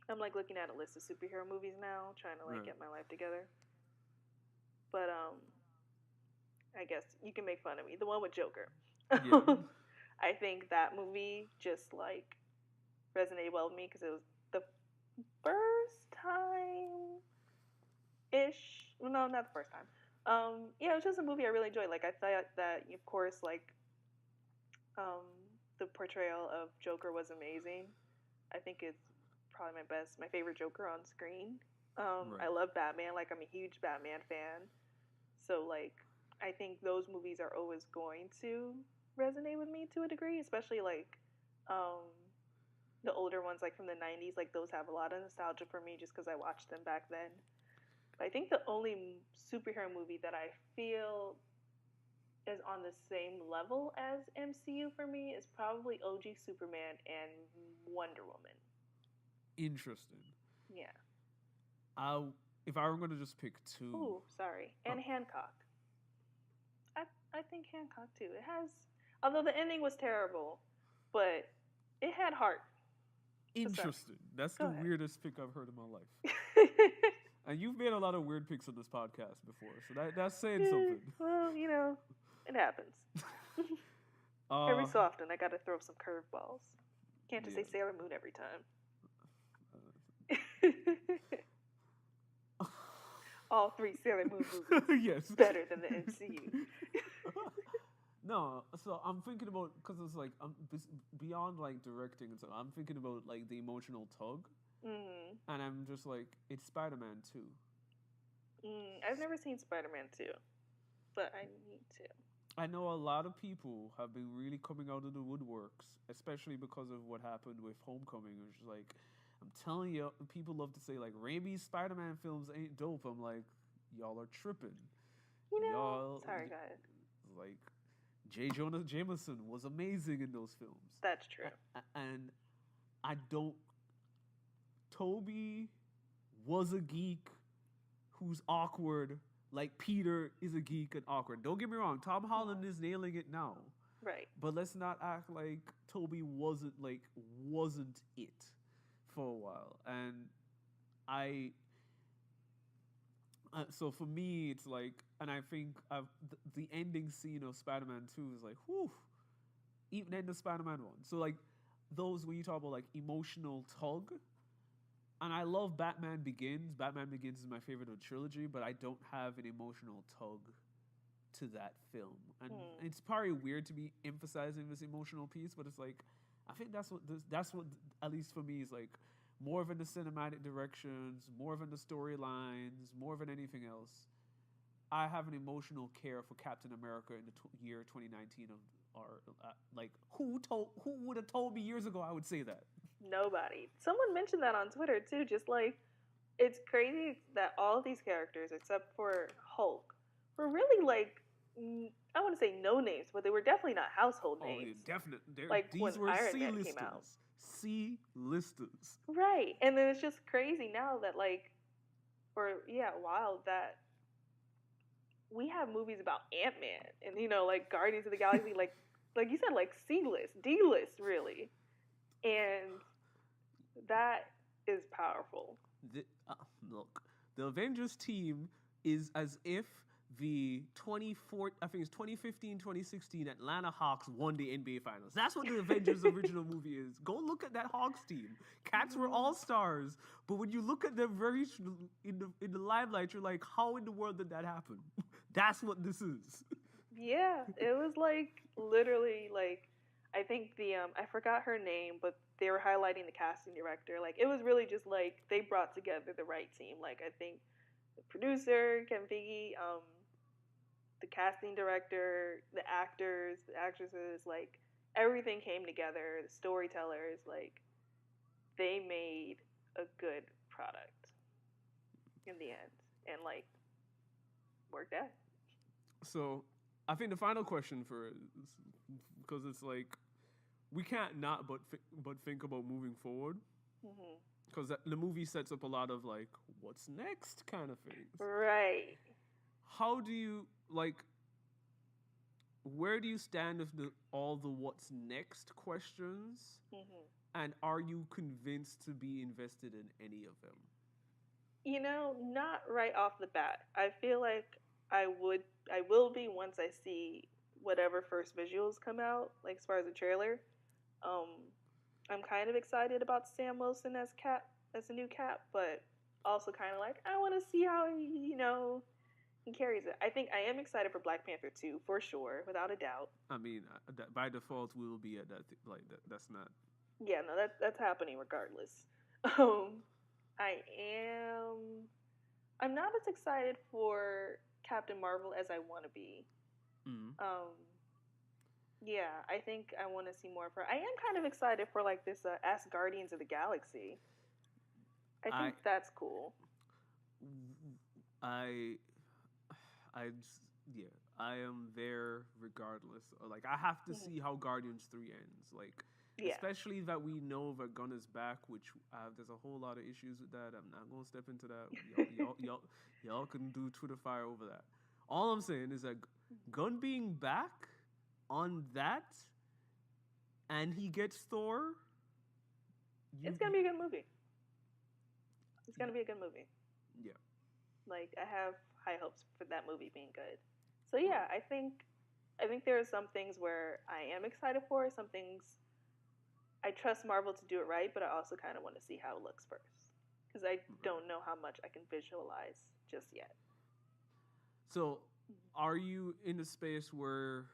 I'm like looking at a list of superhero movies now, trying to like Right. get my life together. But I guess you can make fun of me. The one with Joker. Yeah. I think that movie just like resonated well with me because it was the first time ish. Well, no, not the first time. Yeah, it was just a movie I really enjoyed. Like I thought that, of course, like um, the portrayal of Joker was amazing. I think it's probably my favorite Joker on screen. I Right. love Batman. Like I'm a huge Batman fan. So like I think those movies are always going to resonate with me to a degree, especially like um, the older ones like from the 90s. Like those have a lot of nostalgia for me just because I watched them back then. But I think the only superhero movie that I feel is on the same level as MCU for me is probably OG Superman and Wonder Woman. Interesting. Yeah. I if I were gonna just pick two. Ooh, sorry. Oh, And Hancock. I I think Hancock too. It has, although the ending was terrible, but it had heart. So sorry. interesting. That's Go the ahead. weirdest pick I've heard in my life. And you've made a lot of weird picks on this podcast before, so that's saying something. Well, it happens. Every Uh, so often, I gotta throw some curveballs. Can't just yeah. say Sailor Moon every time. All three Sailor Moon movies Yes. better than the MCU. No, so I'm thinking about because it's like beyond like directing and stuff. I'm thinking about like the emotional tug, Mm. and I'm just like it's Spider-Man 2. I've never seen Spider-Man 2, but I need to. I know a lot of people have been really coming out of the woodworks, especially because of what happened with Homecoming. Which is like, I'm telling you, people love to say like Raimi's Spider-Man films ain't dope. I'm like, y'all are tripping. Y'all Sorry, guys. like J. Jonah Jameson was amazing in those films, That's true. and I don't. Toby was a geek who's awkward, like Peter is a geek and awkward. Don't get me wrong, Tom Holland is nailing it now. Right. But let's not act like Toby wasn't it for a while. And I so for me it's like, and I think the ending scene of Spider-Man 2 is like, whew, even end of Spider-Man 1. So like those when you talk about like emotional tug, and I love Batman Begins. Batman Begins is my favorite of the trilogy, but I don't have an emotional tug to that film. And it's probably weird to be emphasizing this emotional piece, but it's like I think that's what at least for me is like more than the cinematic directions, more than the storylines, more than anything else. I have an emotional care for Captain America in the year 2019 are like who would have told me years ago I would say that? Nobody. Someone mentioned that on Twitter too. Just like it's crazy that all of these characters, except for Hulk, were really like I want to say no names, but they were definitely not household Oh, names. definitely. Like when These were Iron Man came out. C-listers. C-listers. Right. And then it's just crazy now that like or yeah, wild that we have movies about Ant-Man and like Guardians of the Galaxy like you said like C-list, D-list really. And that is powerful. Look, the Avengers team is as if the 2015, 2016 Atlanta Hawks won the NBA Finals. That's what the Avengers original movie is. Go look at that Hawks team. Cats were all stars, but when you look at them very in the limelight, you're like, how in the world did that happen? That's what this is. Yeah, it was like literally like I think the I forgot her name, but they were highlighting the casting director. Like it was really just like they brought together the right team. Like I think the producer, Kevin Feige, the casting director, the actors, the actresses, like everything came together. The storytellers, like they made a good product in the end, and like worked out. So, I think the final question for because it's like we can't not but think about moving forward because the movie sets up a lot of like what's next kind of things. Right. How do you like? Where do you stand with all the what's next questions? And are you convinced to be invested in any of them? Not right off the bat. I feel like I will be once I see whatever first visuals come out, like as far as the trailer. I'm kind of excited about Sam Wilson as Cap, as a new Cap, but also kind of like I want to see how he carries it. I think I am excited for Black Panther 2 for sure, without a doubt. I mean, by default, we will be at that. That's not. Yeah, no, that's happening regardless. Um, I am. I'm not as excited for Captain Marvel as I want to be. Yeah, I think I want to see more of her. I am kind of excited for like this Ask Guardians of the Galaxy. I think that's cool. Yeah, I am there regardless. Like I have to see how Guardians 3 ends. Like especially that we know that Gunn is back, which there's a whole lot of issues with that. I'm not gonna step into that. Y'all can do Twitter fire over that. All I'm saying is that Gunn being back on that, and he gets Thor. It's gonna be a good movie. It's gonna be a good movie. Yeah. Like I have high hopes for that movie being good. So yeah, I think there are some things where I am excited for. Some things I trust Marvel to do it right, but I also kind of want to see how it looks first because I don't know how much I can visualize just yet. So, are you in a space where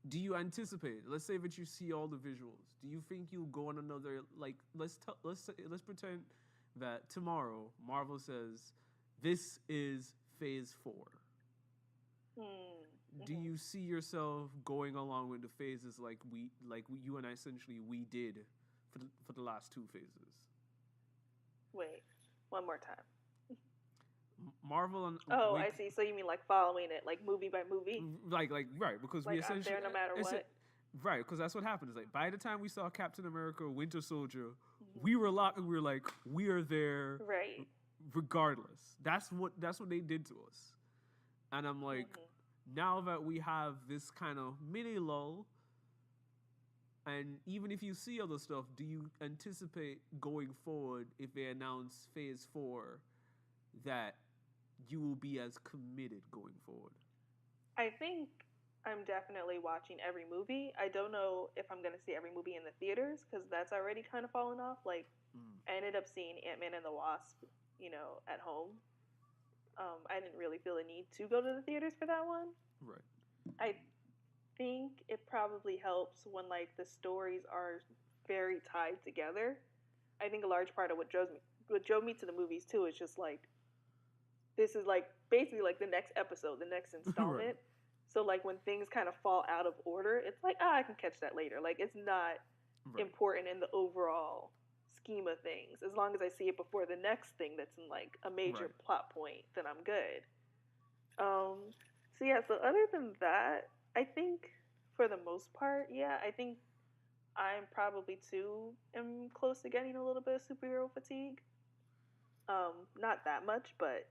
do you anticipate? Let's say that you see all the visuals. Do you think you'll go on another like let's pretend that tomorrow Marvel says this is phase 4. Do you see yourself going along with the phases like you and I essentially we did for the last 2 phases? Wait, one more time. Marvel and I see. So you mean like following it, like movie by movie? Like right, because like we essentially I'm there no matter what. Right, because that's what happened. Is like by the time we saw Captain America: Winter Soldier, we were locked. We were like, we are there, right? Regardless, that's what they did to us, and I'm like, now that we have this kind of mini lull, and even if you see other stuff, do you anticipate going forward if they announce Phase 4 that you will be as committed going forward? I think I'm definitely watching every movie. I don't know if I'm going to see every movie in the theaters because that's already kind of fallen off. Like, I ended up seeing Ant-Man and the Wasp, at home. I didn't really feel a need to go to the theaters for that one. Right. I think it probably helps when, like, the stories are very tied together. I think a large part of what drove me to the movies, too, is just, like, this is, like, basically, like, the next episode, the next installment. Right. So like when things kind of fall out of order, it's like, I can catch that later. Like it's not Right. important in the overall scheme of things. As long as I see it before the next thing that's in like a major Right. plot point, then I'm good. So yeah, so other than that, I think for the most part, yeah, I think I'm probably too am close to getting a little bit of superhero fatigue. Not that much, but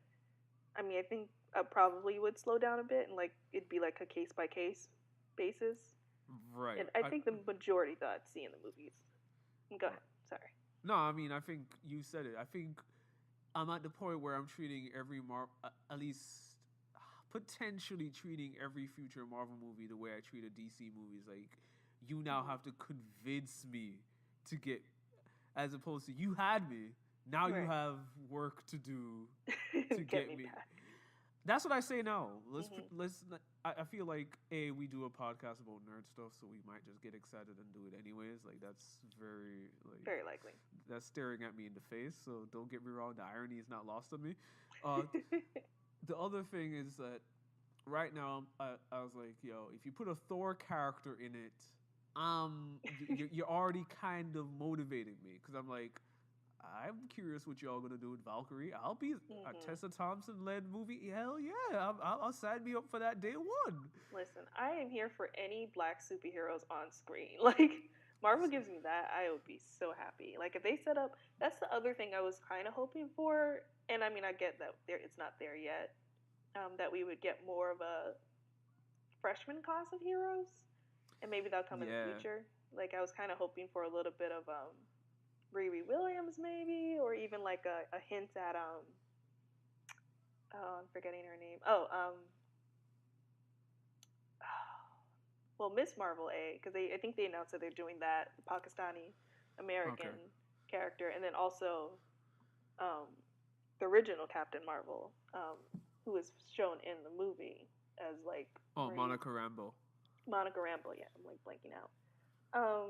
I mean, I think I probably would slow down a bit and like it'd be like a case by case basis. Right. And I think the majority that I'd see in the movies. Go Right. ahead. Sorry. No, I mean, I think you said it. I think I'm at the point where I'm treating every at least potentially treating every future Marvel movie the way I treat a DC movies. Like, you now have to convince me to get, as opposed to you had me. Now you Right. have work to do to Get get me me. back. That's what I say now. Mm-hmm. Let's. I feel like we do a podcast about nerd stuff, so we might just get excited and do it anyways. Like that's very like Very likely. that's staring at me in the face. So don't get me wrong. The irony is not lost on me. The other thing is that right now I was like, yo, if you put a Thor character in it, you're already kind of motivating me because I'm like, I'm curious what y'all gonna do with Valkyrie. I'll be a Mm-hmm. Tessa Thompson led movie. Hell yeah, I'll sign me up for that day one. Listen, I am here for any black superheroes on screen. Like Marvel gives me that, I would be so happy. Like if they set up, that's the other thing I was kind of hoping for, and I mean I get that it's not there yet. That we would get more of a freshman class of heroes, and maybe that'll come in the Yeah. future. Like I was kind of hoping for a little bit of Riri Williams maybe, or even like a hint at oh I'm forgetting her name. Well, Miss Marvel because I think they announced that they're doing that, the Pakistani Okay. American character, and then also um, the original Captain Marvel, who was shown in the movie as like Oh, Monica Rambeau. Monica Rambeau. Yeah, I'm like blanking out. Um,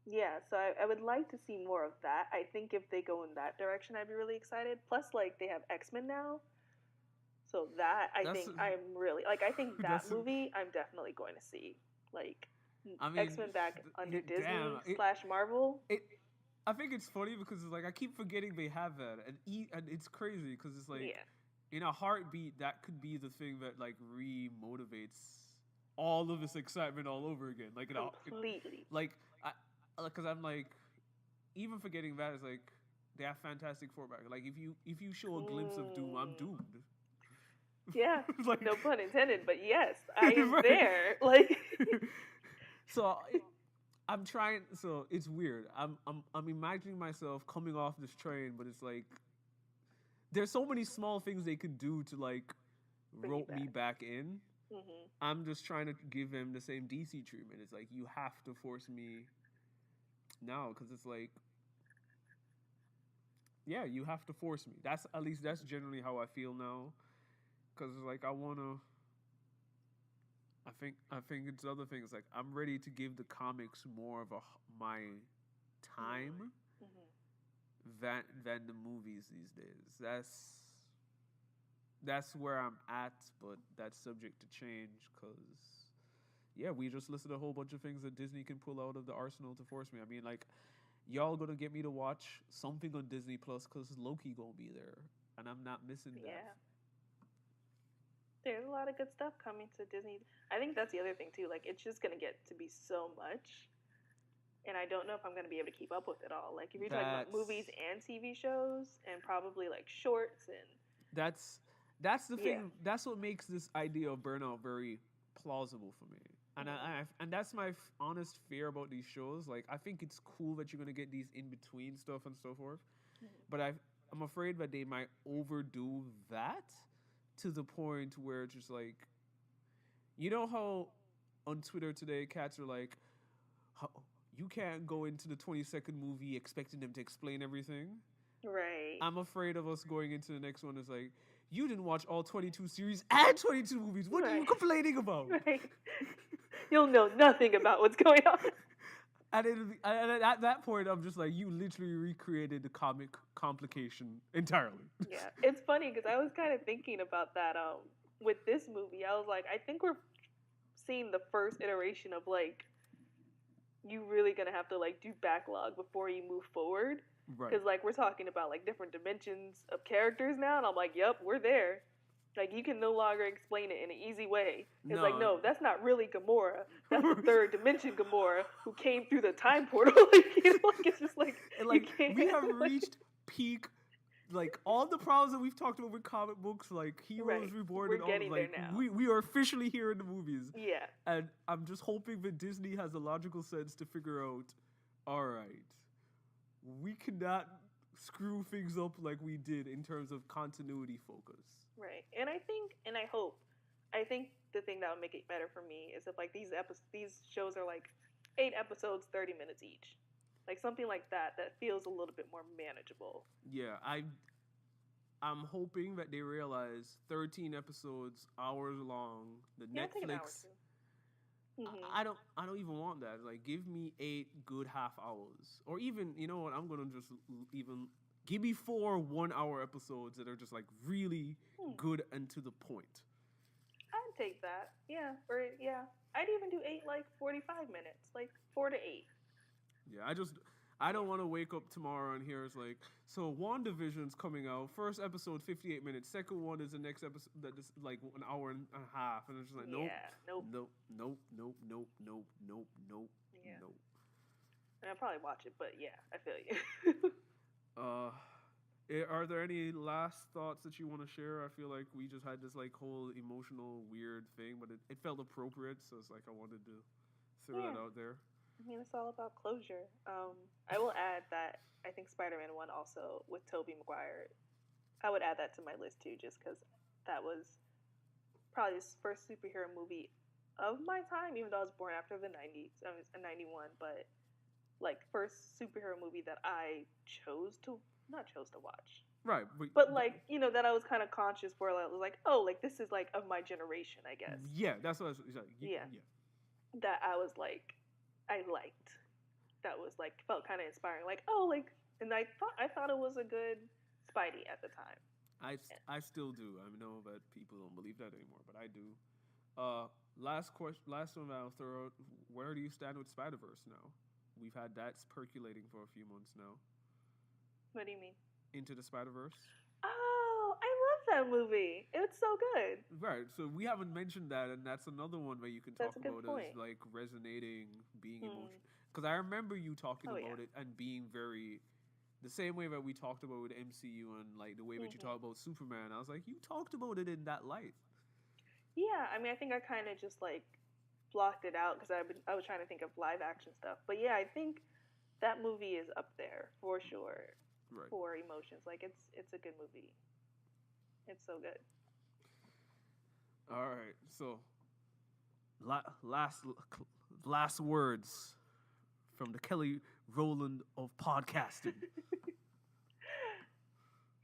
yeah, so I would like to see more of that. I think if they go in that direction, I'd be really excited. Plus, like they have X-Men now, so that I That's think I'm really like. I think that that's. movie I'm definitely going to see. Like I mean, X-Men back under damn Disney it. slash Marvel. It. I think it's funny because it's like I keep forgetting they have that, and it's crazy because it's like Yeah, in a heartbeat that could be the thing that like re-motivates all of this excitement all over again. Like completely. like I because I'm like even forgetting that is like they have Fantastic Four back. Like if you show a glimpse of Doom, I'm Mm. doomed. Yeah, Like no pun intended, but yes, I am right. there. Like, So I'm trying. So it's weird. I'm imagining myself coming off this train, but it's like there's so many small things they could do to like bring you rope me back. back in. Hmm. I'm just trying to give him the same DC treatment. It's like you have to force me now because it's like yeah, you have to force me. That's at least that's generally how I feel now. Because it's like I wanna. I think it's other things like I'm ready to give the comics more of my time Hmm. than the movies these days. That's where I'm at, but that's subject to change because yeah, we just listed a whole bunch of things that Disney can pull out of the arsenal to force me. I mean, like y'all gonna get me to watch something on Disney Plus because Loki gonna be there, and I'm not missing that. Yeah, there's a lot of good stuff coming to Disney. I think that's the other thing too. Like, it's just gonna get to be so much, and I don't know if I'm gonna be able to keep up with it all. Like, if you're talking about movies That's and TV shows, and probably like shorts and that's that's the yeah. thing. That's what makes this idea of burnout very plausible for me. And Hmm. and that's my honest fear about these shows. Like, I think it's cool that you're gonna get these in between stuff and so forth, but I'm afraid that they might overdo that to the point where it's just like, you know how on Twitter today cats are like, how, you can't go into the 22nd movie expecting them to explain everything. Right. I'm afraid of us going into the next one is like, you didn't watch all 22 series and 22 movies. What are you Right. complaining about? Right. You'll know nothing about what's going on. And at that point, I'm just like, you literally recreated the comic complication entirely. Yeah, it's funny because I was kind of thinking about that. with this movie, I was like, I think we're seeing the first iteration of like you really gonna have to like do backlog before you move forward. Right. Because like we're talking about like different dimensions of characters now, and I'm like, yep, we're there. Like you can no longer explain it in an easy way. It's like, no, that's not really Gamora. That's the third dimension Gamora who came through the time portal. Like, you know, like it's just like, and like we have reached peak. Like all the problems that we've talked about with comic books, like Heroes Reborn, and all, like we are officially here in the movies. Yeah. And I'm just hoping that Disney has the logical sense to figure out, all right, we cannot screw things up like we did in terms of continuity focus. Right. And I think, and I hope, I think the thing that would make it better for me is if like these shows are like 8 episodes, 30 minutes each. Like something like that feels a little bit more manageable. Yeah, I'm hoping that they realize 13 episodes, hours long, the Netflix. I don't even want that. Like, give me 8 good half hours, or even, you know what? I'm gonna just even give me 4 1-hour episodes that are just like really good and to the point. I'd take that. Yeah, or yeah, I'd even do 8 like 45 minutes, like 4 to 8. Yeah, I don't want to wake up tomorrow and hear it's like, so WandaVision's coming out. First episode, 58 minutes. Second one is the next episode that is like an hour and a half. And it's just like, nope. Yeah. Nope. And I'll probably watch it, but yeah, I feel you. Are there any last thoughts that you want to share? I feel like we just had this like whole emotional weird thing, but it felt appropriate, so it's like I wanted to throw that out there. I mean, it's all about closure. I will add that I think Spider-Man 1 also with Tobey Maguire. I would add that to my list too, just because that was probably the first superhero movie of my time, even though I was born after the 90s. I was in 91, but like first superhero movie that I not chose to watch. Right. But like, you know, that I was kind of conscious for, I was like, oh, like this is like of my generation, I guess. Yeah, that's what I was like. Yeah. That I was like, I liked. That was like felt kind of inspiring. Like, oh, like, and I thought it was a good Spidey at the time. I still do. I know that people don't believe that anymore, but I do. Last one I'll throw out. Where do you stand with Spider-Verse now? We've had that percolating for a few months now. What do you mean? Into the Spider-Verse. Oh, I love that movie. It was so good. Right. So we haven't mentioned that, and that's another one where you can talk about as like resonating, being emotional. Because I remember you talking about it and being very the same way that we talked about with MCU and like the way that you talk about Superman. I was like, you talked about it in that light. Yeah, I mean, I think I kind of just like blocked it out because I was trying to think of live action stuff. But yeah, I think that movie is up there for sure. Right. For emotions, like it's a good movie. It's so good. All right, so last words from the Kelly Rowland of podcasting.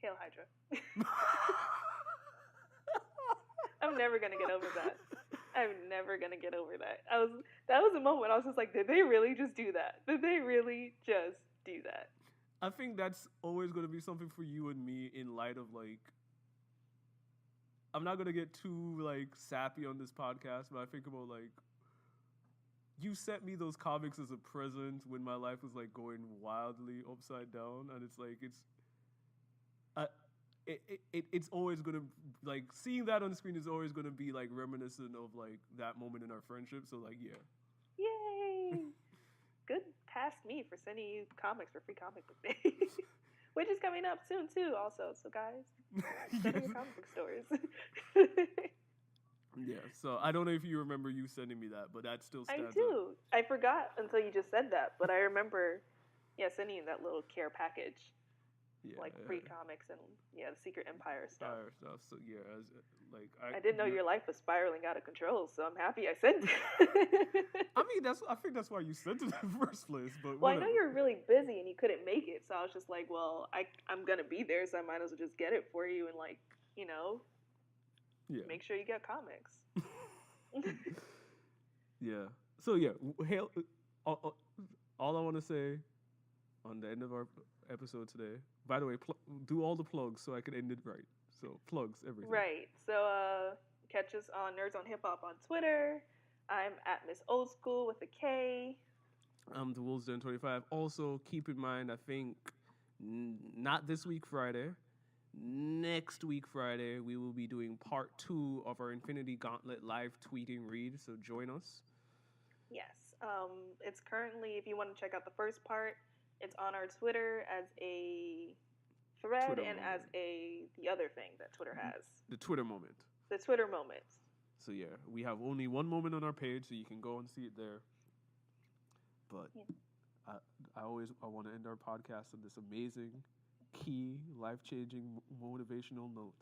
Hail Hydra. I'm never gonna get over that. I'm never gonna get over that. That was a moment I was just like, did they really just do that? Did they really just do that? I think that's always going to be something for you and me in light of, like, I'm not going to get too, like, sappy on this podcast, but I think about, like, you sent me those comics as a present when my life was, like, going wildly upside down, and it's, like, it's always going to, like, seeing that on the screen is always going to be, like, reminiscent of, like, that moment in our friendship, so, like, yeah. Yay! Good past me for sending you comics for Free Comic Book Day, which is coming up soon too. Also, so guys, send me your comic book stories. Yeah, so I don't know if you remember you sending me that, but that still stands. I do. I forgot until you just said that, but I remember, sending you that little care package, like free comics and the Secret Empire stuff. So yeah, I didn't know your life was spiraling out of control, so I'm happy I sent it. I mean, I think that's why you sent it in the first place. But well, I know you're really busy and you couldn't make it, so I was just like, well, I'm gonna be there, so I might as well just get it for you and make sure you get comics. Yeah. So yeah, hail. All I want to say on the end of our episode today. By the way, do all the plugs so I can end it right. So plugs everything. Right. So catch us on Nerds on Hip Hop on Twitter. I'm at Miss Old School with a K. I'm the Wolves Den 25. Also, keep in mind, I think not this week Friday. Next week Friday, we will be doing part 2 of our Infinity Gauntlet live tweeting read. So join us. Yes. It's currently, if you want to check out the first part, it's on our Twitter as a thread Twitter and moment. as the other thing that Twitter has. The Twitter moment. The Twitter moments. So yeah, we have only one moment on our page, so you can go and see it there. But yeah. I want to end our podcast on this amazing, key, life-changing, motivational note.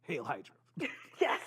Hail Hydra! Yes!